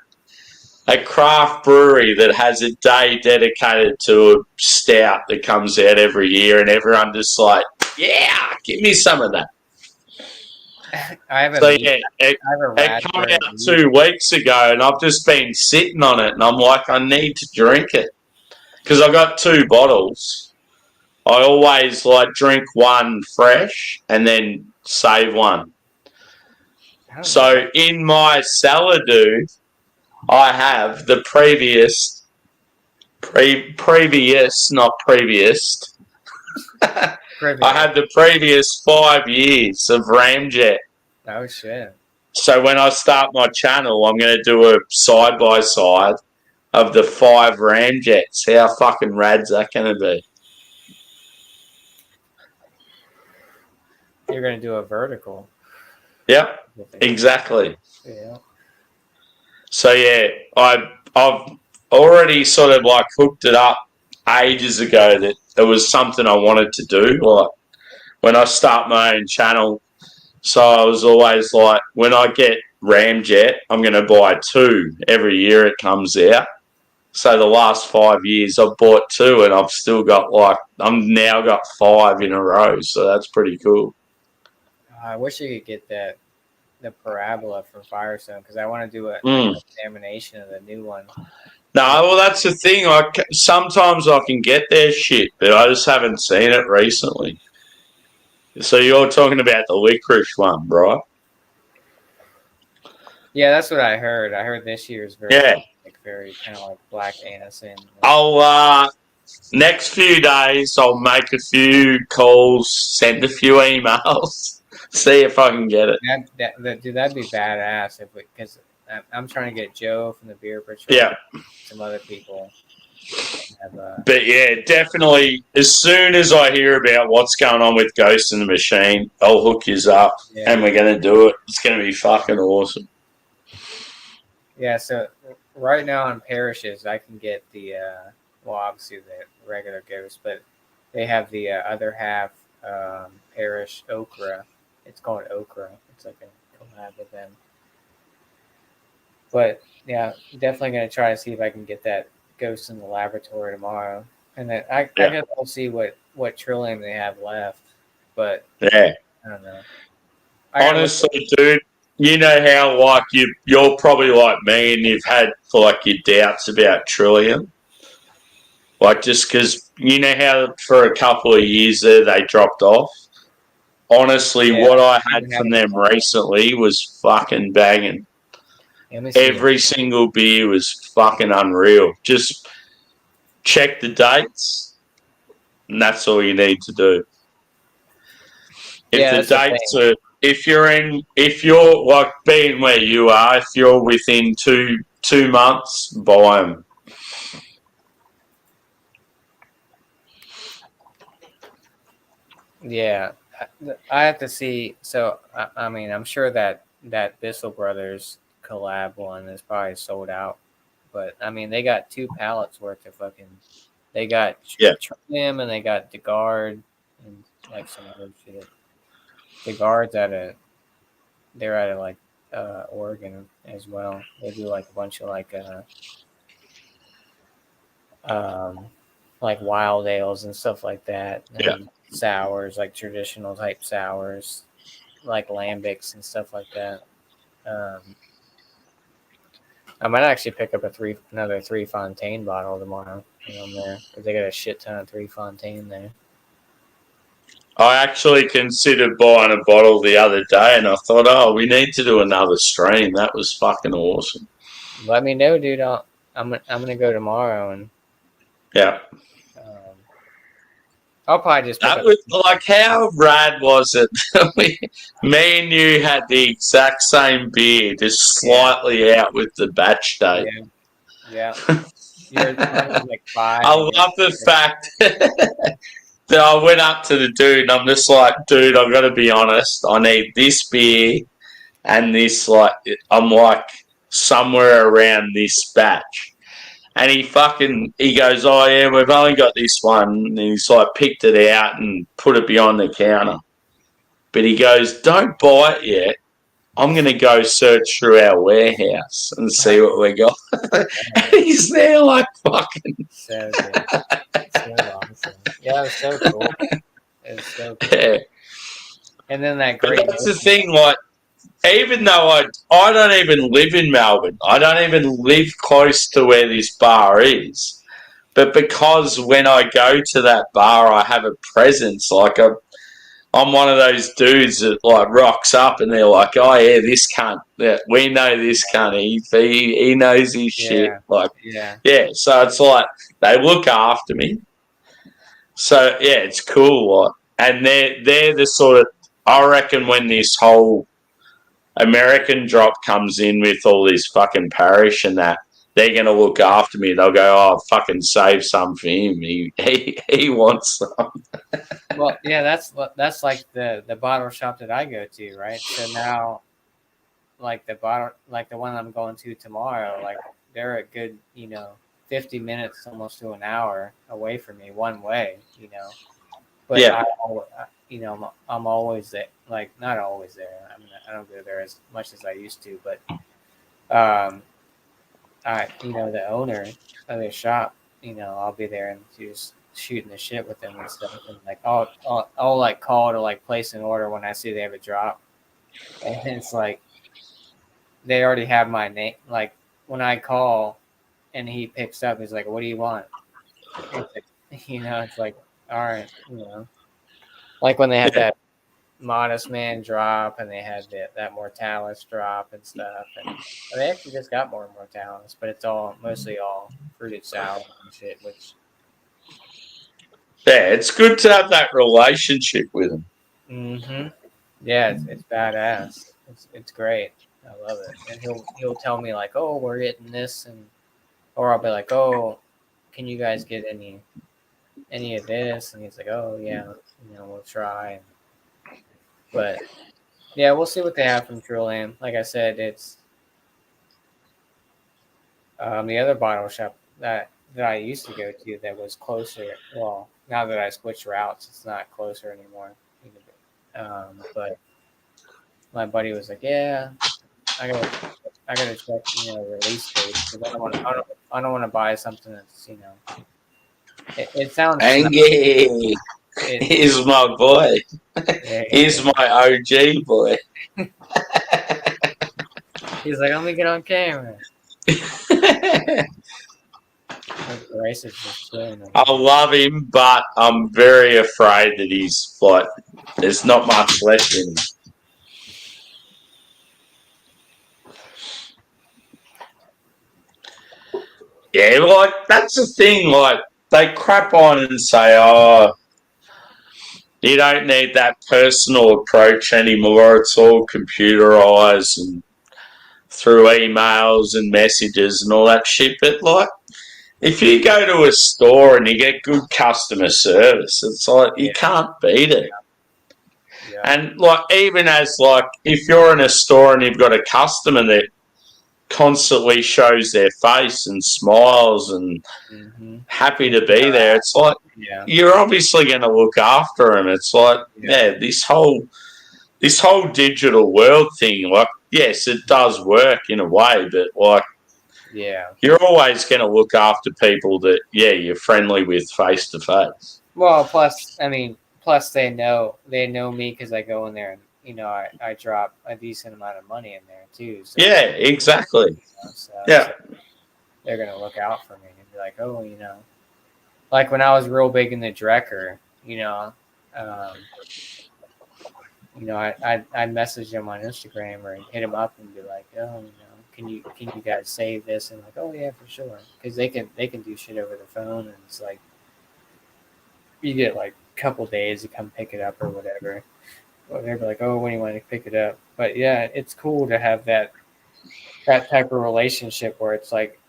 A craft brewery that has a day dedicated to a stout that comes out every year, and everyone just like, yeah, give me some of that. It came out 2 weeks ago, and I've just been sitting on it, and I'm like, I need to drink it because I got 2 bottles. I always drink one fresh and then save one. So in my cellar, dude, I have the previous, not previous. I have the previous 5 years of Ramjet. Oh shit! So when I start my channel, I'm going to do a side by side of the 5 Ramjets. How fucking rad's that going to be? You're going to do a vertical. Yep, exactly. Yeah. So yeah, I've already sort of hooked it up ages ago that it was something I wanted to do. When I start my own channel, so I was always like, when I get Ramjet, I'm going to buy 2 every year it comes out. So the last 5 years I've bought 2, and I've still got I'm now got 5 in a row. So that's pretty cool. I wish you could get the Parabola from Firestone because I want to do an examination of the new one. No, well, that's the thing. Sometimes I can get their shit, but I just haven't seen it recently. So you're talking about the licorice one, right? Yeah, that's what I heard. I heard this year's very kind of like Black Anison. I'll next few days I'll make a few calls, send a few emails. See if I can get it. Dude, that'd be badass because I'm trying to get Joe from the Beer Patrol. Yeah. Some other people. But yeah, definitely. As soon as I hear about what's going on with Ghost in the Machine, I'll hook you up, and we're gonna do it. It's gonna be fucking awesome. Yeah. So right now on Parishes, I can get the obviously the regular Ghost, but they have the other half Parish Okra. It's called Okra. It's like a collab with them. But yeah, definitely gonna try to see if I can get that Ghost in the Laboratory tomorrow, and then I guess I'll see what Trillium they have left. But I don't know. Honestly, dude, you know how you're probably like me, and you've had your doubts about Trillium, just because you know how for a couple of years there they dropped off. Honestly, what I had from them recently was fucking banging. Every single beer was fucking unreal. Just check the dates, and that's all you need to do. If the dates are, if you're like being where you are, if you're within two months, buy them. Yeah. I have to see. So I mean, I'm sure that Bissell Brothers collab one is probably sold out, but I mean, they got 2 pallets worth of fucking. They got Trillium and they got DeGard and some other shit. DeGard's they're out of Oregon as well. They do a bunch of wild ales and stuff like that. And sours, traditional type sours, like lambics and stuff like that. I might actually pick up another 3 Fontaine bottle tomorrow when I'm there, because they got a shit ton of 3 Fontaine there. I actually considered buying a bottle the other day, and I thought, we need to do another stream. That was fucking awesome. Let me know, dude. I'm gonna go tomorrow and. Yeah. I'll probably just. That was how rad was it? Me and you had the exact same beer, just slightly out with the batch date. Yeah. You're 5. I love the fact that I went up to the dude and I'm just like, dude, I've got to be honest. I need this beer and this, I'm somewhere around this batch. And he goes, oh yeah, we've only got this one. And he's picked it out and put it behind the counter. But he goes, don't buy it yet. I'm going to go search through our warehouse and see what we got. He's there like fucking. So good. So awesome. Yeah, it was so cool. It was so cool. Yeah. And then that But great. that's the thing, like, even though I don't even live in Melbourne, I don't even live close to where this bar is. But because when I go to that bar, I have a presence. Like I'm one of those dudes that like rocks up, and they're like, "Oh yeah, this cunt. Yeah, we know this cunt. He knows his shit." Like, yeah. So it's like they look after me. So yeah, it's cool. Like, and they're the sort of, I reckon, when this whole American drop comes in with all this fucking parish and that, they're going to look after me. They'll go, "Oh, fucking save some for him. He wants some." Well, yeah, that's like the bottle shop that I go to, right? So now, like the one I'm going to tomorrow, like they're a good 50 minutes, almost to an hour away from me one way, But yeah. I'm always there. Like not always there. I mean, I don't go there as much as I used to, but the owner of the shop, I'll be there and just shooting the shit with them and stuff. And like I'll like call to like place an order when I see they have a drop. And it's like they already have my name. Like when I call and he picks up, he's like, "What do you want?" It's like, it's like, all right, Like when they had that Modest Man drop, and they had that Mortalis drop and stuff, and they actually just got more Mortalis, but it's mostly all fruited sour and shit. Which it's good to have that relationship with them. Mm-hmm. Yeah, it's badass. It's great. I love it. And he'll tell me like, "Oh, we're getting this," or I'll be like, "Oh, can you guys get any of this?" And he's like, "Oh yeah, we'll try." But yeah, we'll see what they have from Trillium. Like I said, it's the other bottle shop that I used to go to that was closer. Well, now that I switched routes, it's not closer anymore. But my buddy was like, "Yeah, I gotta check release date, because I don't want to buy something that's it sounds Angie, he's my boy. He's my OG boy." He's like, "Let me get on camera." I love him, but I'm very afraid that he's like, there's not much left in him. Yeah, like that's the thing. Like they crap on and say, "Oh, you don't need that personal approach anymore. It's all computerized and through emails and messages and all that shit." But like, if you go to a store and you get good customer service, it's like you can't beat it. Yeah. And like, even as like, if you're in a store and you've got a customer that constantly shows their face and smiles and happy to be there, it's like you're obviously going to look after them. It's like this whole digital world thing, like, yes, it does work in a way, but like, you're always going to look after people that you're friendly with face to face. Well, plus they know me because I go in there and I drop a decent amount of money in there too. So exactly. So they're gonna look out for me and be like, "Oh, like when I was real big in the Drecker, I message them on Instagram or hit them up and be like, "Oh, can you guys save this?" And like, "Oh yeah, for sure," because they can do shit over the phone, and it's like you get like a couple days to come pick it up or whatever. Or they're like, "Oh, when do you want to pick it up?" But yeah, it's cool to have that type of relationship where it's like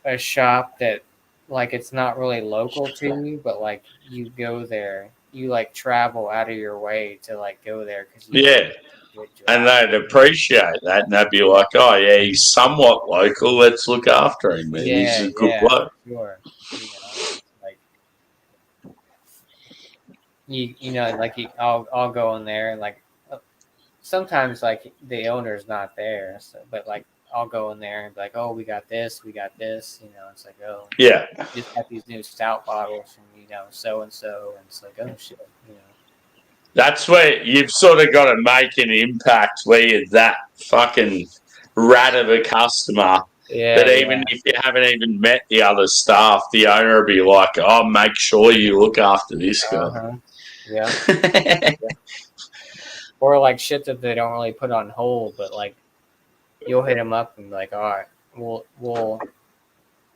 a shop that like it's not really local to you, but like you go there, you like travel out of your way to like go there because and they'd appreciate that, and they'd be like, "Oh yeah, he's somewhat local. Let's look after him. Man. He's a good bloke." Sure. Like I'll go in there and like sometimes like the owner's not there, so, but like I'll go in there and be like, oh, we got this. You know, it's like, oh, Yeah. just got these new stout bottles from so and so, and it's like, oh shit, That's where you've sort of got to make an impact where you're that fucking rat of a customer. Yeah. That even if you haven't even met the other staff, the owner will be like, "Oh, make sure you look after this guy." Yeah. Or like shit that they don't really put on hold, but like you'll hit them up and be like, all right,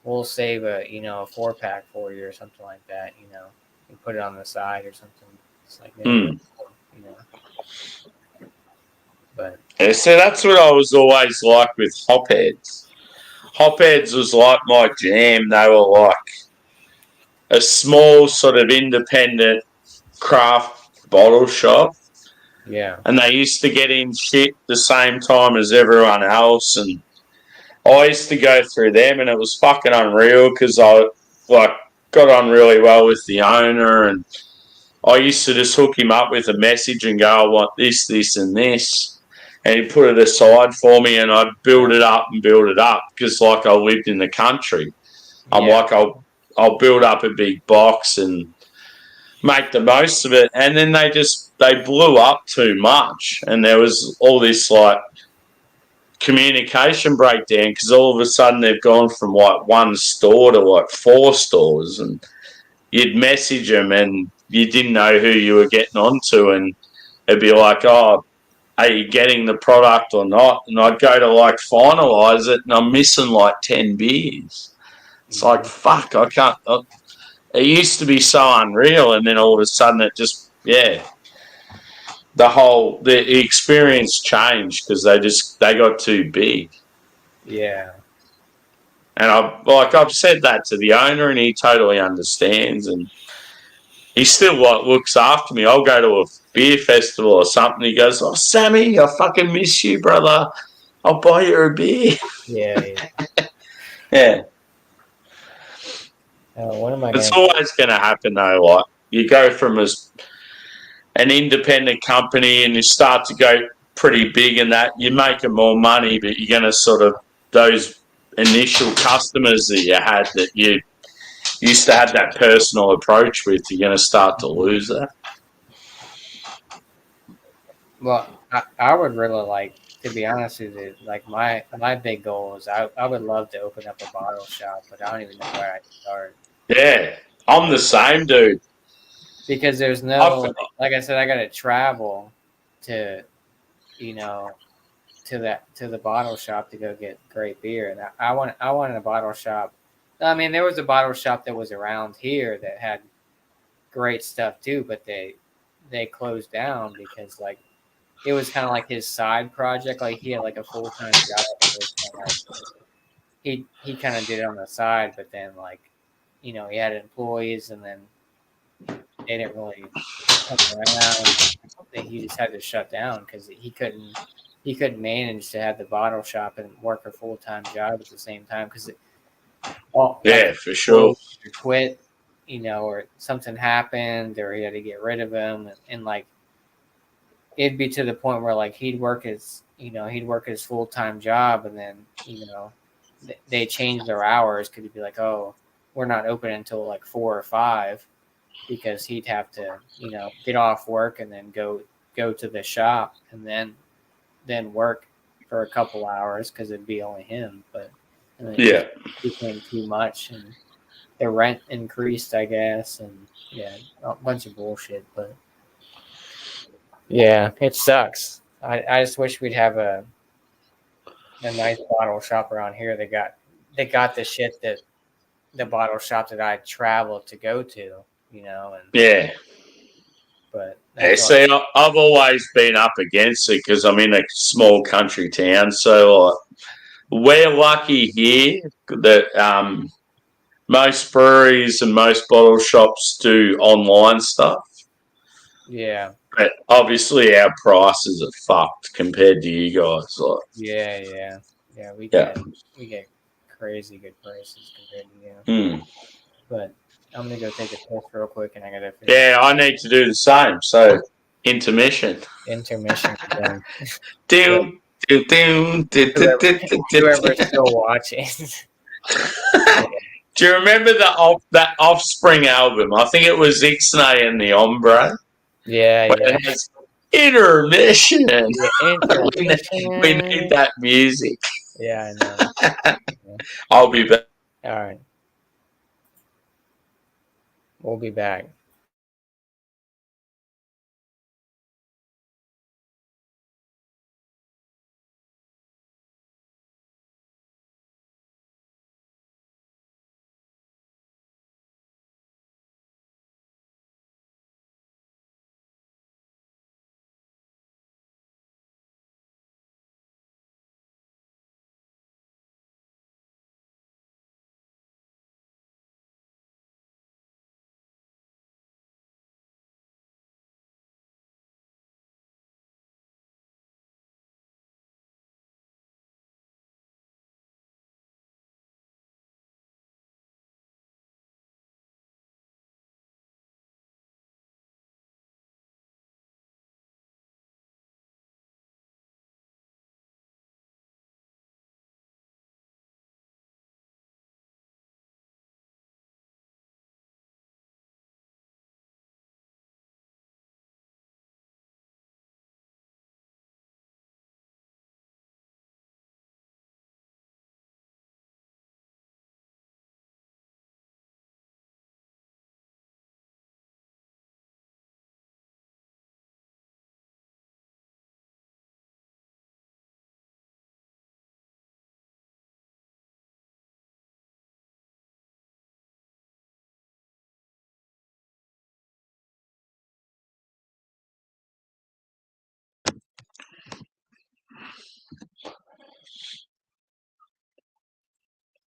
we'll save a 4-pack for you or something like that. You put it on the side or something. It's like, But yeah, so that's what I was always like with Hopheads. Hopheads was like my jam. They were like a small sort of independent craft bottle shop. Yeah. And they used to get in shit the same time as everyone else. And I used to go through them and it was fucking unreal because I got on really well with the owner and I used to just hook him up with a message and go, I want this, this and this. And he'd put it aside for me and I'd build it up because like I lived in the country. I'm like, I'll build up a big box and make the most of it. And then they blew up too much. And there was all this like communication breakdown because all of a sudden they've gone from like one store to like 4 stores and you'd message them and you didn't know who you were getting onto and it'd be like, oh, are you getting the product or not? And I'd go to like finalise it and I'm missing like 10 beers. It's like, fuck, I can't. It used to be so unreal and then all of a sudden it just, the experience changed because they got too big. Yeah. And I've said that to the owner and he totally understands and he still looks after me. I'll go to a beer festival or something. He goes, oh, Sammy, I fucking miss you, brother. I'll buy you a beer. Yeah. Yeah. What am I It's always going to happen though. Like you go from an independent company and you start to go pretty big in that you're making more money, but you're going to sort of those initial customers that you had that you used to have that personal approach with, you're going to start to lose that. Well, I would really like, to be honest with you, like my big goal is I would love to open up a bottle shop, but I don't even know where I'd start. Yeah, I'm the same, dude. Because there's no, like I said, I got to travel to, to the bottle shop to go get great beer, and I wanted a bottle shop. I mean, there was a bottle shop that was around here that had great stuff too, but they closed down because like it was kind of like his side project. Like he had like a full-time job. He kind of did it on the side, but then like he had employees, and then they didn't really come around. He just had to shut down because he couldn't manage to have the bottle shop and work a full-time job at the same time because for sure. Quit, or something happened, or he had to get rid of him, and like it'd be to the point where like he'd work his full-time job, and then they change their hours because he'd be like, oh, we're not open until like 4 or 5, because he'd have to get off work and then go to the shop and then work for a couple hours because it'd be only him, but it became too much and the rent increased, I guess, and a bunch of bullshit. But it sucks. I just wish we'd have a nice bottle shop around here that got the shit that the bottle shop that I traveled to go to, and but see, I've always been up against it because I'm in a small country town, so we're lucky here that most breweries and most bottle shops do online stuff. Yeah. But obviously our prices are fucked compared to you guys. Like. Yeah. We get crazy good prices compared to you. But I'm gonna go take a piss real quick, and I gotta. I need to do the same. So Intermission. Again. Whoever's still watching. Do you remember that Offspring album? I think it was Ixnay and the Ombre. Yeah. Intermission. Intermission. We need that music. Yeah, I know. I'll be back. All right. We'll be back.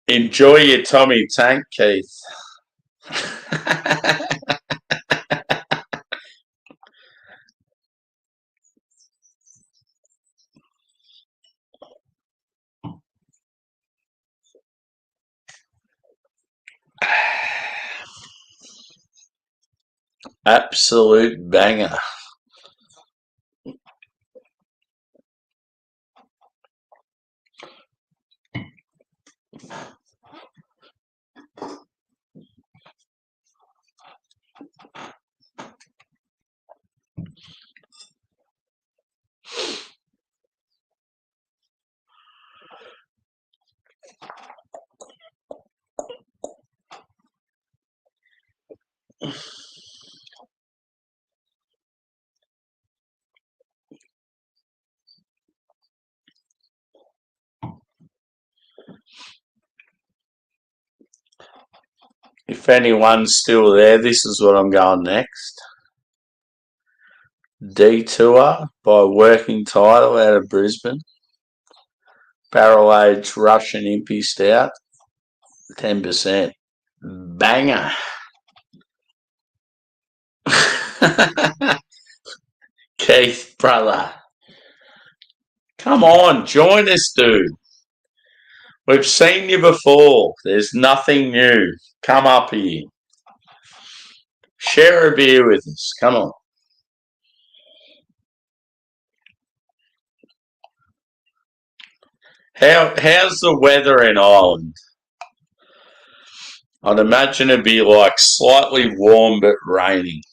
Enjoy your Tommy Tank, Keith. Absolute banger. If anyone's still there, this is what I'm going next. Detour by Working Title out of Brisbane. Barrel aged Russian Impy Stout. 10%. Banger. Keith, brother. Come on, join us, dude. We've seen you before. There's nothing new. Come up here. Share a beer with us. Come on. How's the weather in Ireland? I'd imagine it'd be like slightly warm but rainy.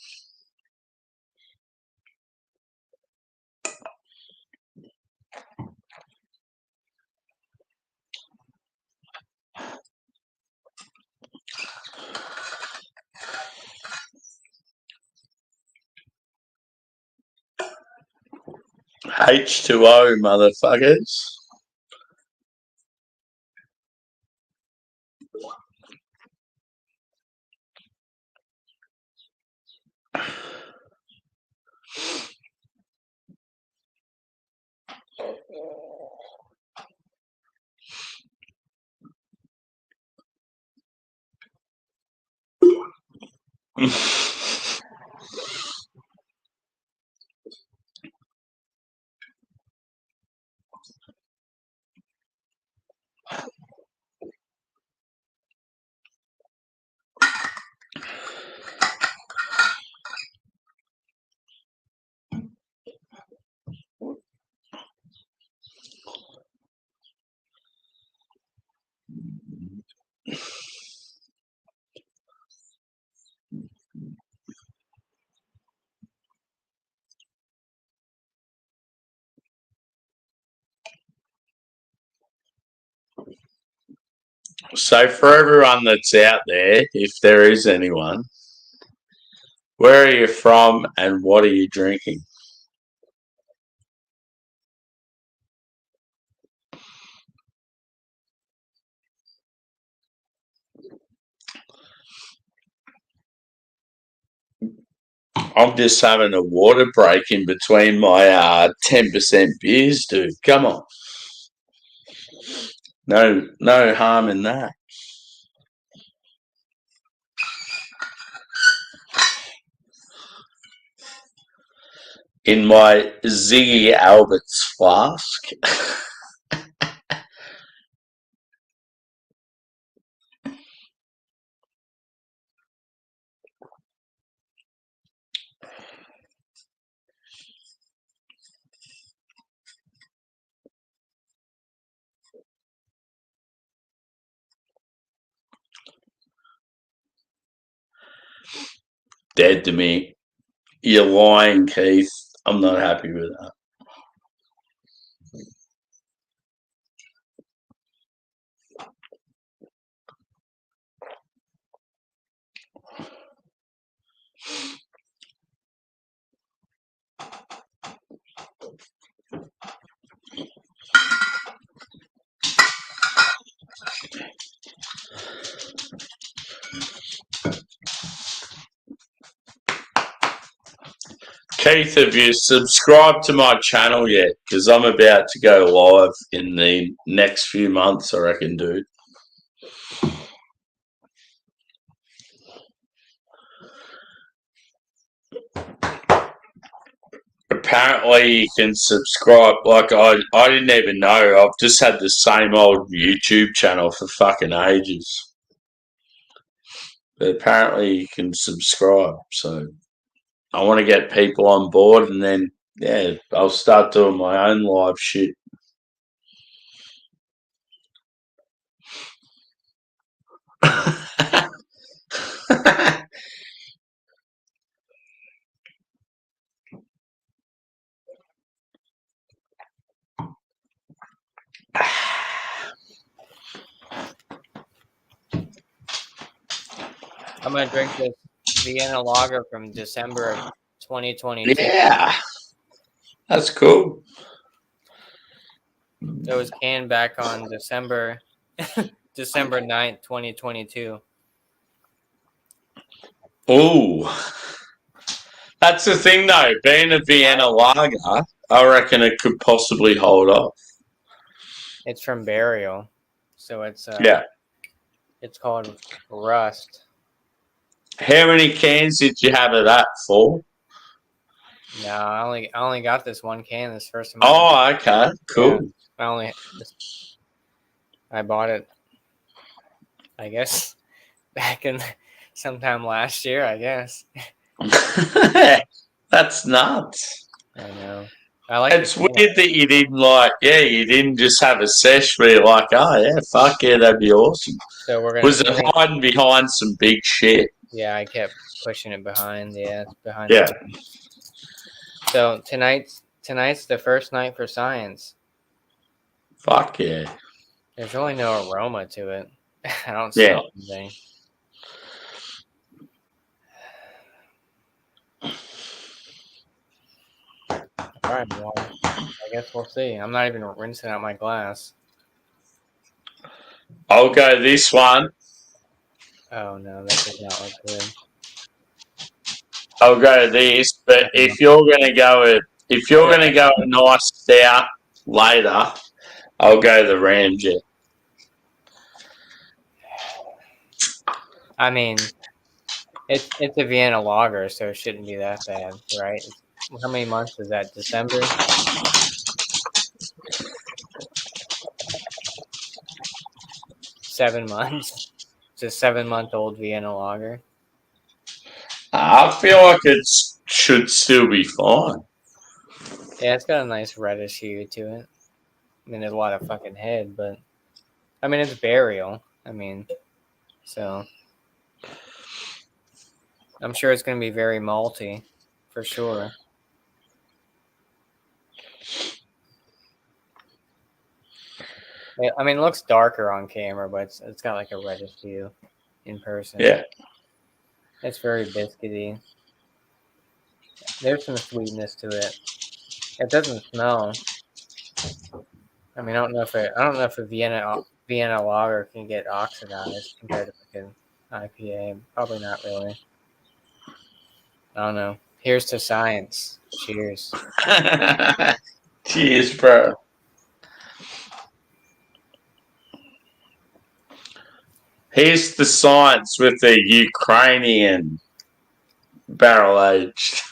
H2O, motherfuckers. So for everyone that's out there, if there is anyone, where are you from and what are you drinking? I'm just having a water break in between my 10% beers, dude. Come on. No harm in that. In my Ziggy Albert's flask. Dead to me. You're lying, Keith. I'm not happy with that. Keith, have you subscribed to my channel yet? Because I'm about to go live in the next few months, I reckon, dude. Apparently you can subscribe. Like, I didn't even know. I've just had the same old YouTube channel for fucking ages. But apparently you can subscribe. So I want to get people on board and then, yeah, I'll start doing my own live shit. I'm gonna drink this Vienna Lager from December of 2022. Yeah, that's cool. It was canned back on December 9th, 2022. Oh, that's the thing though. Being a Vienna Lager, I reckon it could possibly hold off. It's from Burial, so it's yeah. It's called Rust. How many cans did you have of that for? No, I only got this one can this first time. Oh, okay, cool. Yeah, I bought it, I guess, back in sometime last year, I guess. That's nuts. I know. I like. It's weird that you didn't you didn't just have a sesh where you're like, oh yeah, fuck yeah, that'd be awesome. So Was it hiding behind some big shit? Yeah, I kept pushing it behind. Yeah, it's behind. Yeah. So tonight's the first night for science. Fuck yeah. There's really no aroma to it. I don't smell anything. All right, well, I guess we'll see. I'm not even rinsing out my glass. I'll go this one. Oh no, that does not look good. I'll go this, but if you're gonna go a nice stout later, I'll go the Ramjet. I mean, it's a Vienna Lager, so it shouldn't be that bad, right? How many months is that? December? $7 months. It's a 7-month-old Vienna Lager. I feel like it should still be fine. Yeah, it's got a nice reddish hue to it. I mean, there's a lot of fucking head, but I mean, it's Burial. I mean, so I'm sure it's going to be very malty, for sure. I mean, it looks darker on camera, but it's got like a reddish hue in person. Yeah. It's very biscuity. There's some sweetness to it. It doesn't smell. I mean, I don't know if a Vienna lager can get oxidized compared to like an IPA. Probably not really. I don't know. Here's to science. Cheers. Cheers, bro. Here's the science with the Ukrainian barrel-aged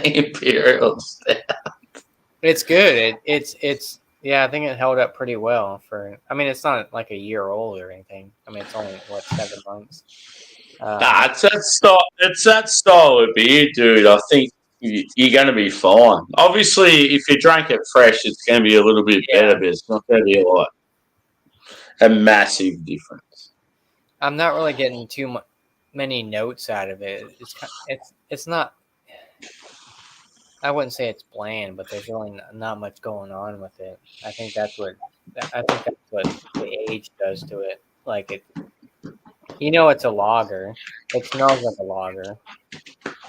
Imperial Stout. It's good. It's yeah. I think it held up pretty well for. I mean, it's not like a year old or anything. I mean, it's only 7 months. Nah, it's that style of beer, dude. I think you're going to be fine. Obviously, if you drank it fresh, it's going to be a little bit better, but it's not going to be like a massive difference. I'm not really getting too many notes out of it. It's not. I wouldn't say it's bland, but there's really not much going on with it. I think that's what the age does to it. Like it, it's a lager. It smells like a lager.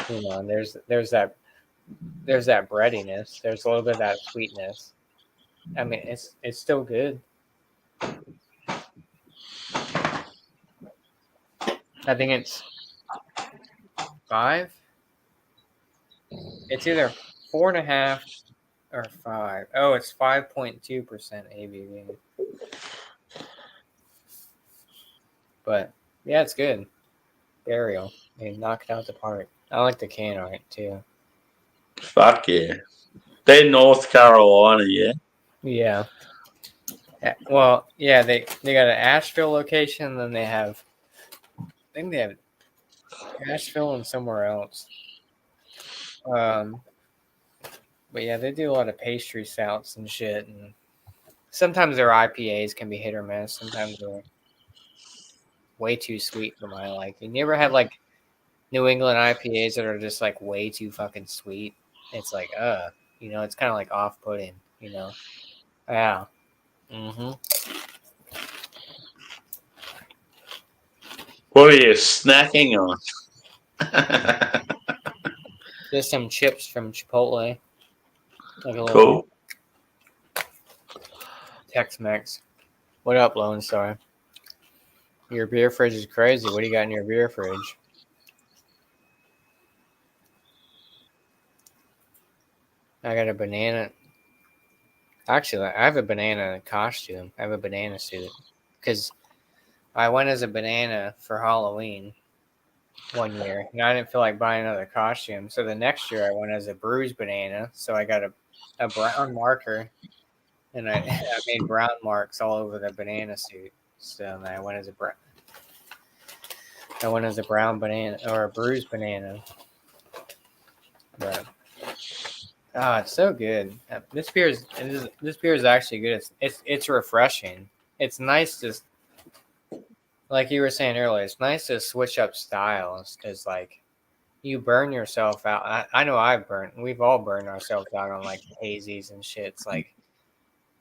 And there's that breadiness. There's a little bit of that sweetness. I mean, it's still good. I think it's 5. It's either 4.5 or 5. Oh, it's 5.2% ABV. But yeah, it's good. Burial. They knock it out the park. I like the can art too. Fuck yeah. They're North Carolina, yeah? Yeah. Well, yeah, they got an Asheville location, then they have Asheville and somewhere else. But yeah, they do a lot of pastry stouts and shit, and sometimes their IPAs can be hit or miss. Sometimes they're way too sweet for my liking. You ever had like New England IPAs that are just like way too fucking sweet? It's like, it's kind of like off-putting, Yeah. Mm-hmm. What are you snacking on? Just some chips from Chipotle. Like a Cool. Tex-Mex. What up, Lone Star? Your beer fridge is crazy. What do you got in your beer fridge? I got a banana. Actually, I have a banana costume. I have a banana suit. Because I went as a banana for Halloween one year, and I didn't feel like buying another costume. So the next year I went as a bruised banana. So I got a brown marker, and I made brown marks all over the banana suit. So I went as a brown banana or a bruised banana. But it's so good. This beer is actually good. It's refreshing. It's nice to, like you were saying earlier, it's nice to switch up styles because like you burn yourself out. I know we've all burned ourselves out on like hazies and shit. It's like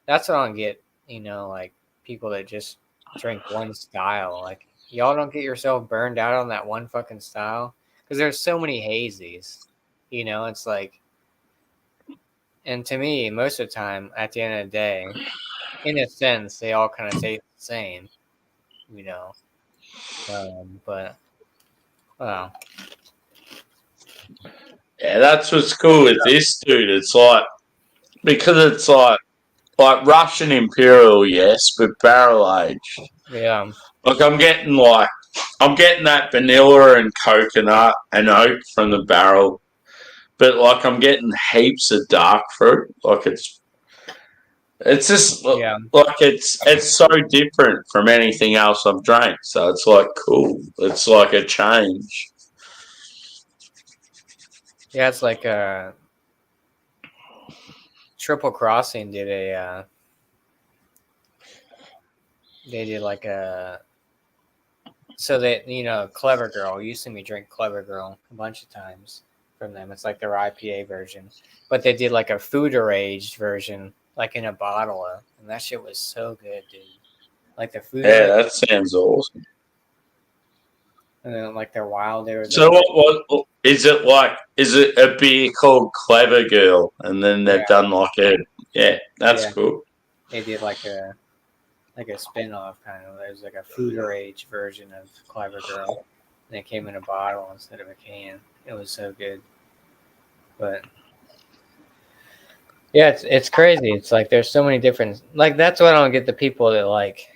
that's what I don't get, like people that just drink one style. Like y'all don't get yourself burned out on that one fucking style because there's so many hazies. It's like, and to me, most of the time, at the end of the day, in a sense, they all kind of taste the same, but wow. Yeah, that's what's cool with this, dude. It's like, because it's like Russian Imperial, yes, but barrel aged. Yeah. Like I'm getting that vanilla and coconut and oak from the barrel, but like I'm getting heaps of dark fruit. Like it's just like it's so different from anything else I've drank. So it's like cool. It's like a change. Yeah, it's like Triple Crossing did so they Clever Girl. You see me drink Clever Girl a bunch of times from them. It's like their IPA version, but they did like a food aged version, like in a bottle, and that shit was so good, dude. Like the food. Yeah, that sounds awesome. And then like their wild ale. So what is it like? Is it a beer called Clever Girl? And then they've done like that's cool. They did like a spin-off kind of. There's like a Fooder Age version of Clever Girl. And it came in a bottle instead of a can. It was so good. But yeah, it's crazy. It's like there's so many different, like that's what I don't get, the people that like,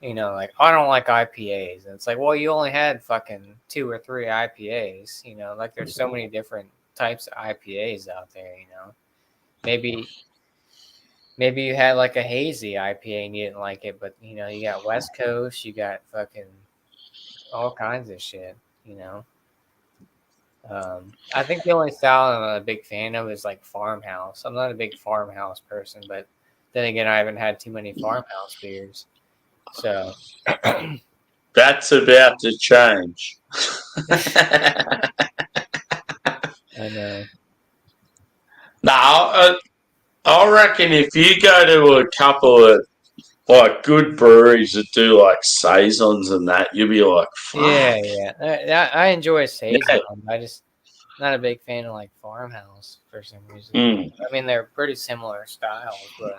you know, like I don't like IPAs. And it's like, well, you only had fucking 2 or 3 IPAs, you know, like there's so many different types of IPAs out there, you know. Maybe you had like a hazy IPA and you didn't like it, but you know, you got West Coast, you got fucking all kinds of shit, you know. I think the only style I'm a big fan of is like Farmhouse. I'm not a big Farmhouse person, but then again, I haven't had too many Farmhouse beers. So that's about to change. I know. No, I reckon if you go to a couple of like good breweries that do like saisons and that, you'll be like, fuck. Yeah. I enjoy saison. Yeah. I just not a big fan of like Farmhouse for some reason. I mean, they're pretty similar styles, but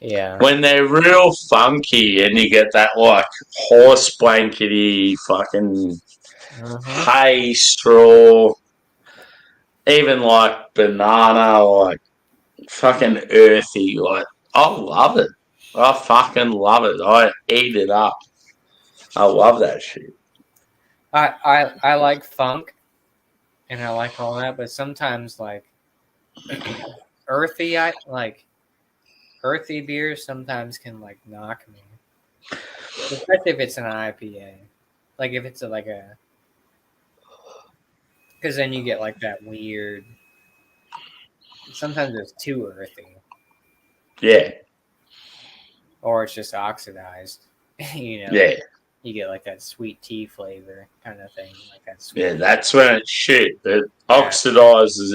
yeah. When they're real funky and you get that like horse blankety fucking hay straw, even like banana, like fucking earthy, like I love it. I fucking love it. I eat it up. I love that shit. I like funk and I like all that, but sometimes like earthy beers sometimes can like knock me. Especially if it's an IPA. Like if it's because then you get like that weird, sometimes it's too earthy. Yeah. Or it's just oxidized, you know. Yeah. You get like that sweet tea flavor kind of thing, like that. Yeah, that's when it's shit. It oxidized is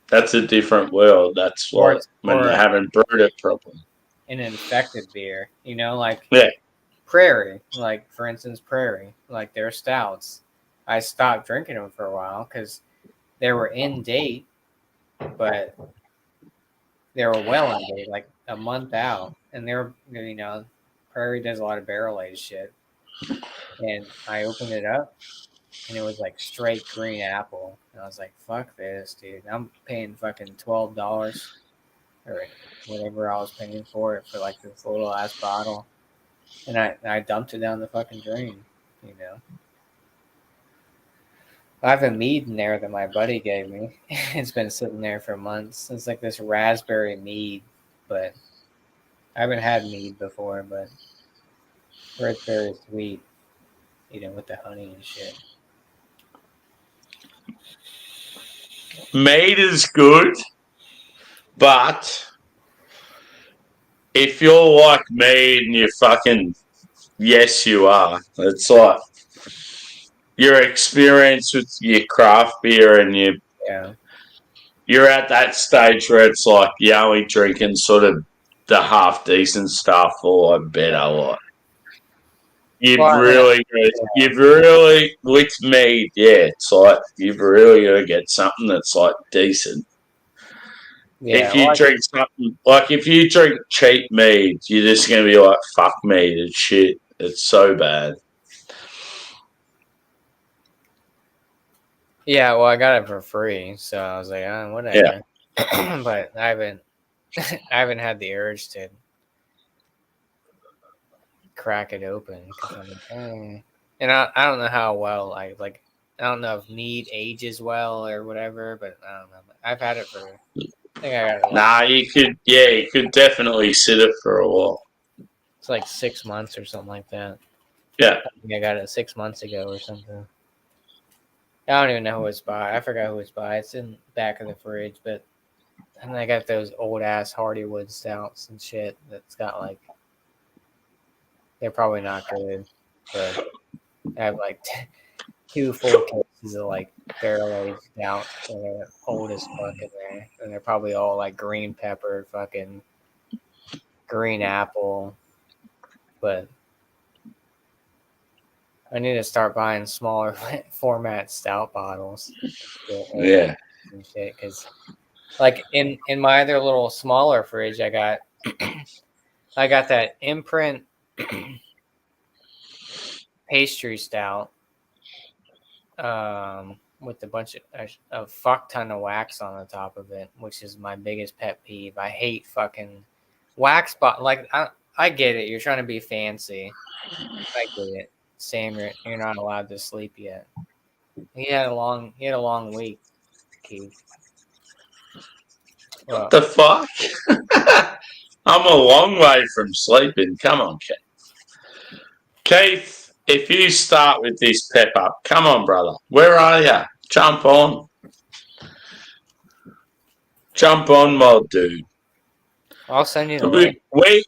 that's a different world. That's when they haven't brewed it properly. An infected beer, you know, like yeah. Prairie, like for instance, Prairie, like their stouts. I stopped drinking them for a while because they were in date, but they were well in date, like a month out, and they were, you know, Prairie does a lot of barrel aged shit, and I opened it up, and it was like straight green apple, and I was like, "Fuck this, dude! I'm paying fucking $12 or whatever I was paying for it for like this little ass bottle," and I dumped it down the fucking drain, you know. I have a mead in there that my buddy gave me. It's been sitting there for months. It's like this raspberry mead, but I haven't had mead before, but it's very sweet, you know, with the honey and shit. Mead is good, but if you're like me and you fucking, yes, you are. It's like your experience with your craft beer and you're at that stage where it's like you're only drinking sort of the half decent stuff or better. Like you've really with mead, it's like you've really got to get something that's like decent. Yeah, if you drink something like if you drink cheap mead, you're just gonna be like, fuck mead, it's shit. It's so bad. Yeah, well, I got it for free, so I was like, whatever. Yeah. But I haven't had the urge to crack it open because I'm like, and I don't know how well I don't know if mead ages well or whatever, but I don't know. I've had it for. I think I got it. You could definitely sit it for a while. It's like 6 months or something like that. Yeah, I think I got it 6 months ago or something. I don't even know who it's by. I forgot who it's by. It's in the back of the fridge, but and I got those old ass Hardywood stouts and shit that's got like they're probably not good, but I have like 2 full cases of like barrel aged stouts that are old as fuck in there, and they're probably all like green pepper, fucking green apple, but I need to start buying smaller format stout bottles. Yeah. And shit, because like in my other little smaller fridge, I got that Imprint pastry stout with a bunch of a fuck ton of wax on the top of it, which is my biggest pet peeve. I hate fucking wax like I get it. You're trying to be fancy. I get it. Sam, you're not allowed to sleep yet. He had a long week, Keith. What the fuck? I'm a long way from sleeping. Come on, Keith. Keith, if you start with this pep up, come on, brother. Where are you? Jump on. Jump on, my dude. I'll send you the link.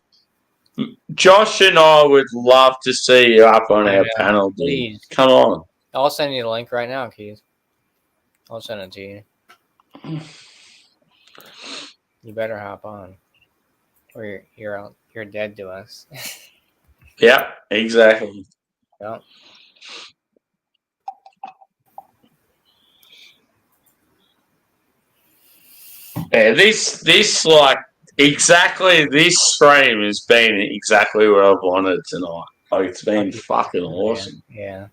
Josh and I would love to see you up on our panel, dude. Please. Come on. I'll send you the link right now, Keith. I'll send it to you. You better hop on, or you're dead to us. Yeah, exactly. Yep. Yeah, this like exactly this stream has been exactly what I've wanted tonight. Like it's been fucking awesome. Yeah.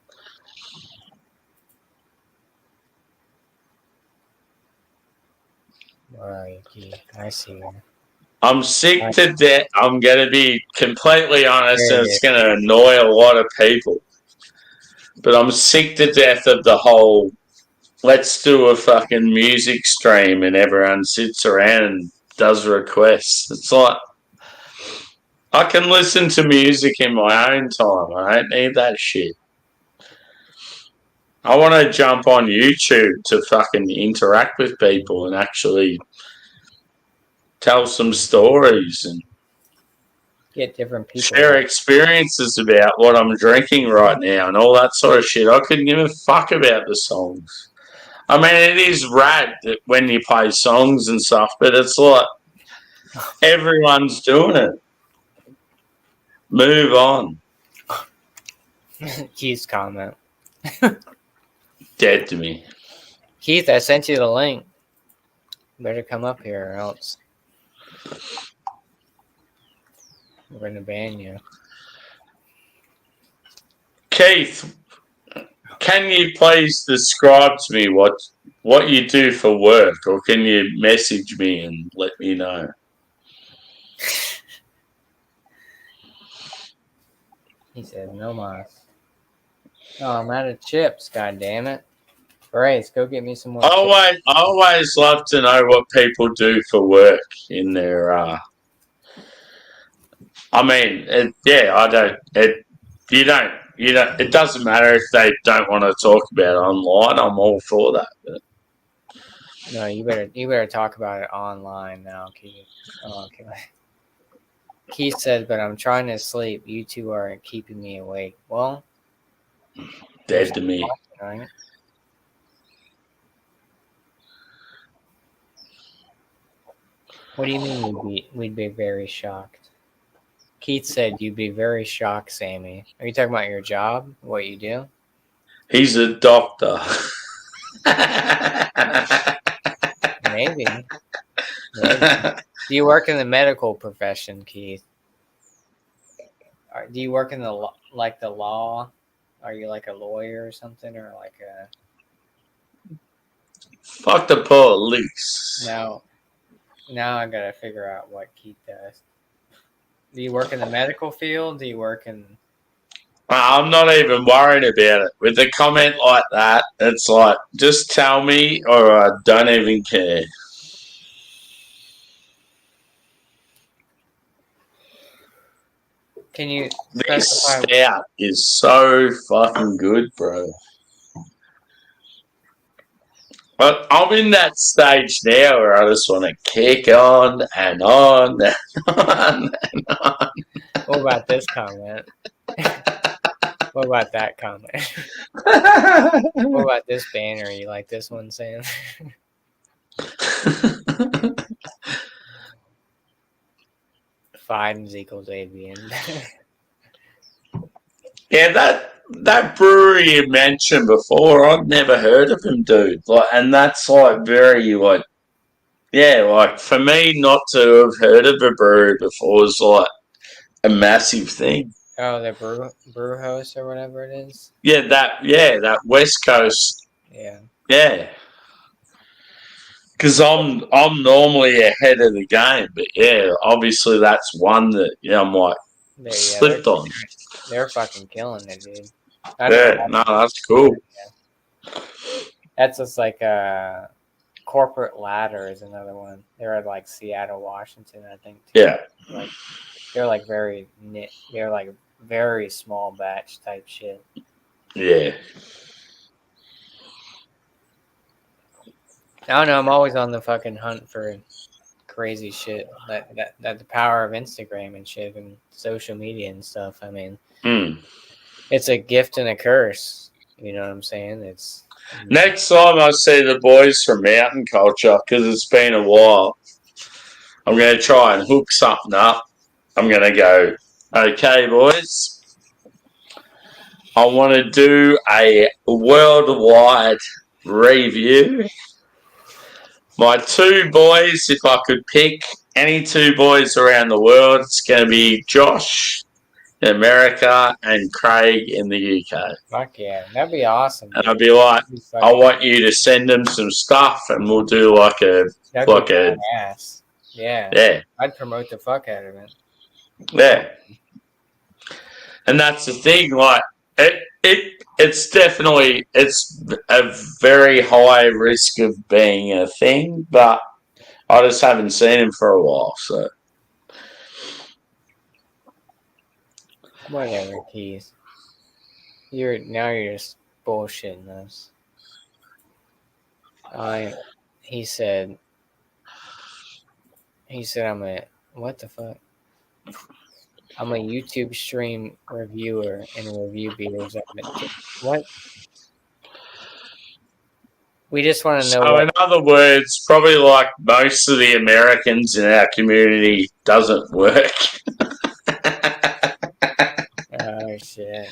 Where are you, Keith? I see you. I'm sick to death. I'm going to be completely honest, and it's going to annoy a lot of people. But I'm sick to death of the whole, let's do a fucking music stream and everyone sits around and does requests. It's like, I can listen to music in my own time. I don't need that shit. I want to jump on YouTube to fucking interact with people and actually tell some stories and get different people, share experiences about what I'm drinking right now and all that sort of shit. I couldn't give a fuck about the songs. I mean, it is rad that when you play songs and stuff, but it's like everyone's doing it. Move on. Keith's comment. Dead to me. Keith, I sent you the link. Better come up here or else we're going to ban you. Keith, can you please describe to me what you do for work, or can you message me and let me know? He said, no mas. Oh, I'm out of chips, god damn it. Bryce, go get me some more I always love to know what people do for work in their I mean, it doesn't matter if they don't want to talk about it online. I'm all for that. But. No, you better talk about it online now, Keith. Oh, okay. Keith said, but I'm trying to sleep. You two are keeping me awake. Well, dead to me. Right? What do you mean we'd be very shocked? Keith said you'd be very shocked, Sammy. Are you talking about your job? What you do? He's a doctor. Maybe. Do you work in the medical profession, Keith? Do you work in the law? Are you like a lawyer or something, or like a? Fuck the police. Now I gotta figure out what Keith does. Do you work in the medical field? Do you work in? I'm not even worried about it. With a comment like that, it's like, just tell me or I don't even care. Can you? This stout is so fucking good, bro. But I'm in that stage now where I just want to kick on and on and on and on. What about this comment? What about that comment? What about this banner? You like this one, Sam? Fidens equals avian. Yeah, that brewery you mentioned before, I'd never heard of them, dude. Like, and that's like very like, yeah, like for me not to have heard of a brewery before is like a massive thing. Oh, the brew house or whatever it is. Yeah, that West Coast. Yeah. Yeah. Because I'm normally ahead of the game, but yeah, obviously that's one that I'm like slipped on. They're fucking killing it, dude. That's cool. That's just like Corporate Ladder is another one. They're at like Seattle, Washington, I think. Too. Yeah. Like they're like very they're like very small batch type shit. Yeah. I don't know. I'm always on the fucking hunt for crazy shit. That the power of Instagram and shit and social media and stuff. I mean, it's a gift and a curse. You know what I'm saying? It's next time I see the boys from Mountain Culture, because it's been a while, I'm going to try and hook something up. I'm going to go, okay, boys, I want to do a worldwide review. My two boys, if I could pick any two boys around the world, it's going to be Josh in America and Craig in the UK. Fuck yeah, that'd be awesome. And I'd be like, I want you to send them some stuff, and we'll do like a ass. Yeah. Yeah. I'd promote the fuck out of it. Yeah. And that's the thing, like it's definitely a very high risk of being a thing, but I just haven't seen him for a while, so whatever, Keith. You're just bullshitting us. He said what the fuck? I'm a YouTube stream reviewer and review beers. What? We just want to know. So, in other words, probably like most of the Americans in our community doesn't work. Oh, shit.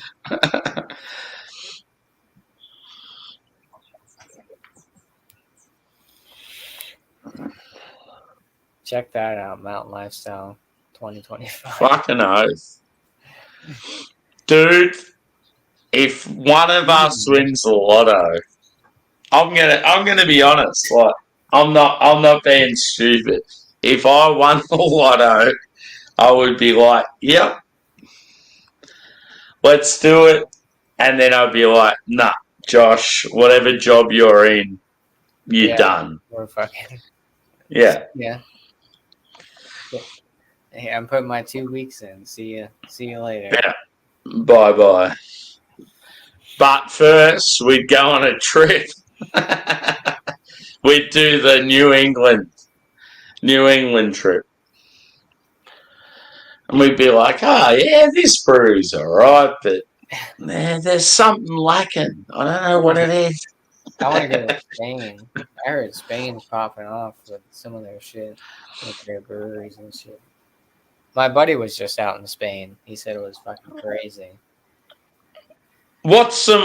Check that out, Mountain Lifestyle 2025. Fucking oath. Dude, if one of us wins the lotto, I'm gonna be honest, like I'm not being stupid. If I won the lotto, I would be like, yep, let's do it. And then I'd be like, nah, Josh, whatever job you're in, you're done. We're fucking Yeah. Yeah. Hey, I'm putting my 2 weeks in. See you later. Yeah. Bye. But first, we'd go on a trip. We'd do the New England trip. And we'd be like, oh, yeah, this brewery's all right, but man, there's something lacking. I don't know what it is. I want to go to Spain. I heard Spain's popping off with some of their shit, with their breweries and shit. My buddy was just out in Spain. He said it was fucking crazy. What's some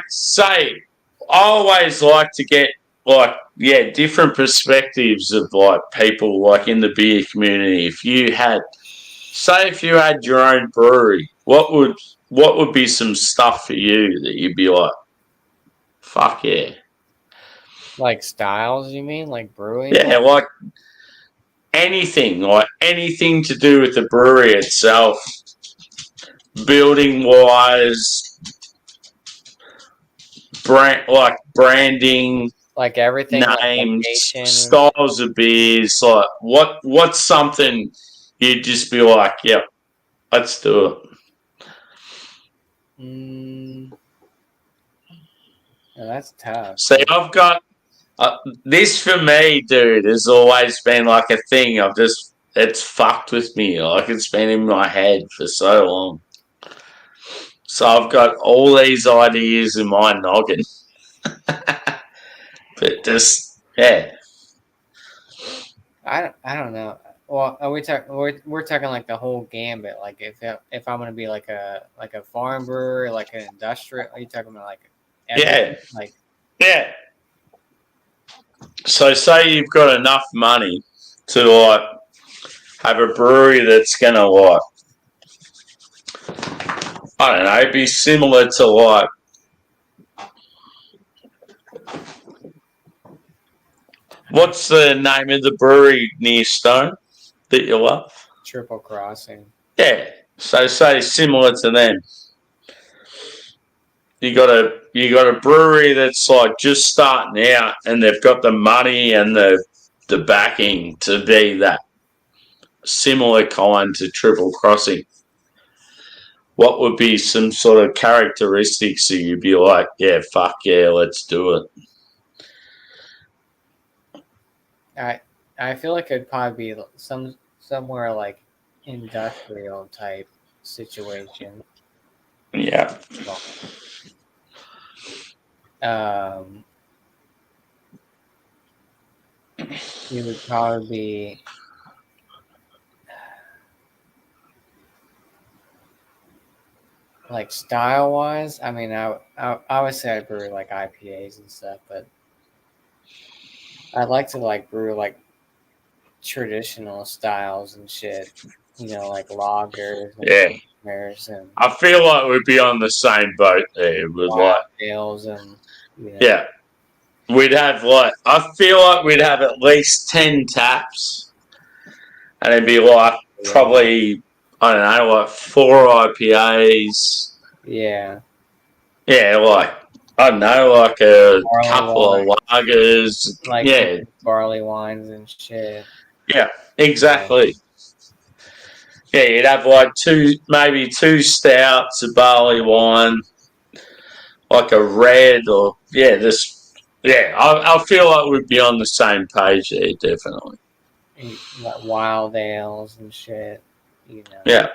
say? I always like to get different perspectives of like people like in the beer community. If you had your own brewery, what would be some stuff for you that you'd be like, fuck yeah? Like styles, you mean? Like brewing? Yeah, like anything to do with the brewery itself, building wise, branding, like everything, names, like styles of beers. Like what's something you'd just be like, yep, let's do it. Oh, that's tough. See, I've got this for me, dude, has always been like a thing. It's fucked with me. Like it's been in my head for so long. So I've got all these ideas in my noggin. But just, yeah. I don't know. Well, are we we're talking like the whole gambit. Like if I'm gonna be like a farm brewer, like an industrial. Are you talking about like Yeah. like Yeah. So say you've got enough money to like have a brewery that's gonna like, I don't know, be similar to like what's the name of the brewery near Stone that you love? Triple Crossing? Yeah. So say similar to them. You got a brewery that's like just starting out and they've got the money and the backing to be that similar kind to Triple Crossing. What would be some sort of characteristics that you'd be like, yeah, fuck yeah, let's do it? I feel like it'd probably be somewhere like industrial type situation. Yeah. It would probably be like style wise. I mean, I would say I brew like IPAs and stuff, but I'd like to like brew like traditional styles and shit. You know, like lagers. And and I feel like we'd be on the same boat there with like ales and yeah. We'd have like, I feel like we'd have at least 10 taps, and it'd be like probably, I don't know, like 4 IPAs. Yeah. Yeah, like, I don't know, like a couple of lagers. Like barley wines and shit. Yeah, exactly. Yeah, you'd have like maybe 2 stouts, a barley wine, like a red or, I feel like we'd be on the same page there, definitely. Like wild ales and shit, you know. Yeah.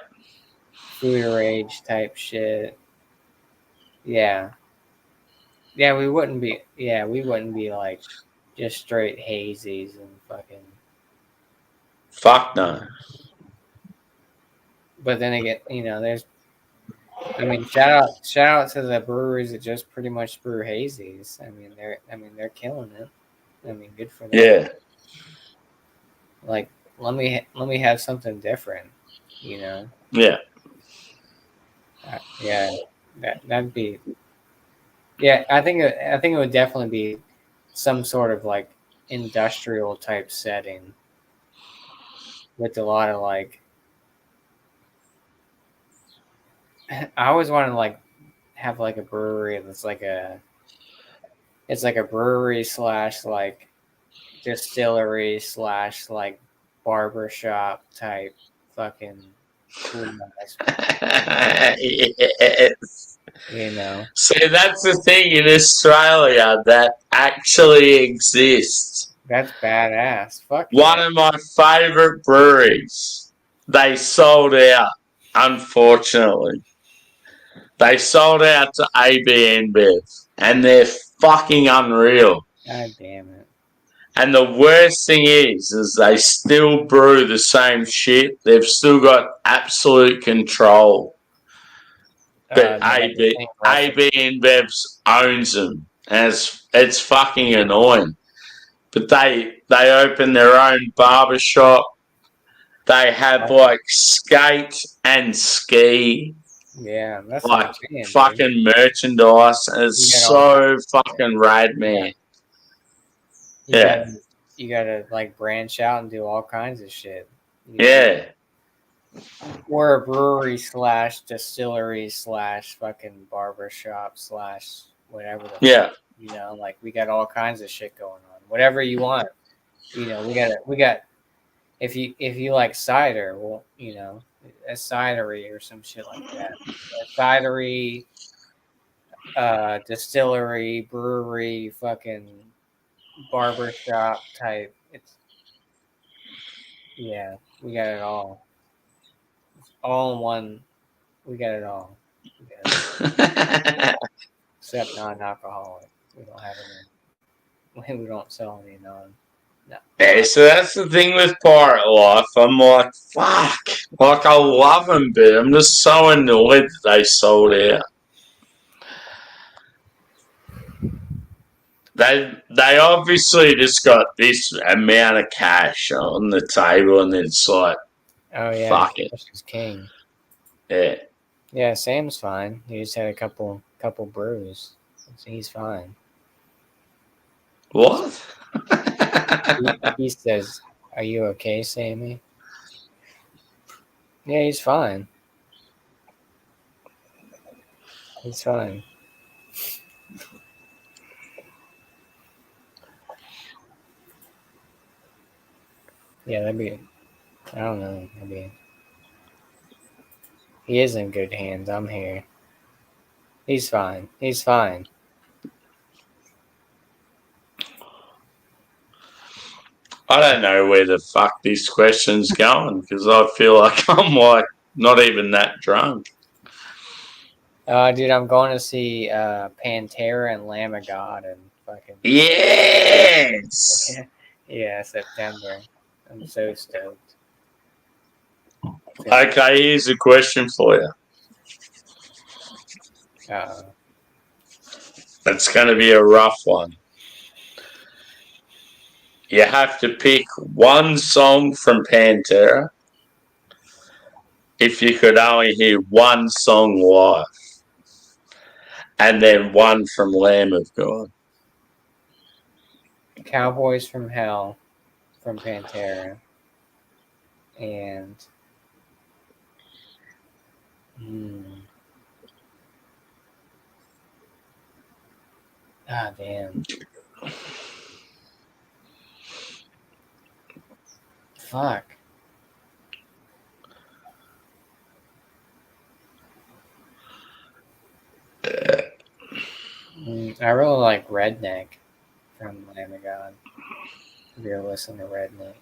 Food or age type shit. Yeah. Yeah, we wouldn't be like just straight hazies and fucking. Fuck no. But then again, you know, I mean, shout out to the breweries that just pretty much brew hazies. I mean, they're killing it. I mean, good for them. Yeah. Like, let me have something different, you know. Yeah. Yeah, that'd be. Yeah, I think it would definitely be some sort of like industrial type setting with a lot of like. I always want to like have like a brewery that's like it's like a brewery / like distillery / like barbershop type fucking cool Yes. You know. See, that's the thing in Australia that actually exists. That's badass. Fuck One of my favourite breweries. They sold out, unfortunately. They sold out to AB InBev, and they're fucking unreal. God damn it. And the worst thing is they still brew the same shit. They've still got absolute control. But AB InBev owns them. It's fucking annoying. But they open their own barbershop. They have like skate and ski. Yeah, that's like fucking merchandise. And it's so fucking rad, man. You gotta like branch out and do all kinds of shit. Yeah. We're a brewery / distillery / fucking barbershop / whatever. You know, like we got all kinds of shit going on. Whatever you want. You know, we got if you like cider, well, you know, a cidery or some shit like that. A cidery, distillery, brewery, fucking barbershop type. We got it all. It's all in one. We got it all. Except non-alcoholic. We don't have any. We don't sell any Yeah, so that's the thing with Pirate Life. I'm like, fuck. Like, I love them, but I'm just so annoyed that they sold out. They obviously just got this amount of cash on the table, and then it's like, oh yeah, fuck it. Cash is king. Yeah. Yeah, Sam's fine. He just had a couple brews. He's fine. What? he says, "Are you okay, Sammy?" Yeah, he's fine. He's fine. Yeah, that'd be. I don't know. Maybe he is in good hands. I'm here. He's fine. He's fine. I don't know where the fuck this question's going because I feel like I'm like not even that drunk. Dude, I'm going to see Pantera and Lamb of God and fucking. Yes. Yeah, September. I'm so stoked. Okay, here's a question for you. That's going to be a rough one. You have to pick one song from Pantera. If you could only hear one song live, and then one from Lamb of God. Cowboys from Hell from Pantera. And damn. Fuck. I really like Redneck from Lamb of God. If you're listening to Redneck.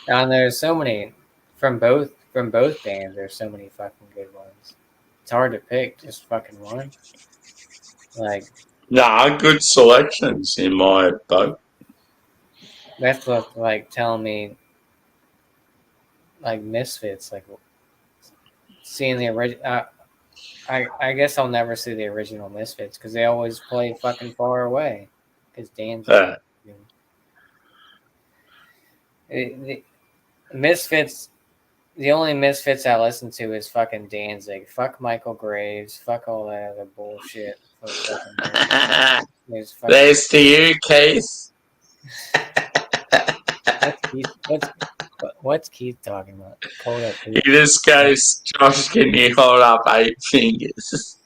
And there's so many from both bands, there's so many fucking good ones. It's hard to pick just fucking one. Like, nah, good selections in my boat. that's what like telling me like Misfits, like seeing the original. I guess I'll never see the original Misfits because they always play fucking far away. Because Dan's the Misfits. The only Misfits I listen to is fucking Danzig. Fuck Michael Graves. Fuck all that other bullshit. There's to you, Keith. What's Keith talking about? Hold up, He just goes, Josh, can you hold up 8 fingers?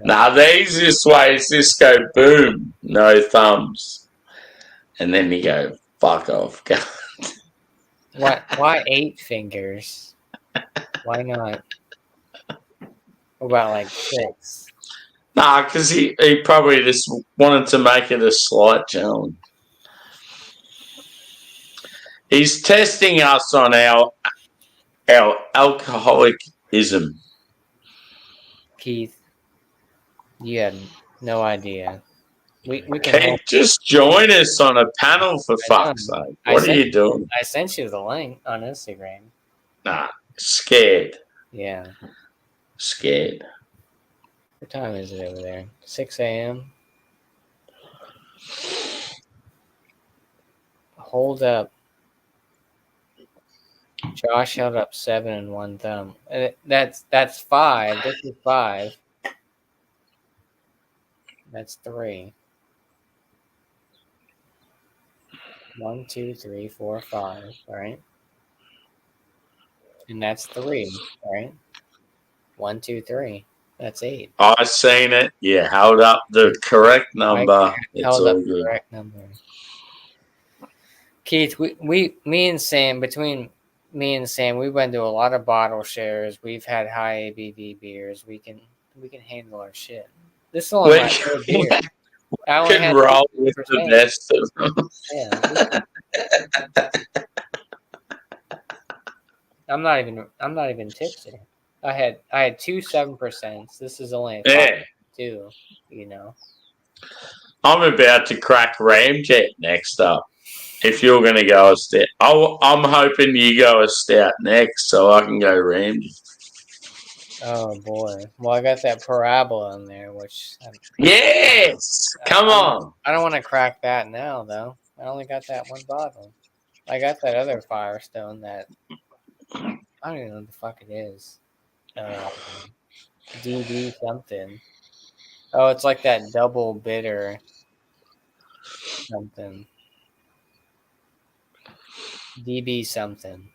Now these this way, just go boom, no thumbs. And then you go, fuck off. Why 8 fingers? Why not? What about like 6? Nah, because he probably just wanted to make it a slight challenge. He's testing us on our alcoholicism. Keith, you had no idea. We can just join us on a panel for fuck's sake. What are you doing? I sent you the link on Instagram. Nah, scared. Yeah. Scared. What time is it over there? 6 a.m. Hold up. Josh held up 7 and 1 thumb. That's 5. This is 5. That's 3. 1, 2, 3, 4, 5. Right? And that's 3. Right? 1, 2, 3. That's 8. I seen it. You held up the correct number. It's held all up good. the correct number. Keith, me and Sam, between me and Sam, we've been to a lot of bottle shares. We've had high ABV beers. We can handle our shit. This is only my third beer. I can roll with the best of them. Yeah. I'm not even tipsy. I had 2 7%. This is only a 2, you know. I'm about to crack Ramjet next up. If you're going to go a stout, I'm hoping you go a stout next, so I can go Ramjet. Oh boy. Well, I got that Parabola in there, which yes, come on. I don't want to crack that now, though. I only got that one bottle. I got that other Firestone that I don't even know what the fuck it is. DD something. Oh, it's like that double bitter something. DB something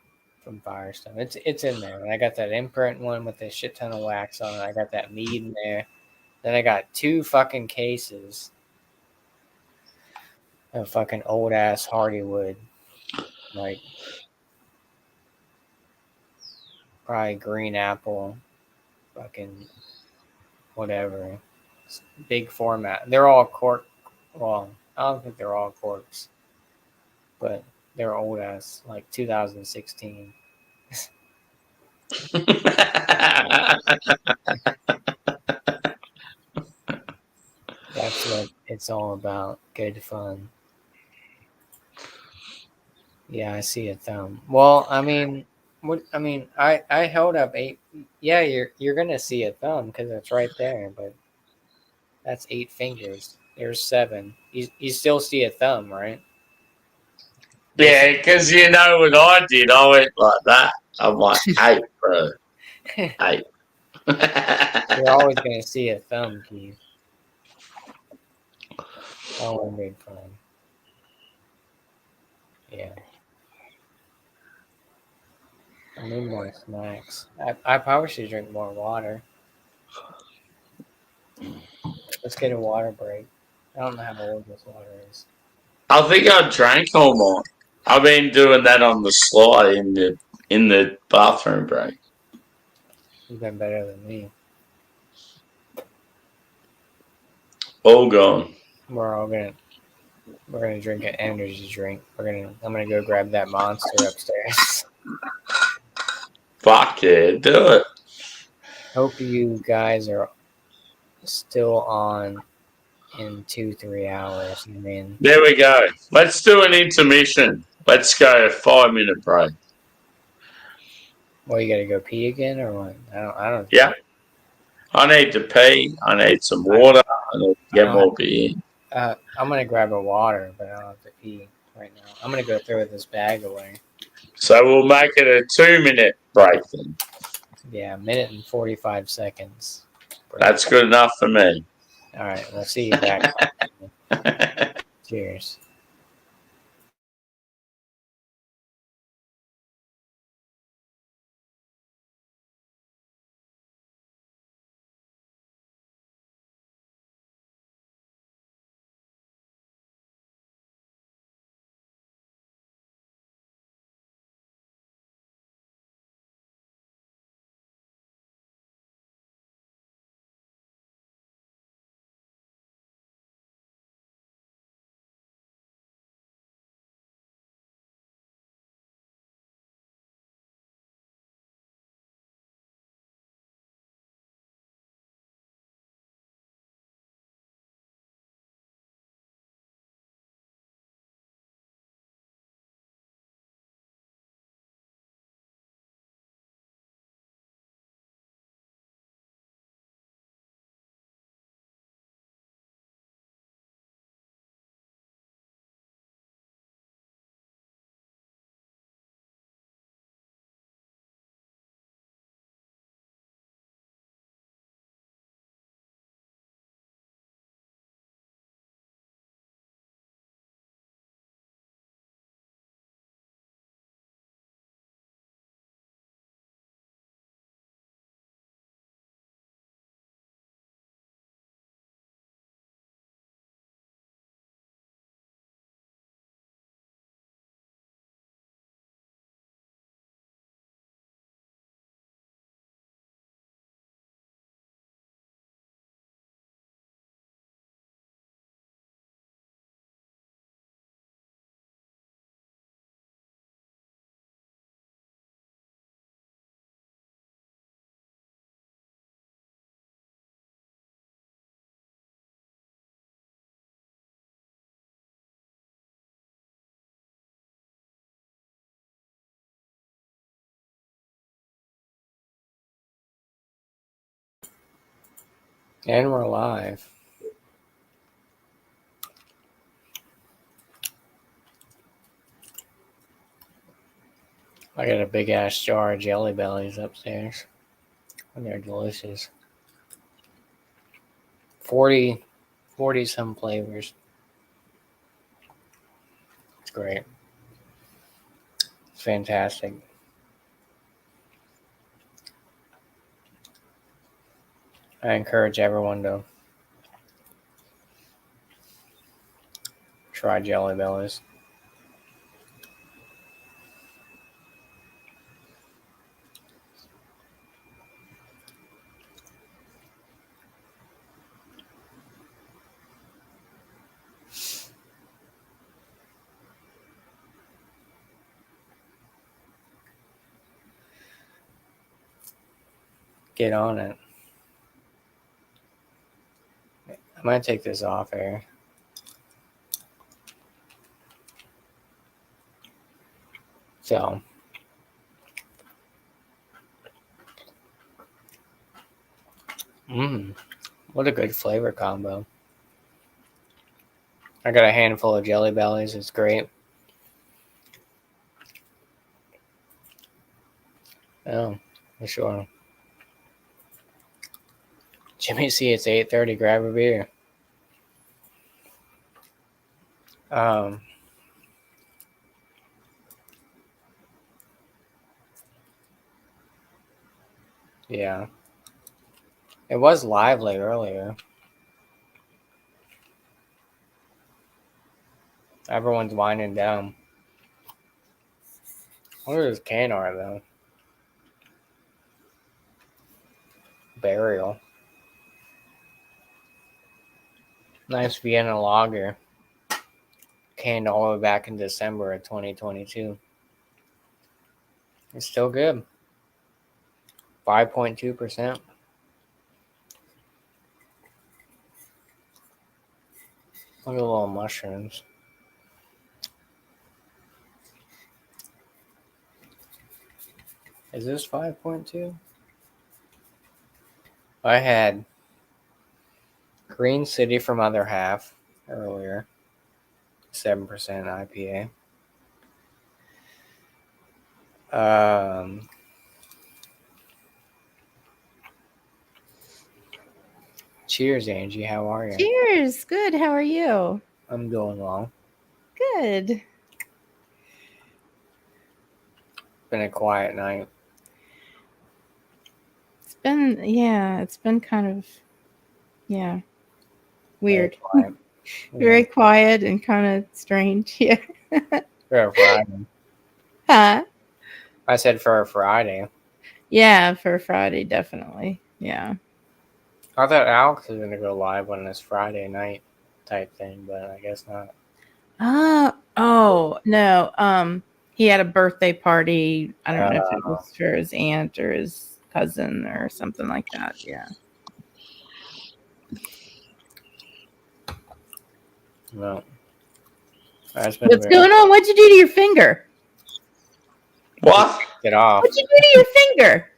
from Firestone. It's in there. And I got that imprint one with a shit ton of wax on it. I got that mead in there. Then I got 2 fucking cases of fucking old ass Hardywood. Like probably green apple. Fucking whatever. Big format. They're all cork. Well, I don't think they're all corks. But they're old ass. Like 2016. That's what it's all about. Good fun. Yeah, I see a thumb. Well, I mean, I held up 8. Yeah, you're gonna see a thumb because it's right there. But that's 8 fingers. There's 7. You still see a thumb, right? Yeah, because you know what I did. I went like that. I'm like, 8, bro. 8. You're always gonna see a thumb, Keith. Oh, I made fun. Yeah. I need more snacks. I probably should drink more water. Let's get a water break. I don't know how old this water is. I think I drank all mine. I've been doing that on the slide in the bathroom break. You've been better than me. All gone. We're gonna drink an energy drink. I'm gonna go grab that Monster upstairs. Fuck yeah, do it. Hope you guys are still on in 2-3 hours. I mean, there we go. Let's do an intermission. Let's go a 5-minute break. Well, you gotta go pee again or what? I don't. Yeah. I need to pee. I need some water. I need to get more beer. I'm gonna grab a water, but I don't have to pee right now. I'm gonna go throw this bag away. So we'll make it a 2-minute break then. Yeah, 1 minute and 45 seconds. That's good enough for me. All right, we'll see you back. Cheers. And we're live. I got a big ass jar of Jelly Bellies upstairs. And they're delicious. 40 some flavors. It's great. It's fantastic. I encourage everyone to try Jelly Bellies. Get on it. I might take this off air. So, what a good flavor combo. I got a handful of Jelly Bellies. It's great. Oh, for sure. Jimmy C, it's 8:30. Grab a beer. Yeah. It was lively earlier. Everyone's winding down. What is can art though? Burial. Nice Vienna lager. Canned all the way back in December of 2022. It's still good. 5.2%. Look at the little mushrooms. Is this 5.2? I had Green City from Other Half earlier. 7% IPA. Cheers, Angie. How are you? Cheers. Good. How are you? I'm doing well. Good. Been a quiet night. It's been kind of, weird. Very quiet. Very quiet and kind of strange. Yeah. For a Friday. Huh? I said for a Friday. Yeah, for a Friday, definitely. Yeah. I thought Alex was going to go live on this Friday night type thing, but I guess not. Oh, no. He had a birthday party. I don't know if it was for his aunt or his cousin or something like that. Yeah. No. What's going on? What'd you do to your finger? What? Get off. What'd you do to your finger?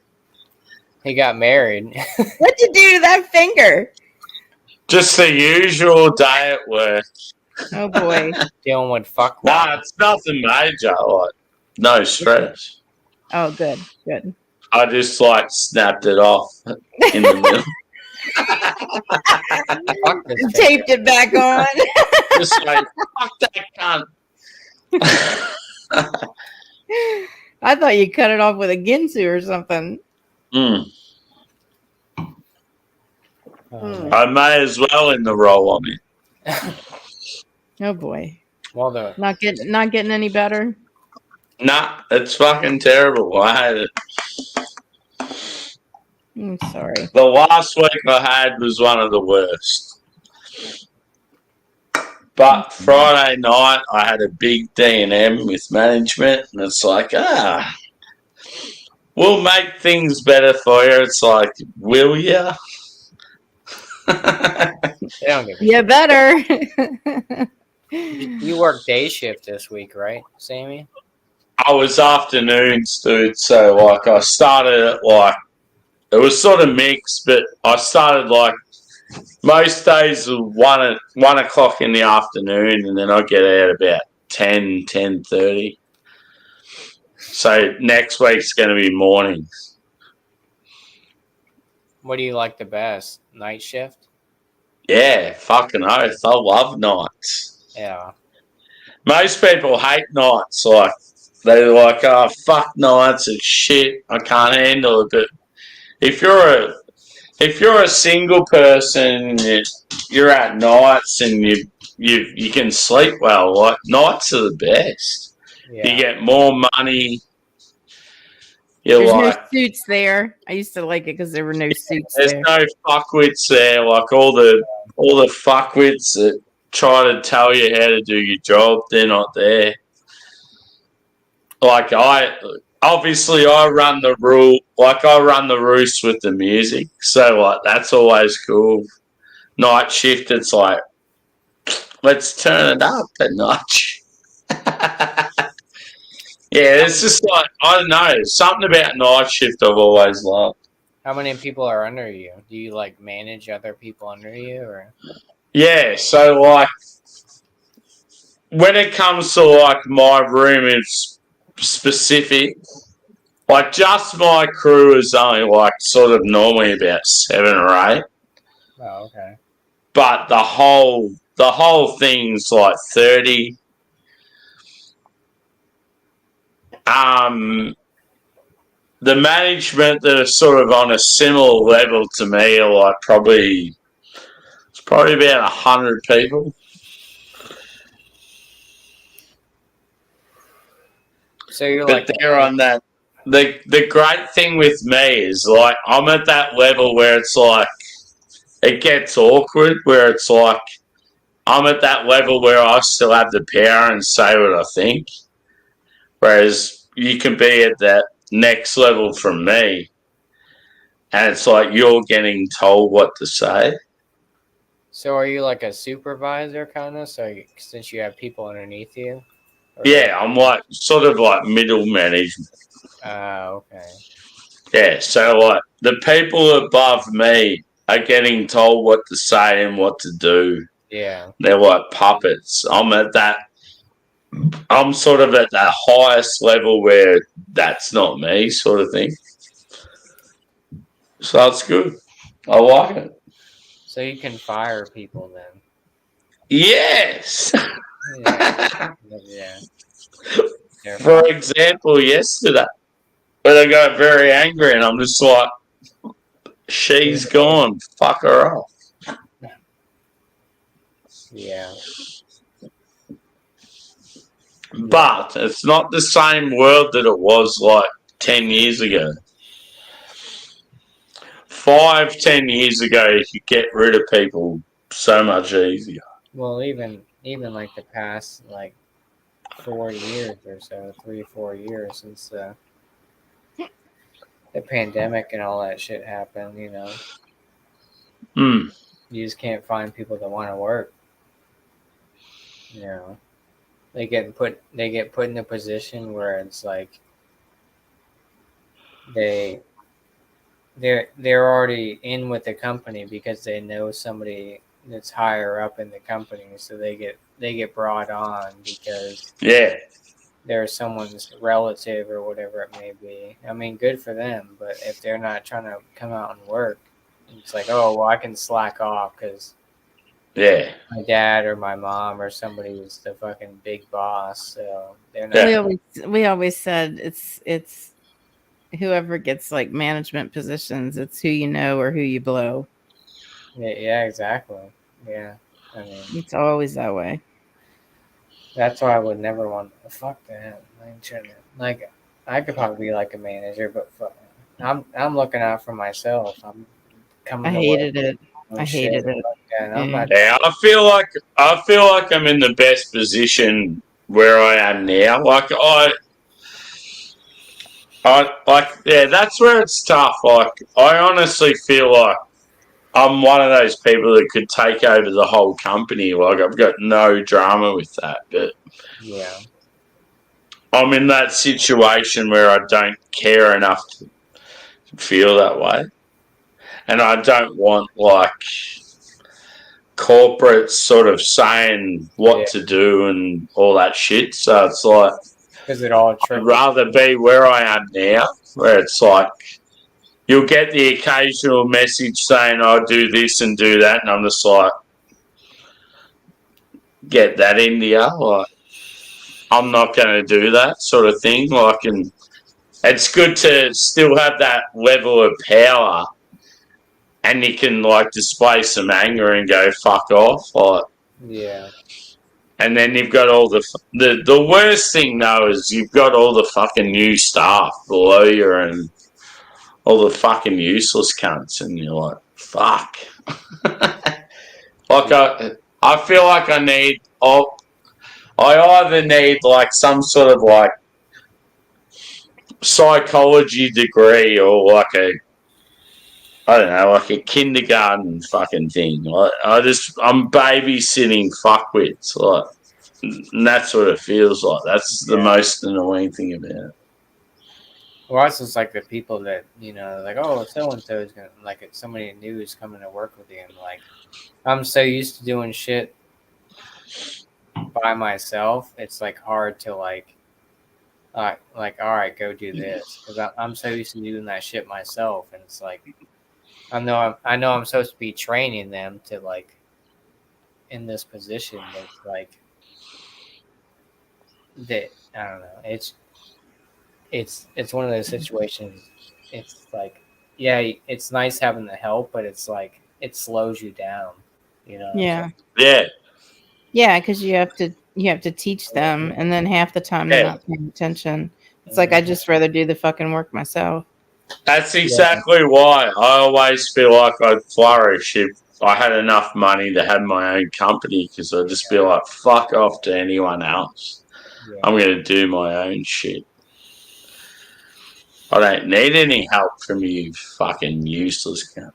He got married. What'd you do to that finger? Just the usual day at work. Oh boy. Dealing with fuck. Nah, it's nothing major. Like, no stress. Oh, good. Good. I just snapped it off in the middle. Taped it back on. Just like, fuck that cunt. I thought you cut it off with a Ginsu or something. I may as well in the role I'm in. Oh boy. Well done. Not getting any better. Nah, it's fucking terrible. I hate it. I'm sorry. The last week I had was one of the worst. But Friday night I had a big D&M with management, and it's like, we'll make things better for you. It's like, will ya? You better. You work day shift this week, right, Sammy? I was afternoons, dude. So I started at it was sort of mixed, but I started most days are 1 o'clock in the afternoon, and then I get out about 10:30. So next week's going to be mornings. What do you like the best? Night shift? Yeah, fucking oath. I love nights. Yeah. Most people hate nights. Like, they're like, oh, fuck nights and shit. I can't handle it. But if you're a single person, you're at nights and you can sleep well. Like, nights are the best. Yeah. You get more money. There's no suits there. I used to like it because there were no suits there's there. no fuckwits there. Like all the fuckwits that try to tell you how to do your job, they're not there. Like I run the roost with the music, so like that's always cool. Night shift, it's like, let's turn it up a notch. Yeah, it's just like, I don't know, something about night shift I've always loved. How many people are under you? Do you like manage other people under you, or? Yeah, so like when it comes to like my room is specific, like just my crew is only like sort of normally about 7 or 8. Oh, okay. But the whole thing's like 30. The management that are sort of on a similar level to me are like probably about 100 people. So you're but like they're on that. The great thing with me is like I'm at that level where it's like it gets awkward, where it's like I'm at that level where I still have the power and say what I think. Whereas you can be at that next level from me and it's like you're getting told what to say. So are you like a supervisor kind of? So since you have people underneath you? Yeah, I'm like sort of like middle management. Okay. Yeah, so like the people above me are getting told what to say and what to do. Yeah. They're like puppets. I'm sort of at that highest level where that's not me, sort of thing. So that's good. I like it. So you can fire people then? Yes. Yeah. For example, yesterday, when I got very angry and I'm just like, she's gone. Fuck her off. Yeah. But it's not the same world that it was like 10 years ago. 5-10 years ago, you could get rid of people so much easier. Well, even like the past like 4 years or so, 3-4 years since the pandemic and all that shit happened, you know. You just can't find people that want to work. You know, they get put in a position where it's like they're already in with the company because they know somebody that's higher up in the company, so they get brought on because they're someone's relative or whatever it may be. I mean, good for them, but if they're not trying to come out and work, it's like, oh well, I can slack off because my dad or my mom or somebody was the fucking big boss, so they're not. We always said it's whoever gets like management positions, it's who you know or who you blow. Yeah, exactly. Yeah, I mean, it's always that way. That's why I would never want. Fuck that. Like, I could probably be like a manager, but I'm looking out for myself. I'm coming. I hated it. I hated it. I feel like I'm in the best position where I am now. Like that's where it's tough. Like I honestly feel like I'm one of those people that could take over the whole company. Like I've got no drama with that, but yeah, I'm in that situation where I don't care enough to feel that way, and I don't want like corporates sort of saying what to do and all that shit. So it's like, because it all I'd rather be where I am now, where it's like you'll get the occasional message saying, "I'll do this and do that," and I'm just like, get that into you. Like, I'm not going to do that sort of thing. Like, and it's good to still have that level of power, and you can like display some anger and go fuck off. Like, yeah. And then you've got all the worst thing though is you've got all the fucking new staff below you and all the fucking useless cunts, and you're like, fuck. Like I feel like I either need like some sort of like psychology degree or like I don't know, like a kindergarten fucking thing. Like I'm babysitting fuckwits, like, and that's what it feels like. That's the most annoying thing about it. Well, it's just like the people that, you know, like, oh, so and so is gonna, like, if somebody new is coming to work with you, and like, I'm so used to doing shit by myself, it's like hard to like, all right, go do this, because I'm so used to doing that shit myself, and it's like, I know I'm supposed to be training them to like in this position, but it's like that, I don't know. It's one of those situations. It's like, yeah, it's nice having the help, but it's like it slows you down, you know. Yeah. Yeah. Yeah, because you have to teach them, and then half the time they're not paying attention. It's like I'd just rather do the fucking work myself. That's exactly why I always feel like I'd flourish if I had enough money to have my own company, because I'd just be like, fuck off to anyone else. Yeah. I'm going to do my own shit. I don't need any help from you fucking useless cunt.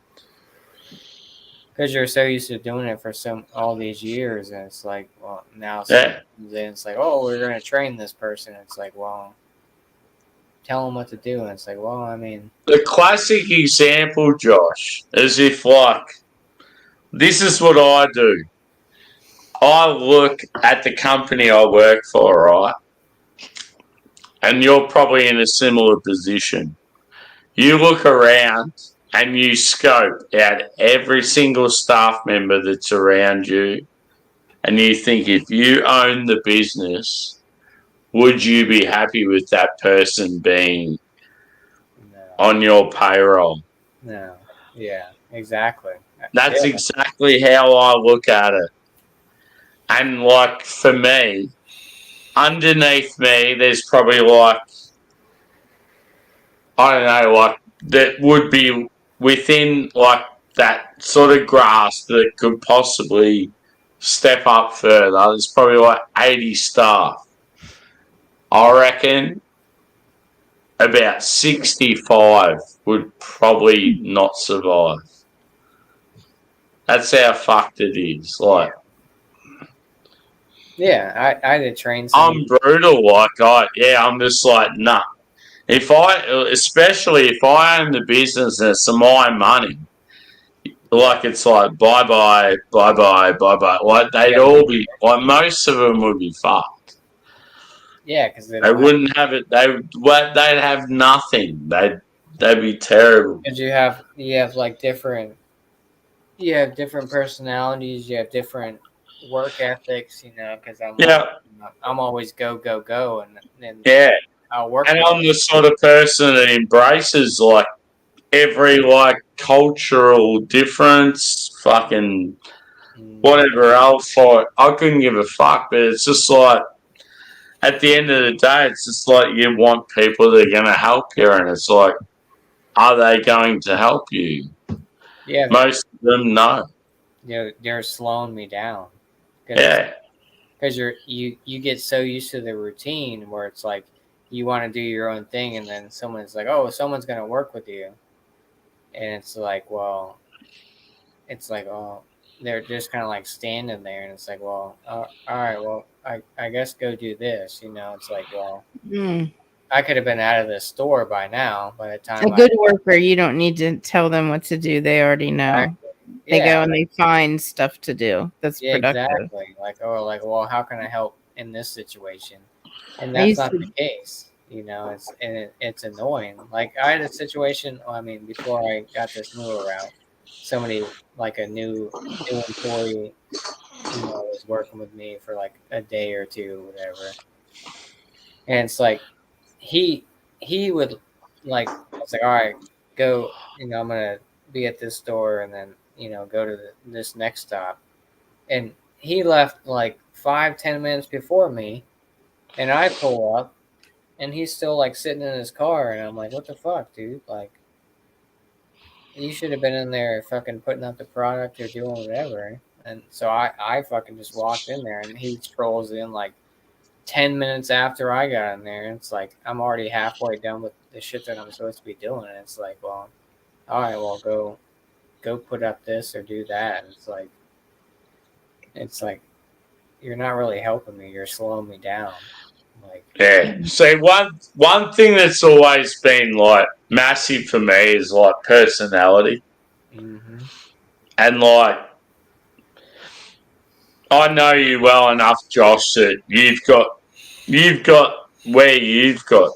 Because you're so used to doing it for all these years, and it's like, well, now then it's like, oh, we're going to train this person. It's like, well, tell them what to do, and it's like, well, I mean, the classic example, Josh, is if like this is what I do. I look at the company I work for, right? And you're probably in a similar position. You look around and you scope out every single staff member that's around you, and you think, if you own the business, would you be happy with that person being on your payroll? No. Yeah, exactly. That's exactly how I look at it. And like for me, underneath me, there's probably like, I don't know, like that would be within like that sort of grasp that could possibly step up further. There's probably like 80 staff. I reckon about 65 would probably not survive. That's how fucked it is. Like, yeah, I did train. I'm brutal. Like, I'm just like, nah. Especially if I own the business and it's my money, like it's like bye. Like they'd all be like, most of them would be fucked. Yeah, because they wouldn't have it. They'd have nothing. They'd be terrible. Because you have like different. You have different personalities. You have different work ethics. You know, because I'm always go, and yeah. I'll work. And I'm the sort of person that embraces like every like cultural difference, fucking whatever else. Like, I couldn't give a fuck, but it's just like at the end of the day, it's just like you want people that are going to help you, and it's like, are they going to help you? Yeah, most of them no. They're slowing me down. Yeah, because you get so used to the routine where it's like you want to do your own thing, and then someone's like, oh, someone's going to work with you, and it's like, well, they're just kind of like standing there, and it's like, well, all right, well, I guess go do this, you know. It's like, well, I could have been out of the store by now. By the time a good worker, you don't need to tell them what to do; they already know. They go and they find stuff to do that's productive. Exactly. Like, well, how can I help in this situation? And that's not the case. It's annoying. Like I had a situation. I mean, before I got this mower out, somebody like a new employee, was working with me for like a day or two, whatever. And it's like he would like, I was like, all right, go. I'm gonna be at this store and then go to this next stop. And he left like 5-10 minutes before me, and I pull up. And he's still like sitting in his car, and I'm like, "What the fuck, dude? Like, you should have been in there, fucking putting out the product or doing whatever." And so I fucking just walked in there, and he strolls in like 10 minutes after I got in there. And it's like I'm already halfway done with the shit that I'm supposed to be doing. And it's like, well, all right, well, go put up this or do that. And it's like you're not really helping me. You're slowing me down. See, one thing that's always been like massive for me is like personality, and like I know you well enough, Josh, that you've got where you've got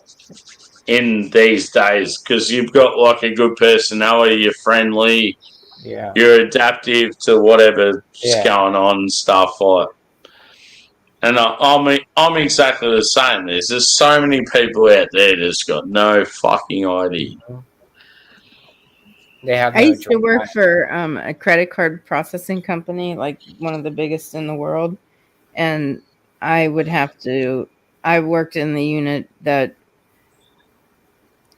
in these days because you've got like a good personality. You're friendly, you're adaptive to whatever's going on and stuff like. And I'm exactly the same. There's so many people out there that's got no fucking idea. I used to work for a credit card processing company, like one of the biggest in the world. And I worked in the unit that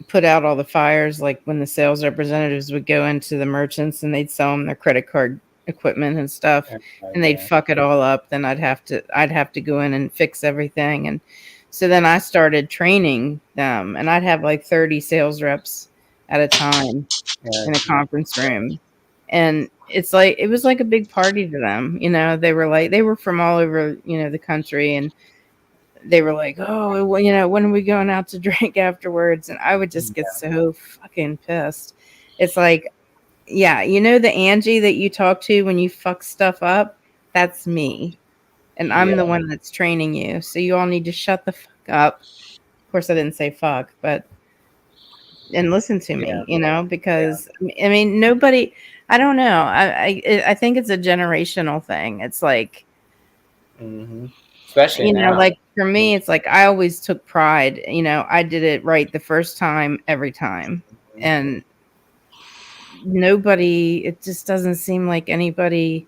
put out all the fires, like when the sales representatives would go into the merchants and they'd sell them their credit card equipment and stuff, and they'd fuck it all up. Then I'd have to go in and fix everything. And so then I started training them, and I'd have like 30 sales reps at a time in a conference room. And it's like, it was like a big party to them. They were from all over, the country, and they were like, oh, well, when are we going out to drink afterwards? And I would just get so fucking pissed. It's like, yeah, the Angie that you talk to when you fuck stuff up, that's me. And I'm the one that's training you. So you all need to shut the fuck up. Of course, I didn't say fuck, and listen to me, because, I mean, nobody, I don't know. I think it's a generational thing. It's like, especially now. Like for me, it's like, I always took pride, I did it right the first time, every time. And it just doesn't seem like anybody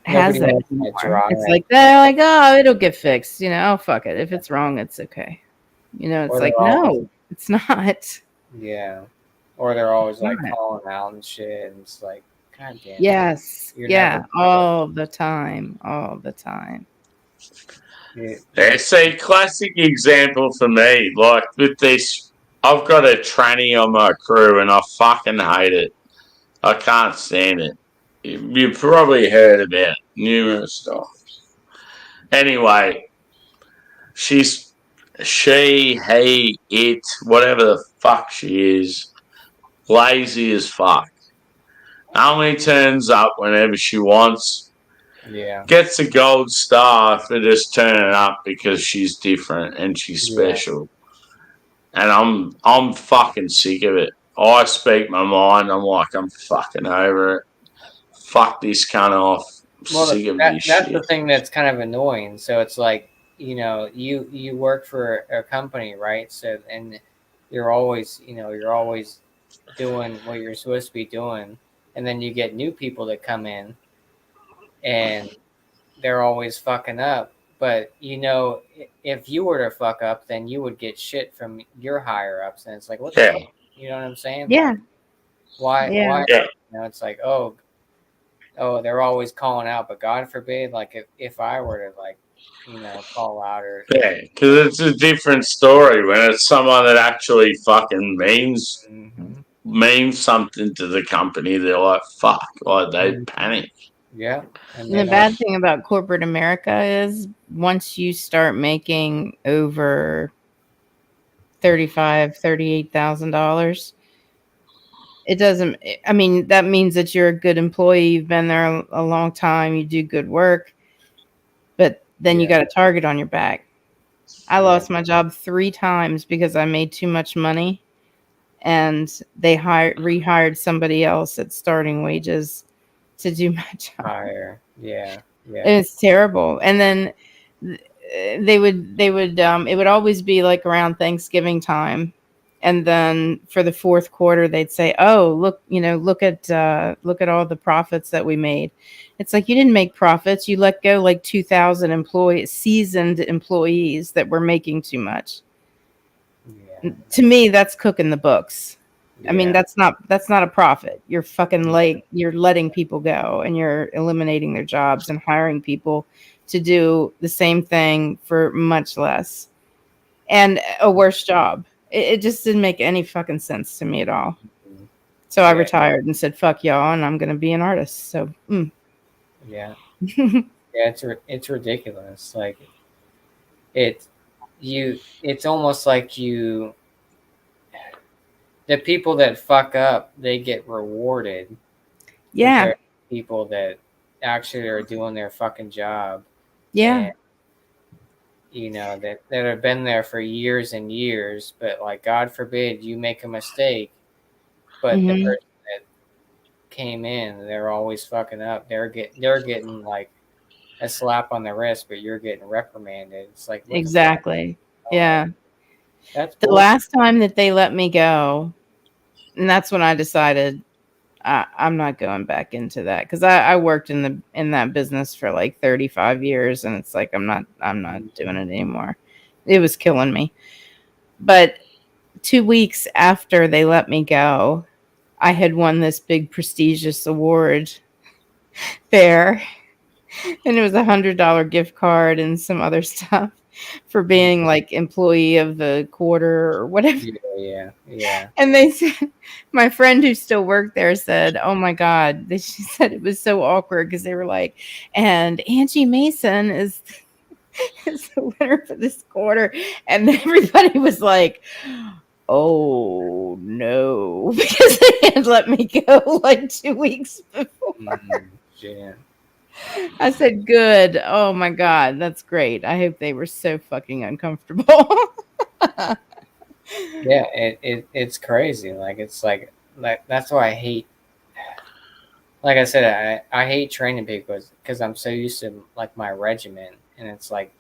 has that anymore. It's like they're like, oh, it'll get fixed, oh, fuck it, if it's wrong, it's okay, it's like, no, it's not. Or they're always like calling out and shit, and it's like, god damn. Yes. All the time. It's a classic example for me. Like with this, I've got a tranny on my crew and I fucking hate it. I can't stand it. You've probably heard about it numerous times. Anyway, he, it, whatever the fuck she is, lazy as fuck. Only turns up whenever she wants. Gets a gold star for just turning up because she's different and she's special. And I'm fucking sick of it. I speak my mind. I'm like, I'm fucking over it. Fuck this cunt off. Well, sick of this that's shit. the thing that's kind of annoying. So it's like, you work for a company, right? So, and you're always doing what you're supposed to be doing. And then you get new people that come in and they're always fucking up. But, if you were to fuck up, then you would get shit from your higher ups. And it's like, what the fuck? You know what I'm saying? Yeah. Why? It's like, oh, they're always calling out. But God forbid, like, if I were to, like, call out or. Yeah, because it's a different story when it's someone that actually fucking means something to the company. They're like, fuck. Like, they panic. Yeah. And the bad thing about corporate America is once you start making over $38,000, It doesn't. I mean, that means that you're a good employee. You've been there a long time. You do good work, but then you got a target on your back. I lost my job 3 times because I made too much money, and they rehired somebody else at starting wages to do my job. Higher, yeah. And it's terrible. And then they would it would always be like around Thanksgiving time. And then for the fourth quarter, they'd say, "Oh, look at all the profits that we made." It's like, you didn't make profits. You let go like 2,000 seasoned employees that were making too much. Yeah. To me, that's cooking the books. Yeah. I mean, that's not a profit. You're fucking you're letting people go, and you're eliminating their jobs and hiring people to do the same thing for much less and a worse job. It just didn't make any fucking sense to me at all. So I retired and said, "Fuck y'all," and I'm going to be an artist. So, yeah, it's ridiculous. Like it's almost like the people that fuck up, they get rewarded. Yeah, people that actually are doing their fucking job. Yeah. And, that have been there for years and years, but like, God forbid you make a mistake, but the person that came in, they're always fucking up. They're getting like a slap on the wrist, but you're getting reprimanded. It's like, exactly. Yeah. That's the last time that they let me go, and that's when I decided I'm not going back into that, because I worked in that business for like 35 years, and it's like I'm not doing it anymore. It was killing me. But 2 weeks after they let me go, I had won this big prestigious award there, and it was $100 gift card and some other stuff for being like employee of the quarter or whatever. Yeah. And they said, my friend who still worked there said, "Oh my God," she said it was so awkward because they were like, "And Angie Mason is the winner for this quarter," and everybody was like, "Oh no," because they had let me go like 2 weeks before. Yeah. I said, "Good. Oh my God, that's great. I hope they were so fucking uncomfortable." Yeah, it's crazy. Like, it's like that's why I hate. Like I said, I hate training people because I'm so used to like my regiment, and it's like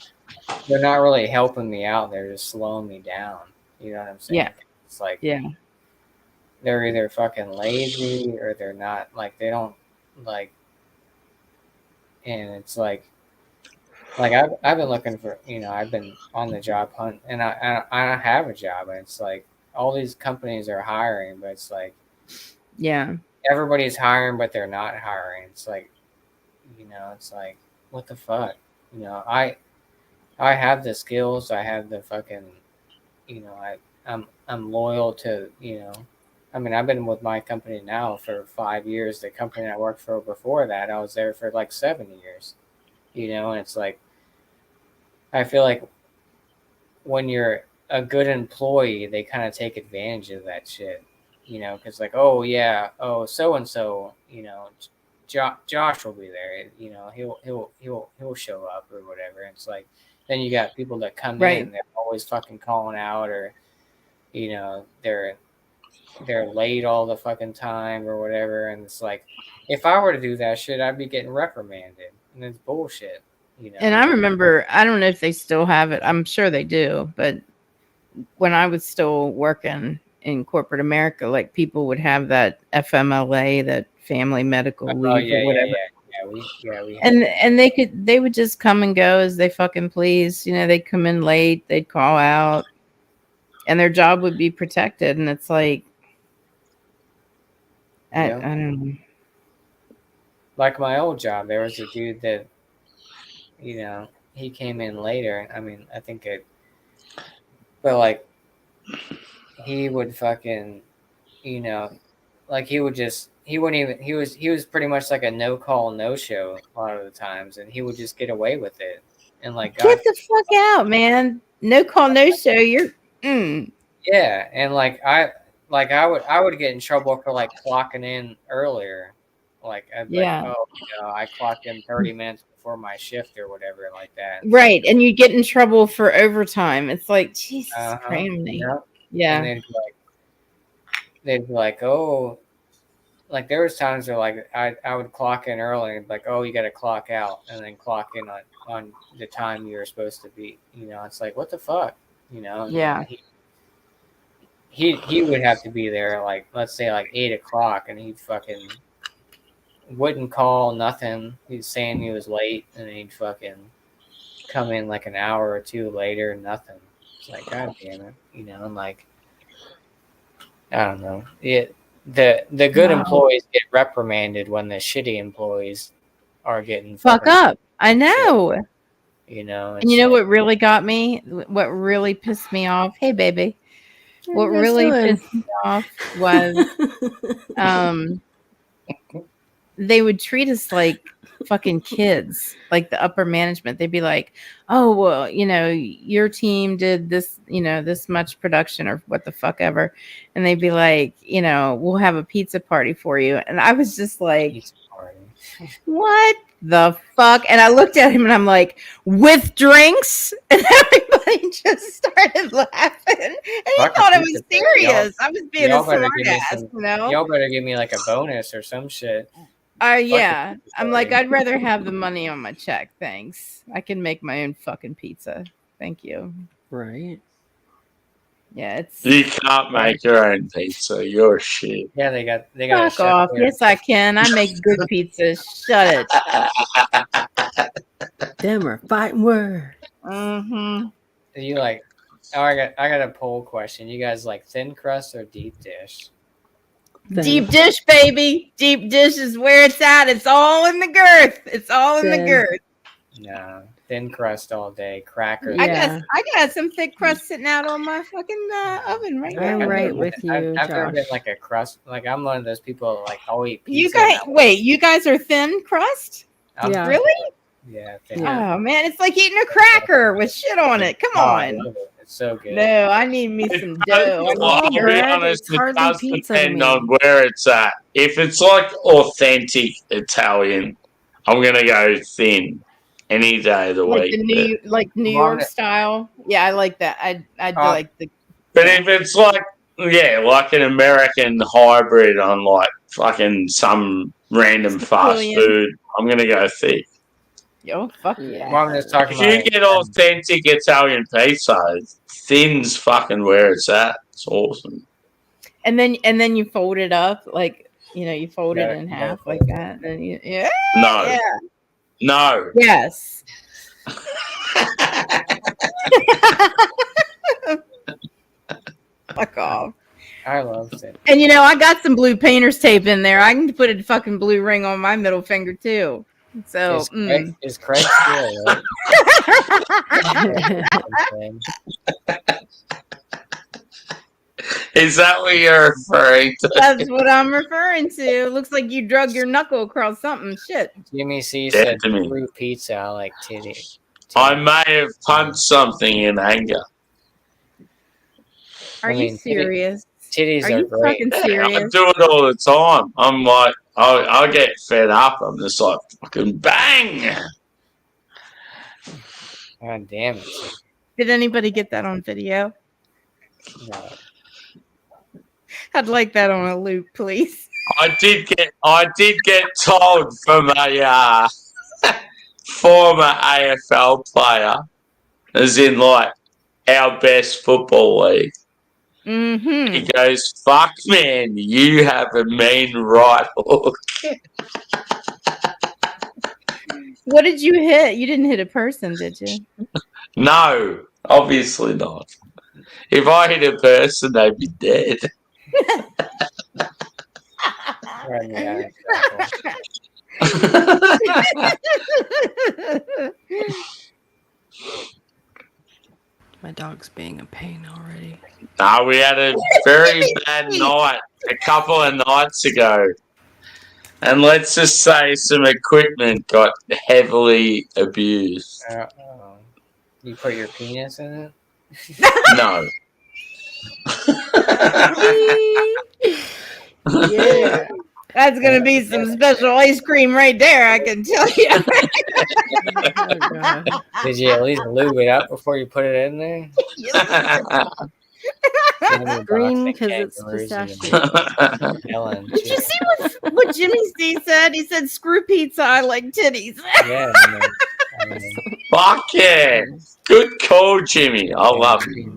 they're not really helping me out. They're just slowing me down. You know what I'm saying? Yeah. It's like, yeah, they're either fucking lazy or they're not, like, they don't like. And it's like I've been looking for, I've been on the job hunt, and I have a job, and it's like all these companies are hiring, but it's like, yeah, everybody's hiring, but they're not hiring. It's like, it's like, what the fuck? I have the skills, I have the fucking, I'm loyal to, I mean, I've been with my company now for 5 years. The company I worked for before that, I was there for like 7 years, and it's like, I feel like when you're a good employee, they kind of take advantage of that shit, because like, oh yeah, oh, so-and-so, Josh will be there, he'll show up or whatever. And it's like, then you got people that come in and they're always fucking calling out, or, they're late all the fucking time or whatever. And it's like, if I were to do that shit, I'd be getting reprimanded, and it's bullshit, And I remember, I don't know if they still have it. I'm sure they do, but when I was still working in corporate America, like, people would have that FMLA, that family medical leave or whatever. We and they would just come and go as they fucking please. They'd come in late, they'd call out, and their job would be protected. And it's like, I don't know. Like my old job, there was a dude that, he came in later. I mean, I think but like, he would fucking, like, he was pretty much like a no call, no show a lot of the times, and he would just get away with it. And like, get the fuck out, man. No call, no show. You're yeah. And like, like I would get in trouble for like clocking in earlier. Like I'd be like, oh, I clocked in 30 minutes before my shift or whatever like that. Right, and you get in trouble for overtime. It's like Jesus crazy. Yeah. And they'd be like, oh, like there was times where like I would clock in early and like, oh, you got to clock out and then clock in on the time you were supposed to be. It's like, what the fuck, Yeah. He would have to be there like, let's say like 8 o'clock, and he'd fucking wouldn't call nothing. He's saying he was late, and he'd fucking come in like an hour or two later, nothing. It's like, God damn it, and like, I don't know. The good employees get reprimanded when the shitty employees are getting fuck up. I know. And you know what really got me? What really pissed me off? Hey, baby. What really pissed me off was they would treat us like fucking kids, like the upper management. They'd be like, oh, well, your team did this, this much production or what the fuck ever. And they'd be like, we'll have a pizza party for you. And I was just like, what the fuck? And I looked at him and I'm like, with drinks? And everybody just started laughing. And he thought it was serious. I was being a smart ass, Y'all better give me like a bonus or some shit. Yeah. I'm like, I'd rather have the money on my check. Thanks. I can make my own fucking pizza. Thank you. Right. Yeah, you can't make your own pizza. You're shit. Yeah, they got fuck off. Yes, I can. I make good pizzas. Shut it. Them are fighting words. Mm-hmm. You like? Oh, I got a poll question. You guys like thin crust or deep dish? Deep dish, baby. Deep dish is where it's at. It's all in the girth. It's all in the girth. No, thin crust all day. Crackers. I got some thick crust sitting out on my fucking oven right now. I'm right with you, I've never Josh. been like a crust. Like I'm one of those people like I'll eat pizza. You guys, wait. You guys are thin crust? Yeah. Really? Yeah. Oh man, it's like eating a cracker with shit on it. Come on. It's so good. No, I need me some dough. I'll be honest, it does depend on where it's at. If it's like authentic Italian, I'm gonna go thin any day of the Like week. New York style. Yeah, I like that. I'd like the. But if it's like like an American hybrid on like fucking some random fast food, I'm gonna go thick. Yo, fuck yeah. Well, I'm just talking If you get authentic Italian pizza, thin's fucking where it's at. It's awesome. And then you fold it up like you fold it in half like that. And No. Yes. Fuck off. I love it. And I got some blue painter's tape in there. I can put a fucking blue ring on my middle finger too. So is Craig still right? Is that what you're referring to? That's what I'm referring to. Looks like you drug your knuckle across something. Shit. Jimmy C said blue pizza. I like titty. I may have punched something in anger. Are you serious? Titties are you great. fucking serious? I do it all the time. I'm like, I'll get fed up. I'm just like, fucking bang. God damn it. Did anybody get that on video? No. I'd like that on a loop, please. I did get told from a former AFL player, as in like our best football league. Mm-hmm. He goes, "Fuck, man, you have a mean right hook." What did you hit? You didn't hit a person, did you? No, obviously not. If I hit a person, they'd be dead. My dog's being a pain already. No, we had a very bad night a couple of nights ago. And let's just say some equipment got heavily abused. You put your penis in it? No. Yeah. That's gonna be some special ice cream right there, I can tell you. Did you at least lube it up before you put it in there? Green because it's pistachio. Ellen, Did you see what Jimmy C said? He said, "Screw pizza, I like titties." Yeah. Fuck yeah. Good call, Jimmy. I love it.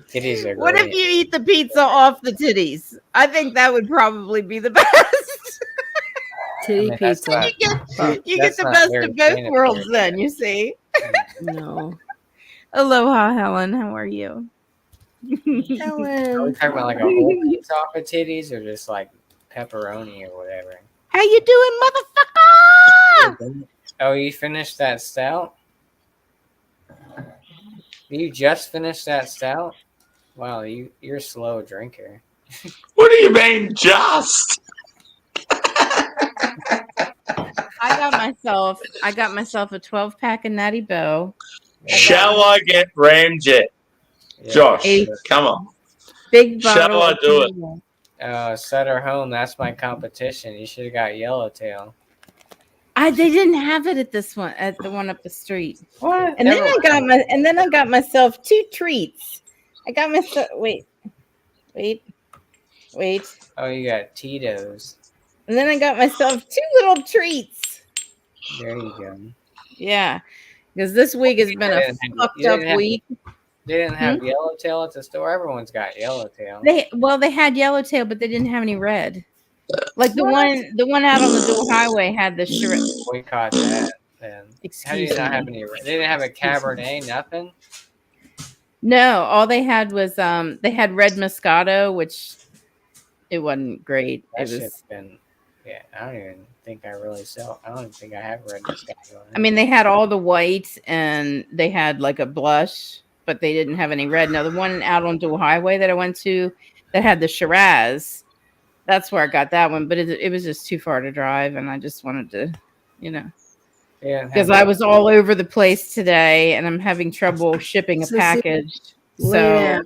Titties are What great. if you eat the pizza off the titties? I think that would probably be the best. Titty pizza. You get the best of both worlds then, you see. No. Aloha, Helen. How are you? Are we talking about like a whole pizza off of titties or just like pepperoni or whatever? How you doing, motherfucker? Oh, you finished that stout? You just finished that stout? Wow, you're a slow drinker. What do you mean, just? I got myself a 12-pack of Natty Bow. Shall I get ramjet? Josh, come on. Big bottle. Shall I do it? Sutter Home, that's my competition. You should have got Yellowtail. They didn't have it at this one, at the one up the street. What? And then I got myself 2 treats. I got myself wait. Oh, you got Tito's. And then I got myself 2 little treats. There you go. Yeah. Because this week has been a fucked up week. They didn't have Yellowtail at the store. Everyone's got Yellowtail. They had Yellowtail, but they didn't have any red. Like the one out on the Dual Highway had the shrimp. Boycott that then. How do you not have any red? They didn't have a Cabernet, nothing? No, all they had was they had red Moscato, which it wasn't great. That It was shit's been, I don't even think I really sell. I don't even think I have red Moscato. I mean, they had all the white and they had like a blush, but they didn't have any red. Now, the one out on Dual Highway that I went to that had the Shiraz, that's where I got that one. But it was just too far to drive, and I just wanted to, because I was all over the place today, and I'm having trouble shipping a package. So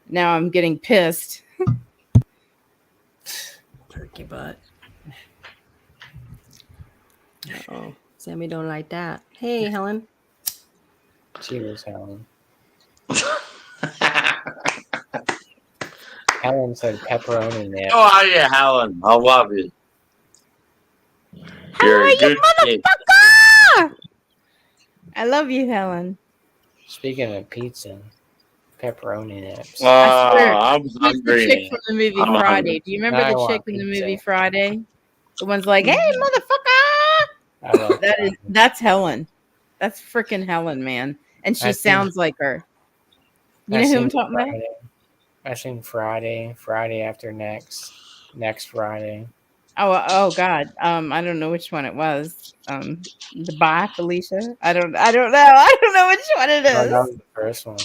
now I'm getting pissed. Turkey butt. Uh-oh. Sammy don't like that. Hey, Helen. Cheers, Helen. Helen said pepperoni nip. Oh, yeah, Helen. I love you. You're a good kid. I love you, Helen. Speaking of pizza, pepperoni nips. I'm Who's hungry. the chick from the movie I'm Friday? hungry. Do you remember I the want chick in the pizza. movie Friday? The one's like, "Hey, motherfucker!" That's Helen. That's freaking Helen, man. And she sounds like her. You know who I'm talking about? I seen Friday after next Friday. Oh God. I don't know which one it was. The Bye, Felicia. I don't know. I don't know which one it Oh, is. that was the first one.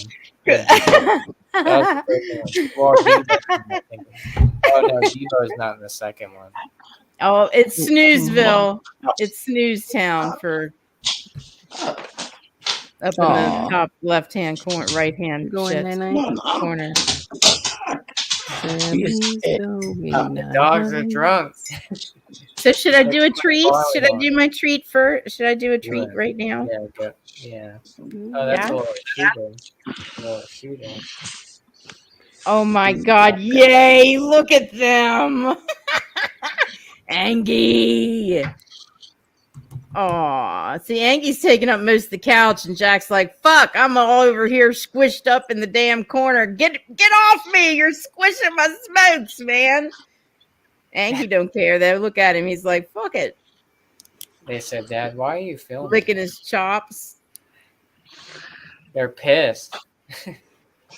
That was the first one. Well, oh no, Devo's not in the second one. Oh, it's Snoozeville. It's Snoozetown for up in the top left-hand corner, right-hand corner. The dogs are drunk. So should I do a treat? Should I do my treat first? Should I do a treat right now? Yeah. Oh, that's a little shooter. Oh my God! Yay! Look at them, Angie. Aw, see, Angie's taking up most of the couch, and Jack's like, "Fuck, I'm all over here squished up in the damn corner. Get off me! You're squishing my smokes, man." Angie don't care though. Look at him. He's like, "Fuck it." They said, "Dad, why are you filming?" Licking his chops. They're pissed.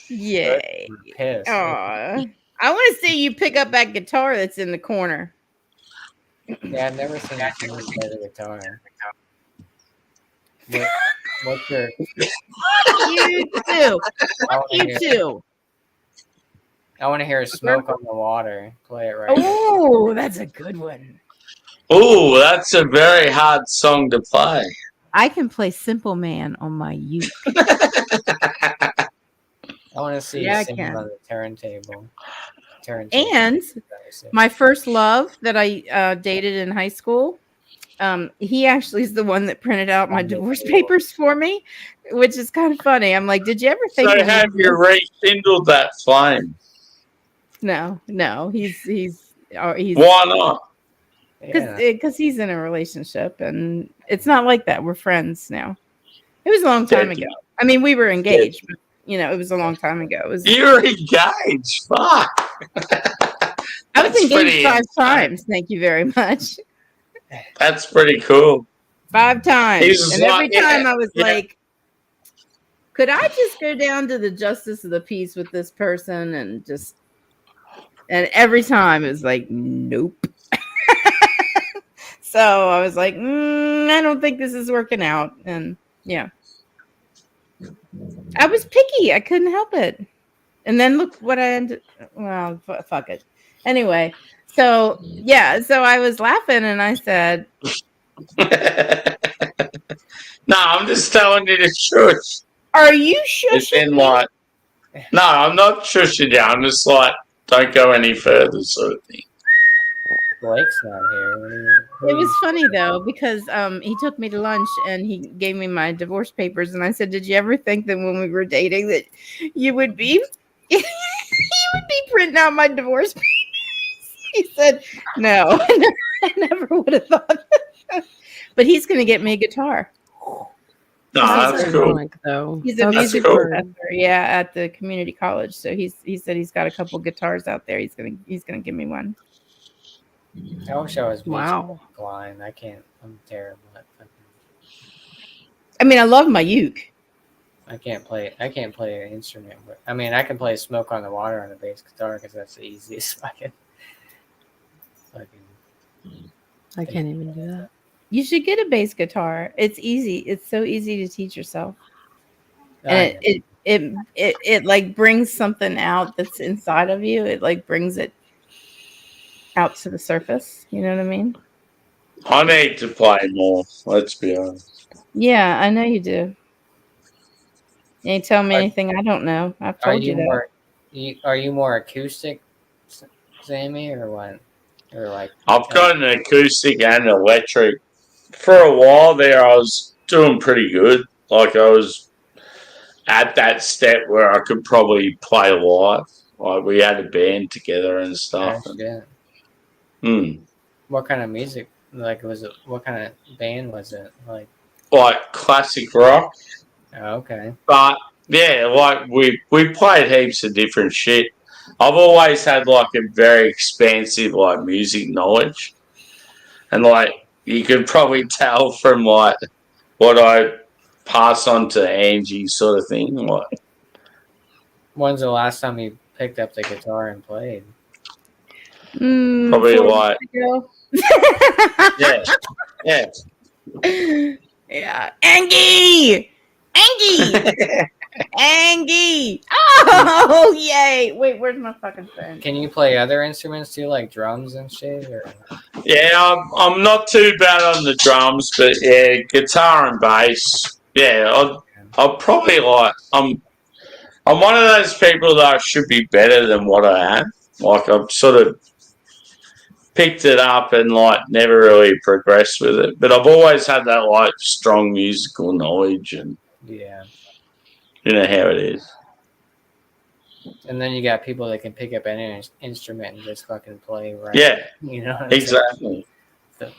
Yay! They're pissed. Aw, I want to see you pick up that guitar that's in the corner. Yeah, I've never seen you play the guitar. What's your? You too. You too. I want to hear "Smoke on the Water." Play it right. Oh, that's a good one. Oh, that's a very hard song to play. I can play Simple Man on my uke. I want to see Yeah, I singing can. on the turntable. And my first love that I dated in high school, he actually is the one that printed out my divorce papers for me, which is kind of funny. I'm like, did you ever think? So have you rekindled that flame? No, he's Why not? Because he's in a relationship, and it's not like that. We're friends now. It was a long time ago. I mean, we were engaged, but it was a long time ago. You're engaged. Fuck. I was engaged 5 times. Thank you very much. That's pretty cool. 5 times, and every time I was yeah. like, could I just go down to the justice of the peace with this person and every time it was like, nope. So I was like, I don't think this is working out. And yeah, I was picky. I couldn't help it. And then look what I ended. Well, fuck it. Anyway, so yeah, so I was laughing and I said, no, I'm just telling you the truth. Are you shushing me? Like, no, I'm not shushing you. I'm just like, don't go any further, sort of thing. Blake's not here. It was funny though because he took me to lunch and he gave me my divorce papers and I said, "Did you ever think that when we were dating that you would be printing out my divorce papers?" He said, "No, I never would have thought that." But he's going to get me a guitar. No, that's cool. Though. He's a music professor, at the community college. So he said he's got a couple guitars out there. He's gonna give me one. I wish I was blind. I can't. I'm terrible at fucking. I mean, I love my uke. I can't play an instrument, but I mean, I can play "Smoke on the Water" on the bass guitar because that's the easiest fucking. I can't even do that. You should get a bass guitar. It's easy. It's so easy to teach yourself, and it like brings something out that's inside of you. It like brings it out to the surface. You know what I mean? I need to play more. Let's be honest. Yeah, I know you do. You ain't tell me anything I don't know. I've told you that. Are you more acoustic, Sammy, or what? Or like? I've got an acoustic and electric. For a while there, I was doing pretty good. Like I was at that step where I could probably play live. Like we had a band together and stuff. What kind of music? Like, what kind of band was it? Like classic rock. Oh, okay. But yeah, like we played heaps of different shit. I've always had like a very expansive like music knowledge, and like you could probably tell from like what I pass on to Angie, sort of thing. Like, when's the last time you picked up the guitar and played? Probably like yeah. Yeah, Angie. Angie! Oh, yay! Wait, where's my fucking phone? Can you play other instruments too, like drums and shit? Or? Yeah, I'm not too bad on the drums, but yeah, guitar and bass. Yeah, I'll probably like. I'm one of those people that I should be better than what I am. Like I've sort of picked it up and like never really progressed with it, but I've always had that like strong musical knowledge and yeah. You know how it is. And then you got people that can pick up any instrument and just fucking play, right? Yeah. You know exactly. So,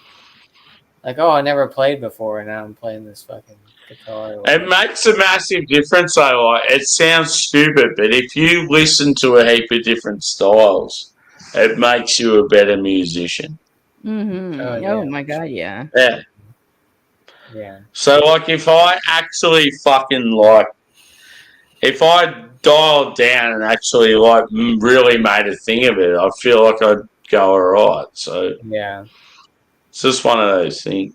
like, oh, I never played before, and now I'm playing this fucking guitar. It makes a massive difference, though. Like, it sounds stupid, but if you listen to a heap of different styles, it makes you a better musician. Mm-hmm. Oh my god, yeah. Yeah. Yeah. So, like, if I actually fucking, like, if I dialed down and actually, like, really made a thing of it, I feel like I'd go all right. So, yeah. It's just one of those things.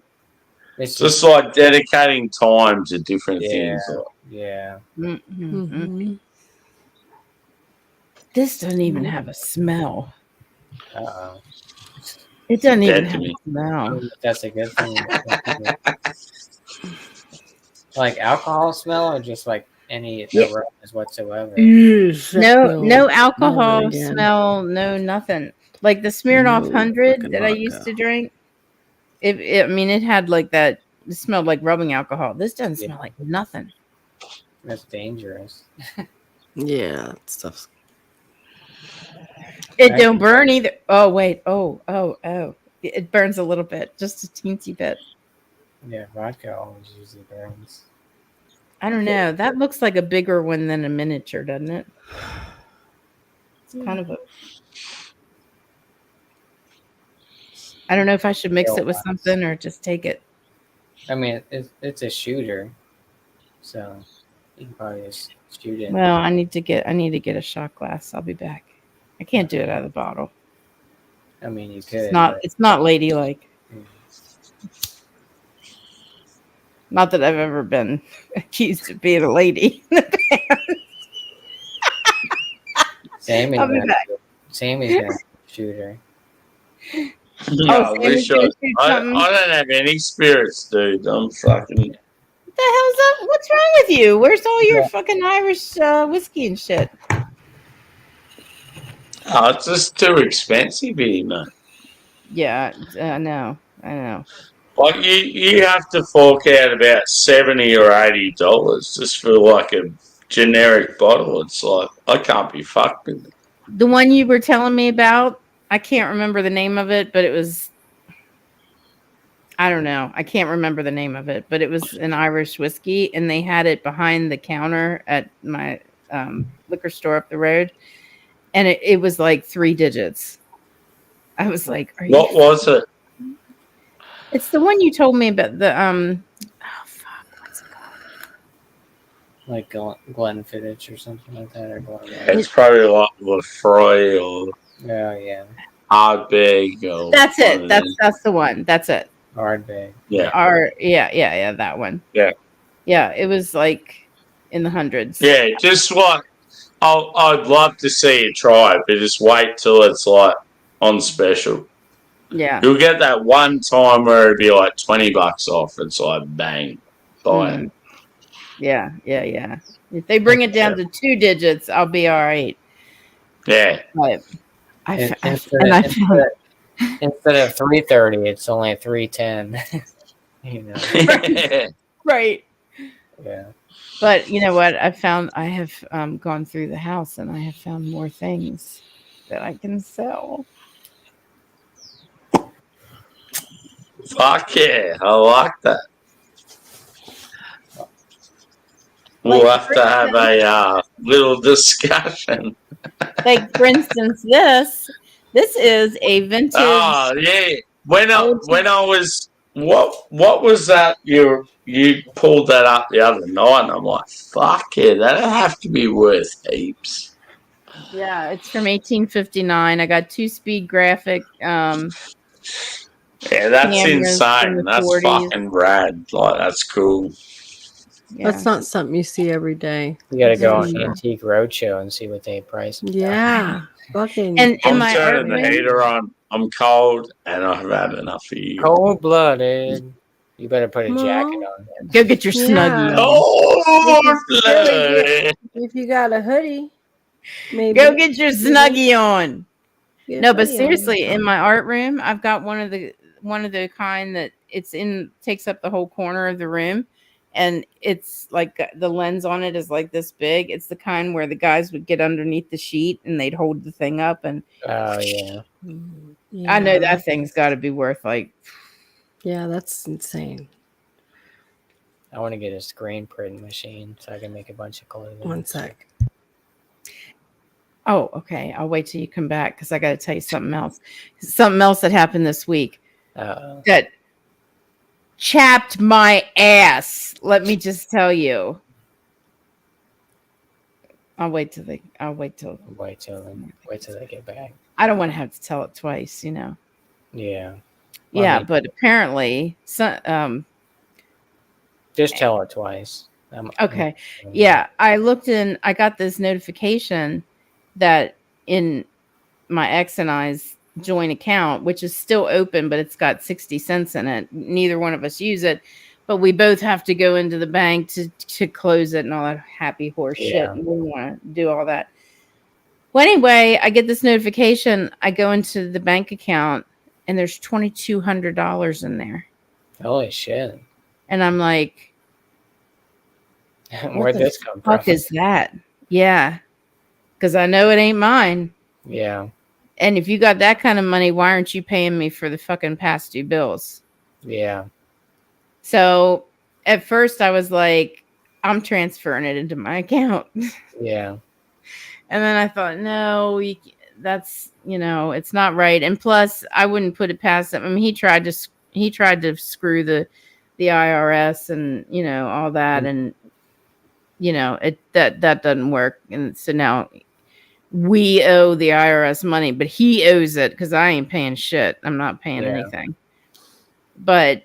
It's just like dedicating time to different things. Yeah. Mm-hmm. This doesn't even have a smell. Uh-oh. It doesn't even have a smell. That's a good thing. Like alcohol smell or just like any Yeah. aromas whatsoever. No alcohol again. smell, no nothing. Like the Smirnoff No 100 fucking that I vodka. used to drink. I mean, it had like that. It smelled like rubbing alcohol. This doesn't smell like nothing. That's dangerous. Yeah, that stuff's. It don't burn either. Oh wait. Oh. It burns a little bit, just a teensy bit. Yeah, vodka always usually burns. I don't know. That looks like a bigger one than a miniature, doesn't it? It's kind of a. I don't know if I should mix it with something or just take it. I mean, it's a shooter, so you can probably just shoot it. Well, I need to get a shot glass. I'll be back. I can't do it out of the bottle. I mean, you could. It's not ladylike. Not that I've ever been accused of being a lady. Sammy's I'll be gonna back. shoot her. No, Sammy's Lisha, gonna shoot I something? don't have any spirits, dude. I'm fucking. What the hell's up? What's wrong with you? Where's all your fucking Irish whiskey and shit? Oh, it's just too expensive here, man. Yeah, I know. Like you have to fork out about $70 or $80 just for like a generic bottle. It's like I can't be fucked with it. The one you were telling me about, I can't remember the name of it, but it was. I don't know. I can't remember the name of it, but it was an Irish whiskey, and they had it behind the counter at my liquor store up the road, and it was like 3 digits. I was like, "Are you?" What was it? It's the one you told me about. The what's it called? Like Glenfiddich or something like that, or Glen. It's probably like Lefroy or yeah. Ardbeg or. That's it. That's the one. That's it. Ardbeg. Yeah. Yeah. That one. Yeah. Yeah. It was like in the hundreds. Yeah, just what I'd love to see you try it, but just wait till it's like on special. Yeah. You'll get that one time where it'd be like $20 off. It's like bang, buy it. Yeah. If they bring it down to 2 digits, I'll be all right. Yeah. But Instead of 330, it's only 310. You know. Right. Yeah. But you know what? I have gone through the house and I have found more things that I can sell. Fuck yeah, I like that. We'll have to have a little discussion. Like for instance, this is a vintage. Oh yeah. When I was what was that you pulled that up the other night and I'm like, fuck yeah, that'd have to be worth heaps. Yeah, it's from 1859. I got 2-speed graphic. Yeah, that's cameras from insane. the That's 40s. fucking rad. Like that's cool. Yeah. That's not something you see every day. You got to go on Antique Roadshow and see what they price. Yeah, fucking. And in I'm my turning the art room, heater on. I'm cold and I've had enough of you. Cold blooded. You better put a jacket on. go get your snuggie. Cold blooded. If you got a hoodie, maybe Go get your snuggie on. Get a No, but hoodie on. seriously, in my art room, I've got one of the kind that takes up the whole corner of the room, and it's like the lens on it is like this big. It's the kind where the guys would get underneath the sheet and they'd hold the thing up, and Oh yeah. I know that thing's got to be worth like. Yeah, that's insane. I want to get a screen print machine so I can make a bunch of clothing. One sec. Oh, okay. I'll wait till you come back because I got to tell you something else. Something else that happened this week that chapped my ass. Let me just tell you. I'll wait till they get back. I don't want to have to tell it twice, you know. Yeah. Well, Yeah, I mean, but apparently, just tell it twice. Okay. Yeah, I got this notification that in my ex and I's joint account, which is still open, but it's got 60 cents in it. Neither one of us use it, but we both have to go into the bank to close it and all that happy horse shit. And we want to do all that. Well, anyway, I get this notification. I go into the bank account and there's $2,200 in there. Holy shit. And I'm like, where'd this come from? What the fuck is that? Yeah. Because I know it ain't mine. Yeah. And if you got that kind of money, why aren't you paying me for the fucking past due bills? Yeah. So at first I was like, I'm transferring it into my account. Yeah. And then I thought, no, that's, it's not right. And plus, I wouldn't put it past him. I mean, he tried to screw the IRS and, all that. And, that doesn't work. And so now we owe the IRS money, but he owes it because I ain't paying shit. I'm not paying anything. But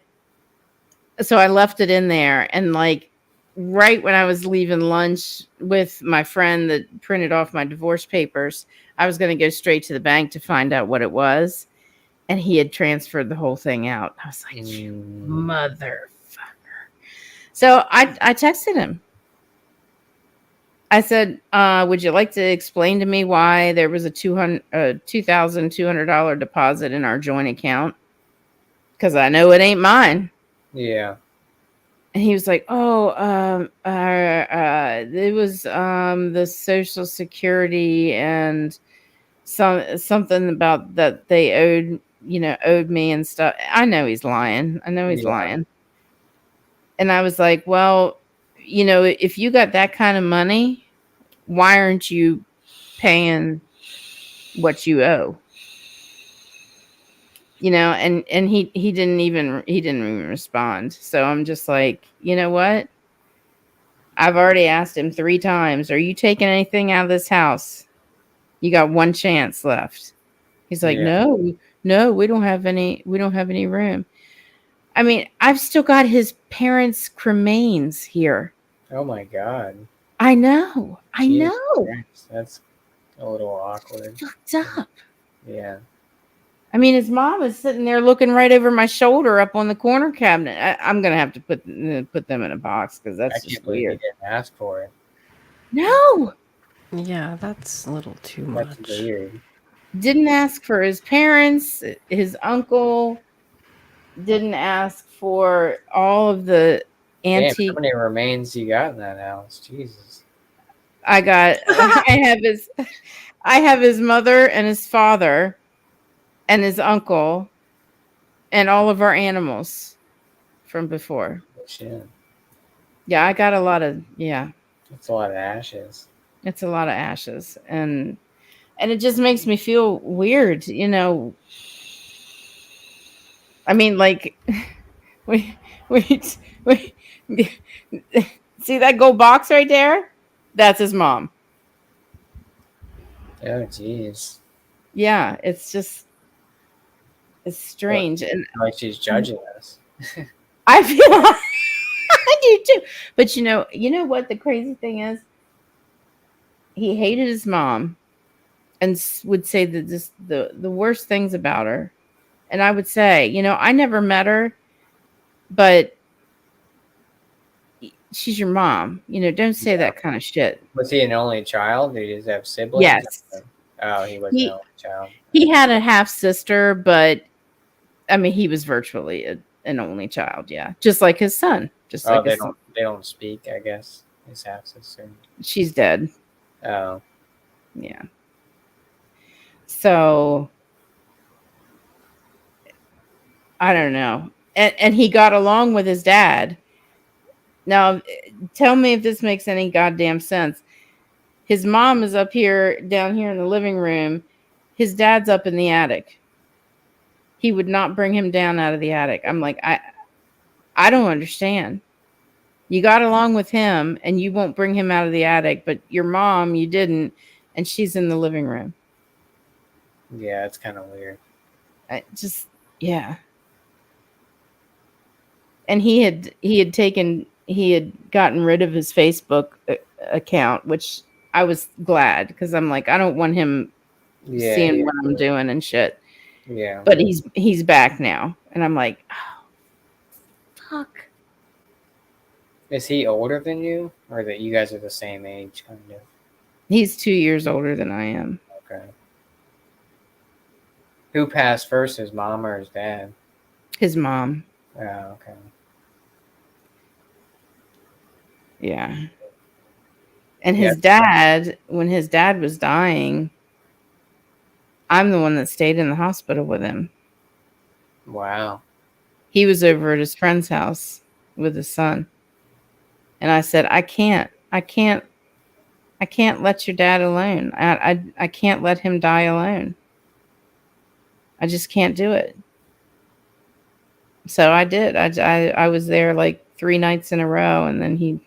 so I left it in there, and like right when I was leaving lunch with my friend that printed off my divorce papers, I was going to go straight to the bank to find out what it was. And he had transferred the whole thing out. I was like, you motherfucker. So I texted him. I said, would you like to explain to me why there was a $2,200 deposit in our joint account? Because I know it ain't mine. Yeah. And he was like, it was the Social Security and something about that they owed me and stuff. I know he's lying. Lying. And I was like, well, if you got that kind of money, why aren't you paying what you owe? And he didn't even respond. So I'm just like, you know what? I've already asked him 3 times, are you taking anything out of this house? You got 1 chance left. He's like, no, we don't have any room. I mean, I've still got his parents' cremains here. Oh my God. I know. Christ, that's a little awkward. Fucked up. Yeah. I mean, his mom is sitting there looking right over my shoulder up on the corner cabinet. I'm gonna have to put them in a box because that's just weird. You didn't ask for it. No. Yeah, that's a little too much. That's weird. Didn't ask for his parents, his uncle. Didn't ask for all of the antique. Damn, how many remains you got in that house? Jesus. I have his mother and his father and his uncle and all of our animals from before. Shit. Yeah, I got a lot of That's a lot of ashes. It's a lot of ashes. And it just makes me feel weird, I mean, like we see that gold box right there? That's his mom. Oh, jeez. Yeah, it's strange. Well, and like she's judging us. I feel like I do too. But you know what the crazy thing is? He hated his mom and would say that the worst things about her. And I would say, I never met her, but she's your mom. Don't say that kind of shit. Was he an only child? Did he just have siblings? Yes. Oh, he was an only child. He had a half sister, but I mean, he was virtually an only child. Yeah, just like his son. Just like they don't speak. I guess his half sister. She's dead. Oh, yeah. So I don't know. And he got along with his dad. Now, tell me if this makes any goddamn sense. His mom is down here in the living room. His dad's up in the attic. He would not bring him down out of the attic. I'm like, I don't understand. You got along with him and you won't bring him out of the attic, but your mom, you didn't, and she's in the living room. Yeah, it's kind of weird. Yeah. And he had gotten rid of his Facebook account, which I was glad because I'm like, I don't want him seeing what I'm doing and shit. Yeah. But he's back now, and I'm like, oh, fuck. Is he older than you, or that you guys are the same age, kind of? He's 2 years older than I am. Okay. Who passed first, his mom or his dad? His mom. Oh, okay. Yeah. And his dad, when his dad was dying, I'm the one that stayed in the hospital with him. Wow. He was over at his friend's house with his son. And I said, I can't let your dad alone. I can't let him die alone. I just can't do it. So I did. I was there like 3 nights in a row, and then he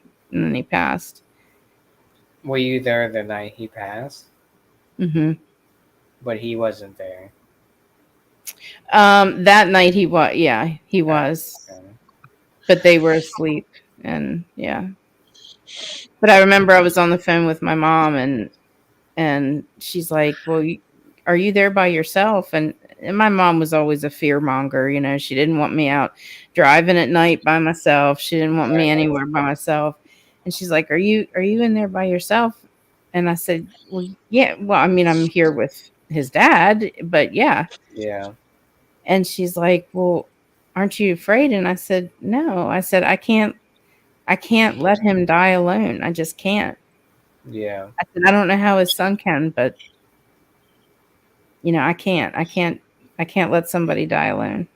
passed. Were you there the night he passed? Mm-hmm. But he wasn't there. That night he was. Yeah, he was. Okay. But they were asleep, and yeah. But I remember I was on the phone with my mom, and she's like, "Well, are you there by yourself?" And my mom was always a fear monger. You know, she didn't want me out driving at night by myself. She didn't want me anywhere by myself. And she's like, "Are you in there by yourself?" And I said, "Well, yeah. Well, I mean, I'm here with his dad, but yeah." Yeah. And she's like, "Well, aren't you afraid?" And I said, "No." I said, I can't let him die alone. I just can't. Yeah. I said, I don't know how his son can, but you know, I can't let somebody die alone.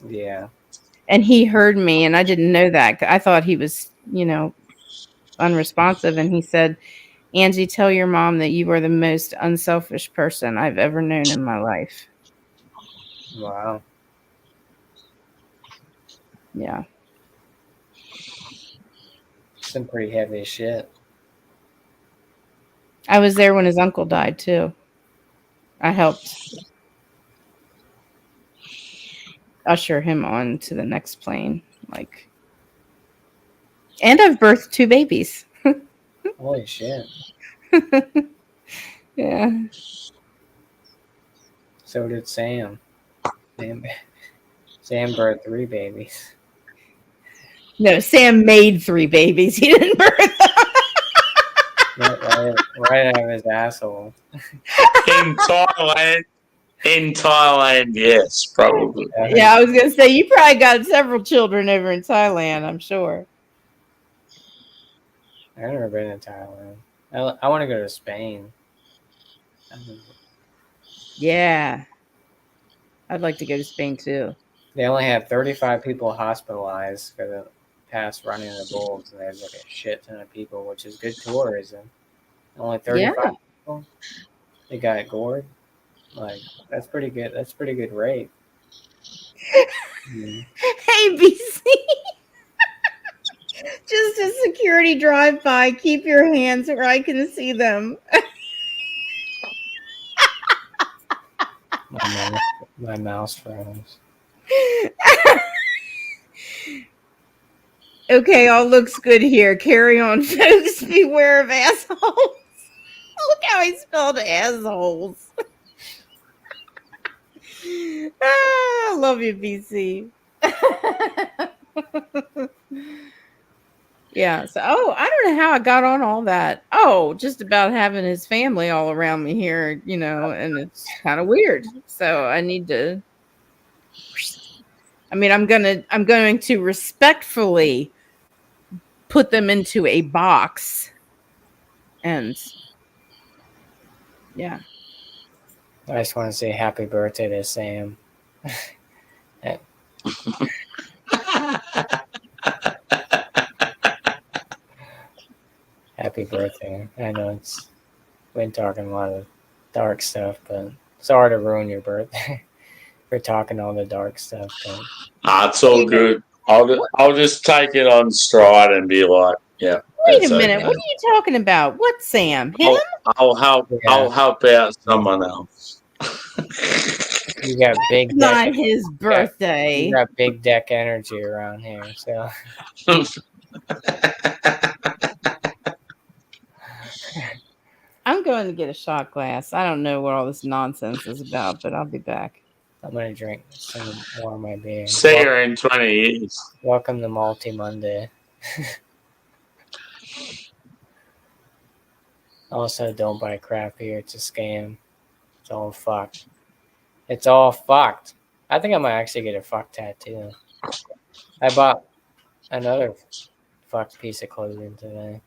Yeah. And he heard me, and I didn't know that. I thought he was, you know, unresponsive. And he said, "Angie, tell your mom that you are the most unselfish person I've ever known in my life." Wow. Yeah. Some pretty heavy shit. I was there when his uncle died too. I helped usher him on to the next plane. Like, and I've birthed 2 babies. Holy shit. Yeah. So did Sam. Sam birthed 3 babies. No, Sam made 3 babies. He didn't birth them. right out of his asshole. In Thailand, yes, probably. Yeah, I was going to say, you probably got several children over in Thailand, I'm sure. I've never been to Thailand. I want to go to Spain. Yeah. I'd like to go to Spain too. They only have 35 people hospitalized for the past running of the bulls, and there's like a shit ton of people, which is good tourism. Only 35 people. They got gored. Like, that's pretty good. That's pretty good rate. Hey, BC. Just a security drive-by. Keep your hands where I can see them. My mouse froze. Okay, all looks good here. Carry on, folks. Beware of assholes. Look how he spelled assholes. I love you, BC. Yeah. So, I don't know how I got on all that. Oh, just about having his family all around me here, you know, and it's kind of weird. So I need to. I mean, I'm going to respectfully put them into a box, and yeah. I just want to say happy birthday to Sam. Happy birthday. I know been talking a lot of dark stuff, but sorry to ruin your birthday for talking all the dark stuff. But It's all good. I'll just take it on stride and be like, yeah. Wait a minute. Okay. What are you talking about? What Sam? Him? I'll help. Yeah. I'll help out someone else. You got big. Not his birthday. You got big deck energy around here, so. I'm going to get a shot glass. I don't know what all this nonsense is about, but I'll be back. I'm going to drink some more of my beer. See you in 20 years. Welcome to Multi Monday. Also, don't buy crap here. It's a scam. It's all fucked. It's all fucked. I think I might actually get a fuck tattoo. I bought another fucked piece of clothing today.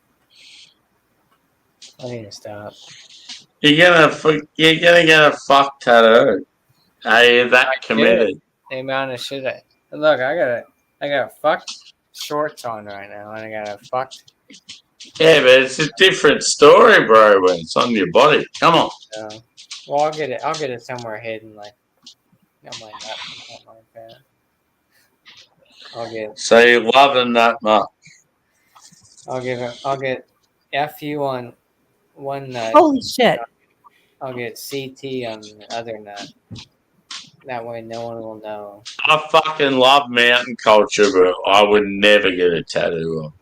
I need to stop. You're gonna get a fuck tattoo. Hey, that committed. The amount of shit look, I got fucked shorts on right now, and I got a fucked. Yeah, but it's a different story, bro. When it's on your body, come on. Well, I'll get it somewhere hidden, like something like that. I'll get. So you're loving that much? I'll get FU on one nut. Holy shit! I'll get CT on the other nut. That way, no one will know. I fucking love mountain culture, but I would never get a tattoo on.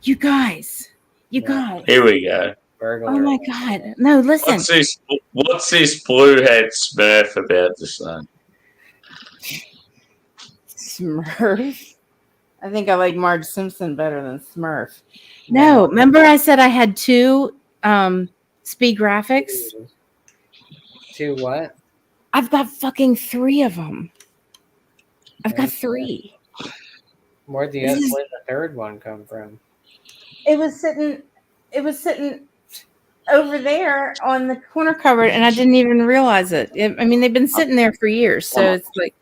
You guys. Here we go. Oh my god! No, listen. What's this blue-head Smurf about to say? Smurf. I think I like Marge Simpson better than Smurf. No, remember I said I had 2 speed graphics? 2 what? I've got fucking 3 of them. I've got 3. Where'd the third one come from? It was sitting over there on the corner cupboard, and I didn't even realize it. I mean, they've been sitting there for years, so it's like.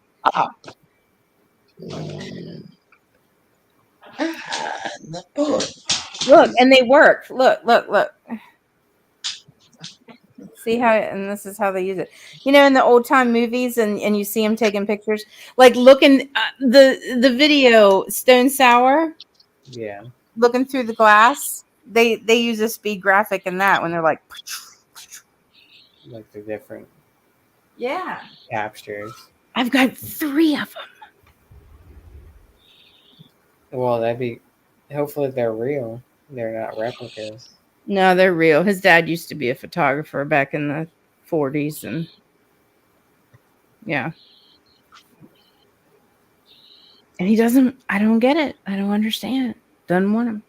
Look, and they work. Look. See how, and this is how they use it. You know, in the old time movies, and you see them taking pictures, like looking the video Stone Sour. Yeah. Looking through the glass, they use a speed graphic in that when they're like the different. Yeah. Captures. I've got 3 of them. Well, hopefully they're real. They're not replicas. No, they're real. His dad used to be a photographer back in the 40s, and yeah. And he doesn't. I don't get it. I don't understand it. Doesn't want him.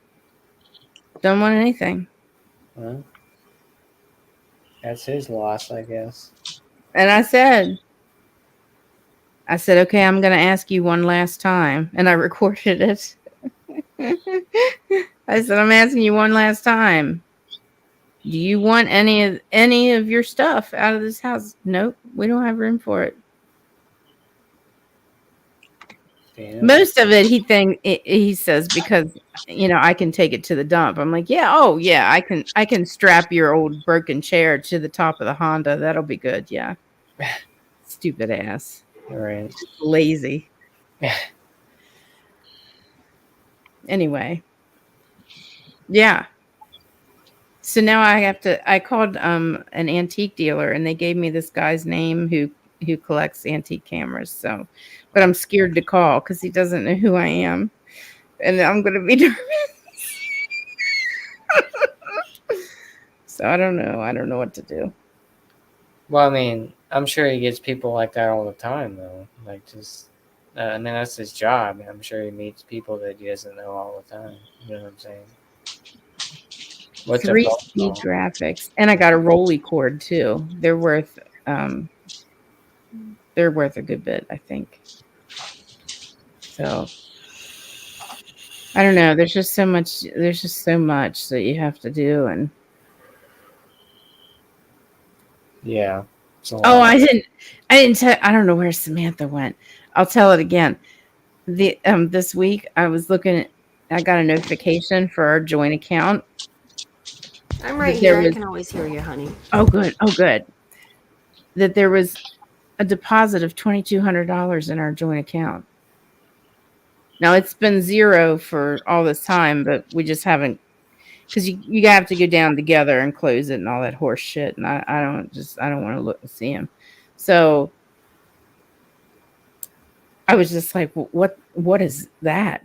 Don't want anything. Well, that's his loss, I guess. And I said, okay, I'm going to ask you one last time. And I recorded it. I said, I'm asking you one last time. Do you want any of your stuff out of this house? Nope, we don't have room for it. Damn. Most of it, he says, because I can take it to the dump. I'm like, yeah, I can strap your old broken chair to the top of the Honda. That'll be good. Yeah. Stupid ass. All right. Lazy. Anyway. Yeah. So now I called an antique dealer, and they gave me this guy's name who collects antique cameras. So, but I'm scared to call because he doesn't know who I am, and I'm going to be nervous. So I don't know. I don't know what to do. Well, I mean, I'm sure he gets people like that all the time, though. Like, just, I mean, that's his job. I'm sure he meets people that he doesn't know all the time. You know what I'm saying? 3 speed graphics, and I got a Rolly cord too. They're worth a good bit, I think. So I don't know. There's just so much that you have to do, and yeah. Oh, I didn't tell. I don't know where Samantha went. I'll tell it again. This week I was looking. I got a notification for our joint account. I'm right here. I can always hear you, honey. Oh, good. That there was a deposit of $2,200 in our joint account. Now it's been 0 for all this time, but we just haven't, because you have to go down together and close it and all that horse shit. And I don't want to look and see him. So I was just like, what is that?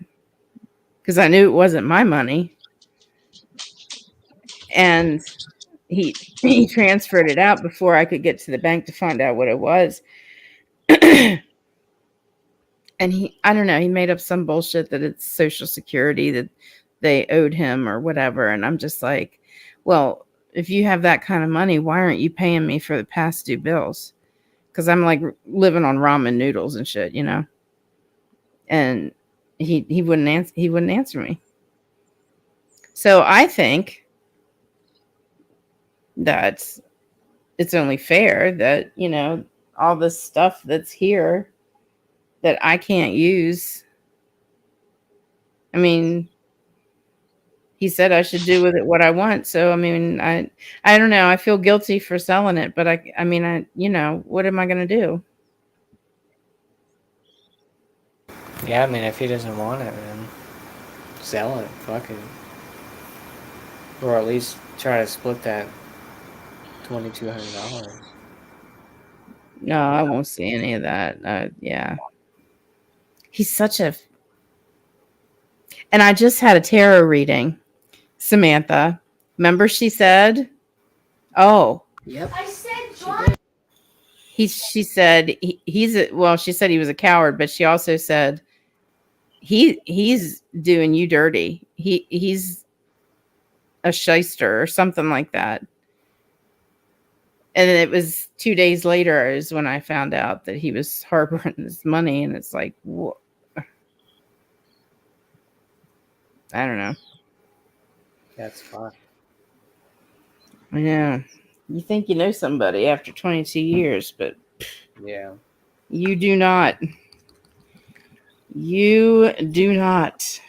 Because I knew it wasn't my money. And he transferred it out before I could get to the bank to find out what it was. And I don't know, he made up some bullshit that it's Social Security that they owed him or whatever. And I'm just like, well, if you have that kind of money, why aren't you paying me for the past due bills? Because I'm like living on ramen noodles and shit, you know. And he wouldn't answer. He wouldn't answer me. So I think that it's only fair that, you know, all this stuff that's here that I can't use. I mean, he said I should do with it what I want. So I mean, I don't know. I feel guilty for selling it, but I mean, you know, what am I gonna do? Yeah, I mean, if he doesn't want it, then sell it. Fuck it. Or at least try to split that $2,200. No, I won't see any of that. Yeah. He's such a... And I just had a tarot reading. Samantha. Remember she said, oh. Yep. I said She said well, she said he was a coward, but she also said he's doing you dirty. He's a shyster or something like that. And then it was 2 days later is when I found out that he was harboring this money, and it's like, whoa. I don't know. That's fun. I know. You think you know somebody after 22 years, but yeah, you do not. You do not.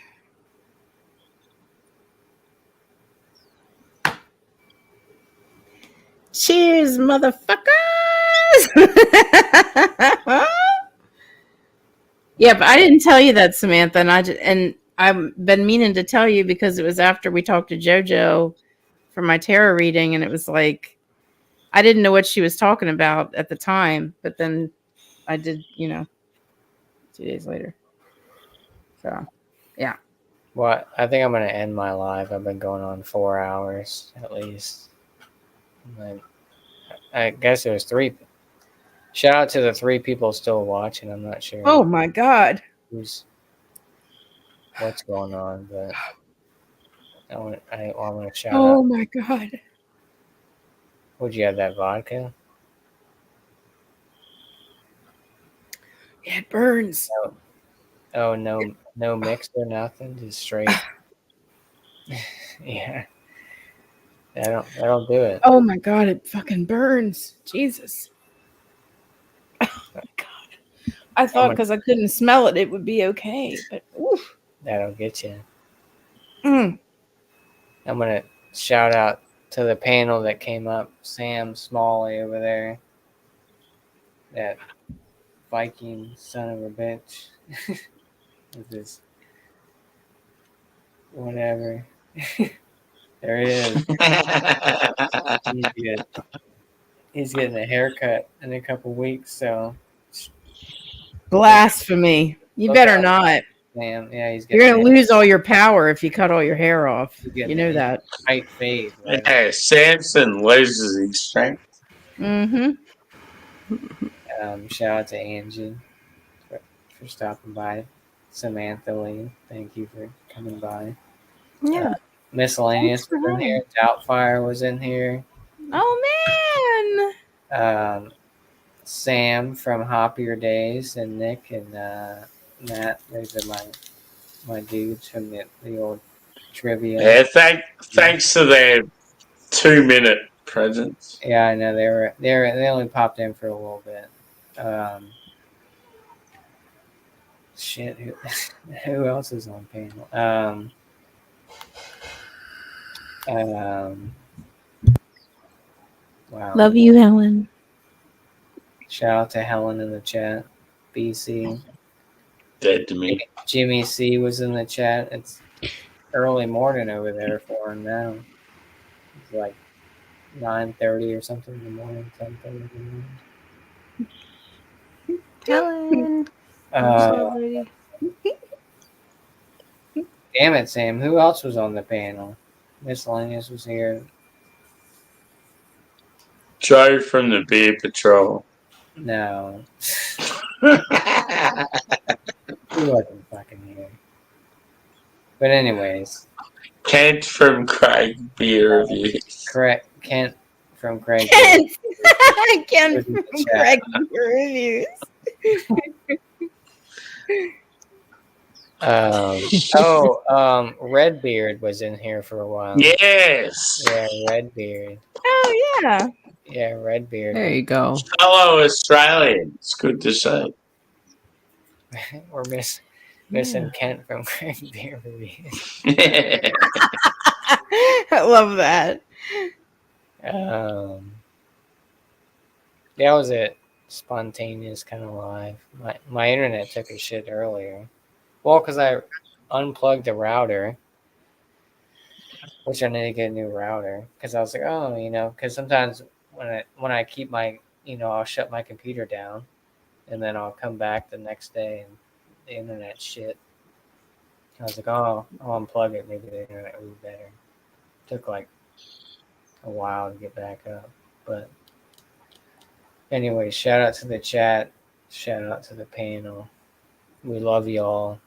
Cheers, motherfuckers! Yeah, but I didn't tell you that, Samantha, and I've been meaning to tell you because it was after we talked to JoJo for my tarot reading, and it was like I didn't know what she was talking about at the time, but then I did, you know, 2 days later. So, yeah. Well, I think I'm going to end my live. I've been going on 4 hours at least. I guess there's 3. Shout out to the 3 people still watching. I'm not sure. Oh my God. What's going on, but I want to shout out. Oh my God. Would you have that vodka? Yeah, it burns. Oh, no mix or nothing, just straight. Yeah. That'll do it. Oh my God, it fucking burns. Jesus. Oh my God. I thought because I couldn't smell it, it would be okay, but oof. That'll get you. Mm. I'm going to shout out to the panel that came up. Sam Smalley over there. That Viking son of a bitch. With this whatever. There he is. He's getting a haircut in a couple weeks, so blasphemy. You better not. Man, yeah, you're gonna lose all your power if you cut all your hair off. You know that. Tight fade. Right? Yeah, Samson loses his strength. Mm-hmm. Shout out to Angie for stopping by. Samantha Lee, thank you for coming by. Yeah. Miscellaneous was in here. Doubtfire was in here. Oh man. Sam from Hoppier Days and Nick and Matt. Those are my dudes from the old trivia. Yeah, thanks to their 2-minute presence. Yeah, I know they only popped in for a little bit. Shit, who else is on panel? Wow. Love you, Helen. Shout out to Helen in the chat. BC. Dead to me. Jimmy C was in the chat. It's early morning over there for him now. It's like 9:30 or something in the morning, 10:30 in the morning. Helen. Damn it, Sam. Who else was on the panel? Miscellaneous was here. Joe from the Beer Patrol. No. He wasn't fucking here. But anyways, Kent from Craig Beer Reviews. Correct, Kent from Craig. Kent, Kent from Craig Reviews. Redbeard was in here for a while. Yes. Yeah, Redbeard. Oh yeah. Yeah, Redbeard. There you go. Fellow Australian. It's good to see. We're missing Kent from Craig Beer Reviews. I love that. That was it. Spontaneous kind of live. My internet took a shit earlier. Well, because I unplugged the router, which I need to get a new router. Because I was like, because sometimes when I keep my, I'll shut my computer down, and then I'll come back the next day and the internet's shit. I was like, I'll unplug it. Maybe the internet will be better. Took like a while to get back up, but anyway, shout out to the chat, shout out to the panel. We love y'all.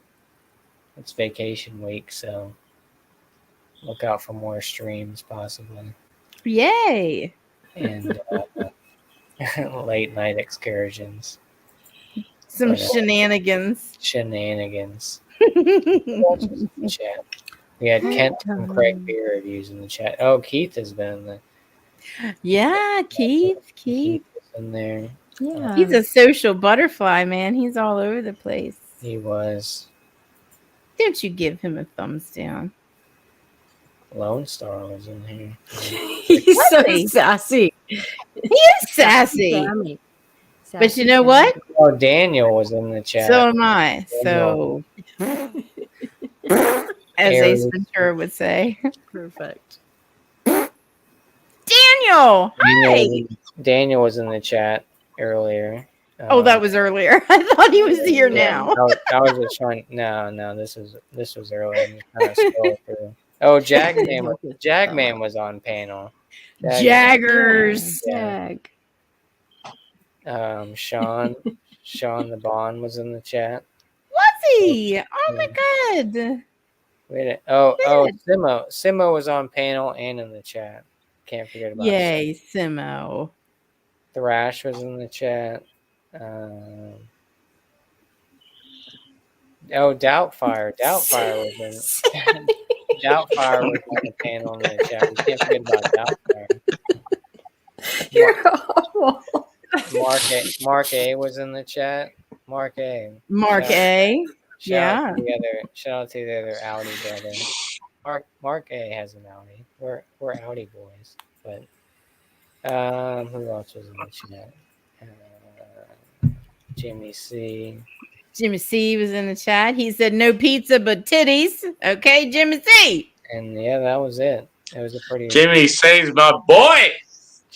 It's vacation week, so look out for more streams possibly. Yay! And late night excursions. Some shenanigans. Shenanigans. Chat. We had Kent from Craig Beer Reviews in the chat. Oh, Keith has been in there. Yeah, Keith is in there. Yeah, he's a social butterfly, man. He's all over the place. He was. Don't you give him a thumbs down? Lone Star was in here. He's so sassy. He is sassy. But you know what? Oh, Daniel was in the chat. So am I. So, as Ace Ventura would say. Perfect. Daniel! Hi! Daniel was in the chat earlier. Oh, that was earlier. I thought he was here now. I was just trying. No, this was earlier. I'm just trying to scroll through. Oh, Jagman was on panel. Jaggers. Jag. Sean the Bond was in the chat. Was he? Oh my god. Wait. Simo was on panel and in the chat. Can't forget about Yay, Simo. Thrash was in the chat. Doubtfire was in. Doubtfire was on the panel in the chat. We can't forget about Doubtfire. You're awful. Mark A was in the chat. Mark A. Yeah. Shout out to the other Audi brother. Mark A has an Audi. We're Audi boys. But who else was in the chat? Jimmy C. Jimmy C was in the chat. He said no pizza but titties. Okay, Jimmy C. And yeah, that was it. It was a pretty. Jimmy C's my boy.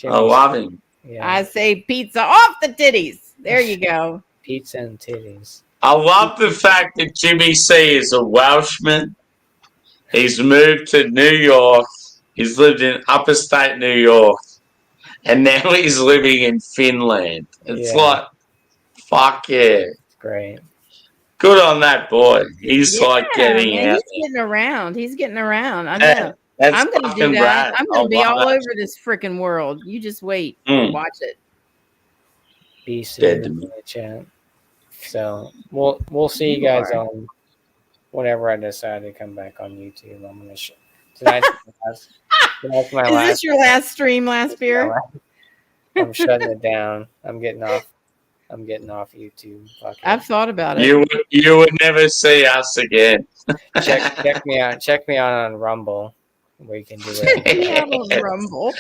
I love him. Yeah. I say pizza off the titties. There you go. Pizza and titties. I love the fact that Jimmy C is a Welshman. He's moved to New York. He's lived in upper state New York. And now he's living in Finland. It's like, fuck yeah. It's great. Good on that boy. He's getting out. He's getting around. He's getting around. I know. That's I'm going to do that. rad. I'm going to be love all that. over this freaking world. You just wait. Watch it. BC Dead to in me. the chat. So we'll see you guys on whenever I decide to come back on YouTube. I'm gonna tonight's my Is last. this your last stream, last beer? I'm shutting it down. I'm getting off YouTube. Fuck it. I've thought about it. You would never see us again. Check me out. Check me out on Rumble, where you can do it. Check me out on Rumble.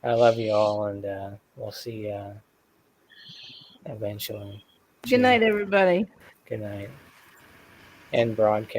I love you all, and we'll see you eventually. Good night, everybody. Good night. And broadcast.